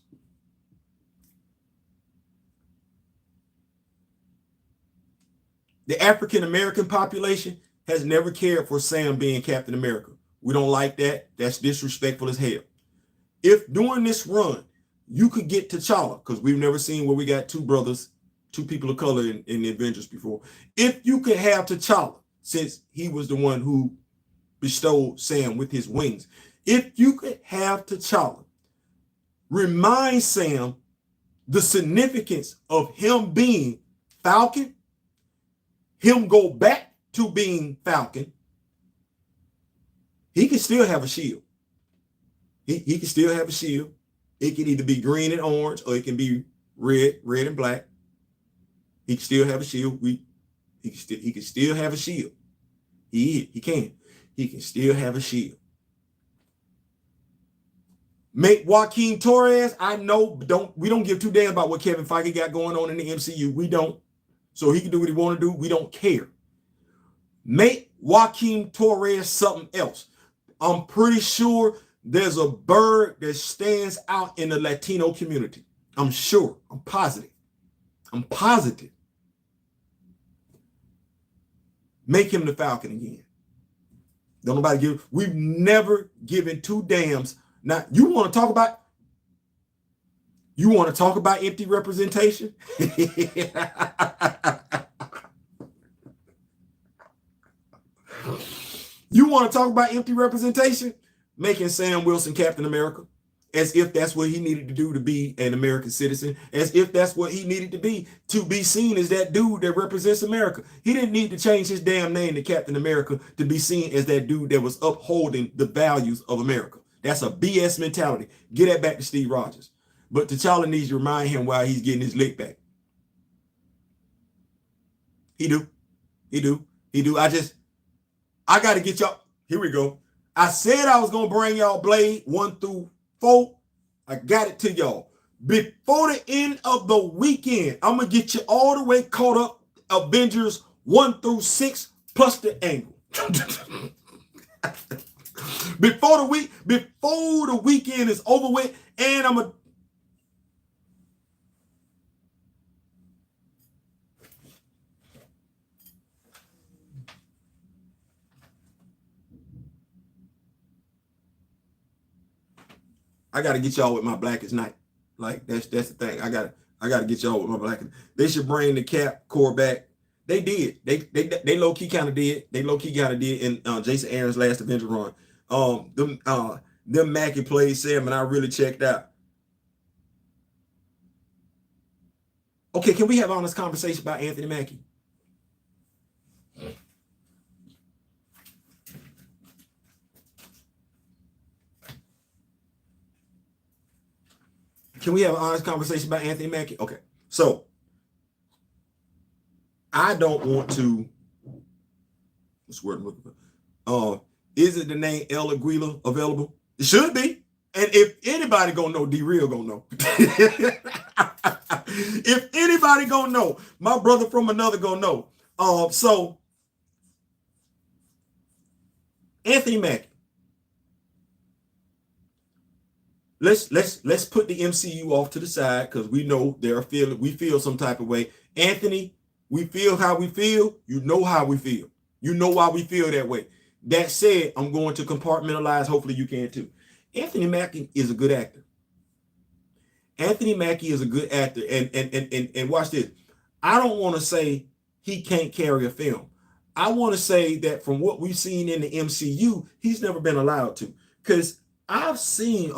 The African-American population has never cared for Sam being Captain America. We don't like that. That's disrespectful as hell. If during this run, you could get T'Challa, because we've never seen where we got two people of color in the Avengers before. If you could have T'Challa, since he was the one who bestowed Sam with his wings, if you could have T'Challa remind Sam the significance of him being Falcon, him go back to being Falcon, he can still have a shield. He can still have a shield. It can either be green and orange, or it can be red and black. He can still have a shield. He can still have a shield. He can still have a shield. Make Joaquin Torres, I know, we don't give two damn about what Kevin Feige got going on in the MCU. We don't. So he can do what he want to do. We don't care. Make Joaquin Torres something else. I'm pretty sure there's a bird that stands out in the Latino community. I'm sure. I'm positive. Make him the Falcon again. Don't nobody give. We've never given two damns. Now you want to talk about? You want to talk about empty representation? You want to talk about empty representation? Making Sam Wilson Captain America, as if that's what he needed to do to be an American citizen, as if that's what he needed to be seen as that dude that represents America. He didn't need to change his damn name to Captain America to be seen as that dude that was upholding the values of America. That's a BS mentality. Get that back to Steve Rogers. But T'Challa needs to remind him why he's getting his lick back. He do. I got to get y'all. Here we go. I said I was going to bring y'all Blade 1 through 4. I got it to y'all. Before the end of the weekend, I'm going to get you all the way caught up. Avengers 1 through 6 plus the angle. Before the weekend is over with, and I'm going to get y'all with my Blackest Night. Like that's the thing. I gotta get y'all with my Blackest. They should bring the Cap core back. They did. They low key kind of did. They low key kind of did in Jason Aaron's last Avenger run. Them Mackie played Sam, and I really checked out. Okay, can we have honest conversation about Anthony Mackie? Can we have an honest conversation about Anthony Mackie? Okay, so I don't want to. What's the word I'm looking for? Is it the name El Aguila available? It should be. And if anybody gonna know, D-Real gonna know. If anybody gonna know, my brother from another gonna know. So Anthony Mackie. Let's put the MCU off to the side because we know we feel some type of way. Anthony, we feel how we feel. You know how we feel. You know why we feel that way. That said, I'm going to compartmentalize. Hopefully you can too. Anthony Mackie is a good actor. Anthony Mackie is a good actor. And watch this. I don't want to say he can't carry a film. I want to say that from what we've seen in the MCU, he's never been allowed to. Because I've seen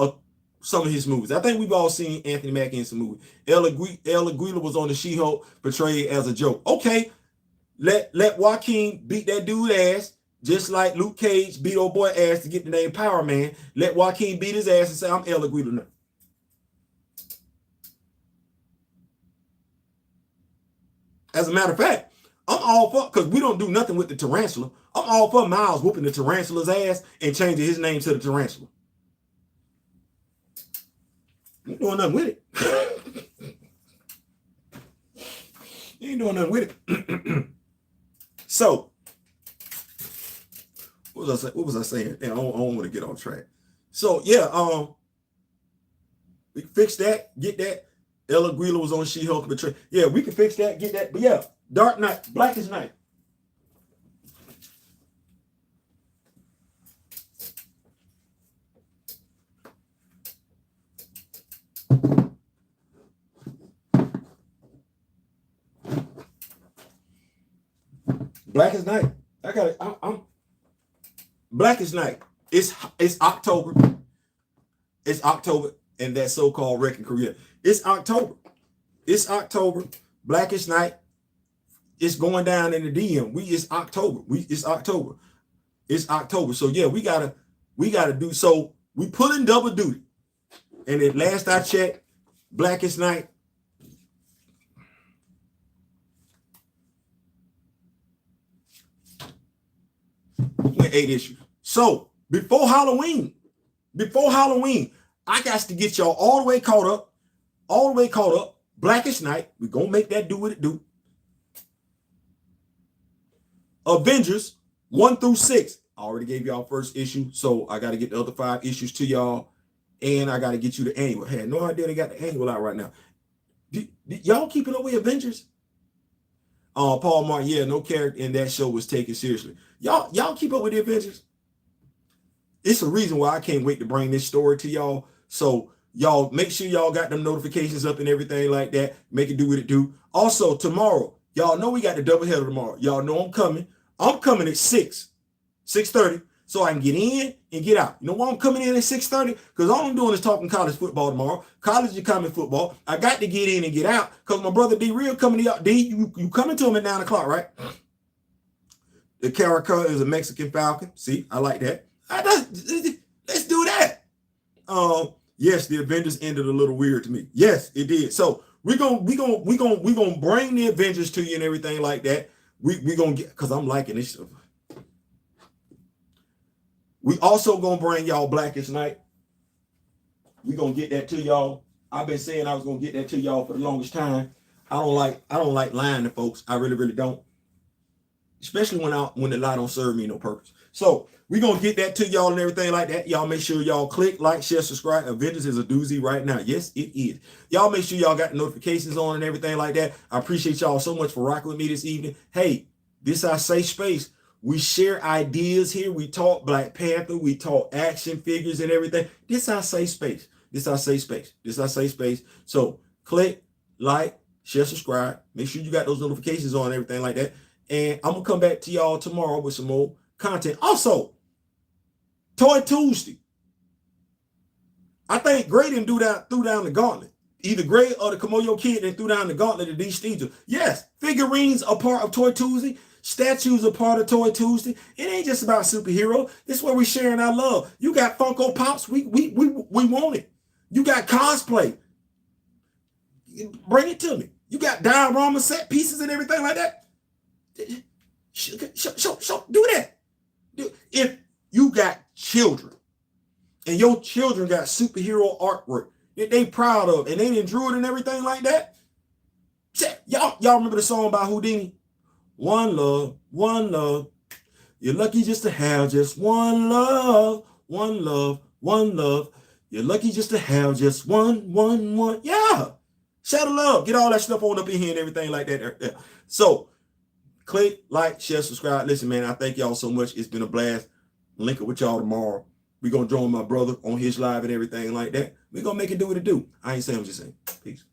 some of his movies. I think we've all seen Anthony Mackie in some movies. El Aguila was on the She-Hulk, portrayed as a joke. Okay, let Joaquin beat that dude ass, just like Luke Cage beat old boy ass to get the name Power Man. Let Joaquin beat his ass and say, I'm El Aguila now. As a matter of fact, I'm all for, because we don't do nothing with the tarantula. I'm all for Miles whooping the tarantula's ass and changing his name to the tarantula. You ain't doing nothing with it. You ain't doing nothing with it. So, what was I saying? I don't want to get off track. So yeah, we can fix that, get that. El Aguila was on She-Hulk betrayed. Yeah, we can fix that, get that. But yeah, Dark Knight, Blackest Night. Blackest Night. I got it. I'm Blackest Night. It's October. It's October, and that so-called wrecking career. It's October. It's October. Blackest Night. It's going down in the DM. It's October. It's October. It's October. So yeah, we gotta do so. We pulling double duty. And at last I checked, Blackest Night. With 8 issues. So before Halloween, I got to get y'all all the way caught up. Blackest Night. We're gonna make that do what it do. Avengers 1 through 6. I already gave y'all first issue, so I got to get the other 5 issues to y'all, and I got to get you the annual. I had no idea they got the annual out right now. Did y'all keeping up with Avengers? Paul Martin, yeah, no character in that show was taken seriously. Y'all keep up with the Avengers? It's a reason why I can't wait to bring this story to y'all. So y'all make sure y'all got them notifications up and everything like that. Make it do what it do. Also, tomorrow, y'all know we got the doubleheader tomorrow. Y'all know I'm coming. I'm coming at 6:30, so I can get in and get out. You know why I'm coming in at 6:30? Because all I'm doing is talking college football tomorrow. College and common football. I got to get in and get out because my brother D Real coming to y'all. D, you coming to him at 9 o'clock, right? The character is a Mexican Falcon. See, I like that. Let's do that. Yes, the Avengers ended a little weird to me. Yes, it did. So we're gonna bring the Avengers to you and everything like that. We gonna get, because I'm liking this stuff. We also gonna bring y'all Blackest Night. We gonna get that to y'all. I've been saying I was gonna get that to y'all for the longest time. I don't like lying to folks. I really don't. Especially when the lie don't serve me no purpose. So we're gonna get that to y'all and everything like that. Y'all make sure y'all click, like, share, subscribe. Avengers is a doozy right now. Yes, it is. Y'all make sure y'all got the notifications on and everything like that. I appreciate y'all so much for rocking with me this evening. Hey, this is our safe space. We share ideas here. We talk Black Panther. We talk action figures and everything. This is our safe space. This is our safe space. This is our safe space. So click, like, share, subscribe. Make sure you got those notifications on and everything like that. And I'm going to come back to y'all tomorrow with some more content. Also, Toy Tuesday. I think Gray didn't threw down the gauntlet. Either Gray or the Kamoyo Kid didn't threw down the gauntlet to these Steves. Yes, figurines are part of Toy Tuesday. Statues are part of Toy Tuesday. It ain't just about superhero. This is where we're sharing our love. You got Funko Pops. We want it. You got cosplay. Bring it to me. You got diorama set pieces and everything like that. Show, do that. If you got children and your children got superhero artwork that they proud of and they didn't drew it and everything like that, y'all remember the song by Houdini? One love, one love. You're lucky just to have just one love, one love, one love. You're lucky just to have just one. Yeah. Shout the love. Get all that stuff on up in here and everything like that. So, click, like, share, subscribe. Listen, man, I thank y'all so much. It's been a blast. Link it with y'all tomorrow. We're going to join my brother on his live and everything like that. We're going to make it do what it do. I ain't saying, I'm just saying. Peace.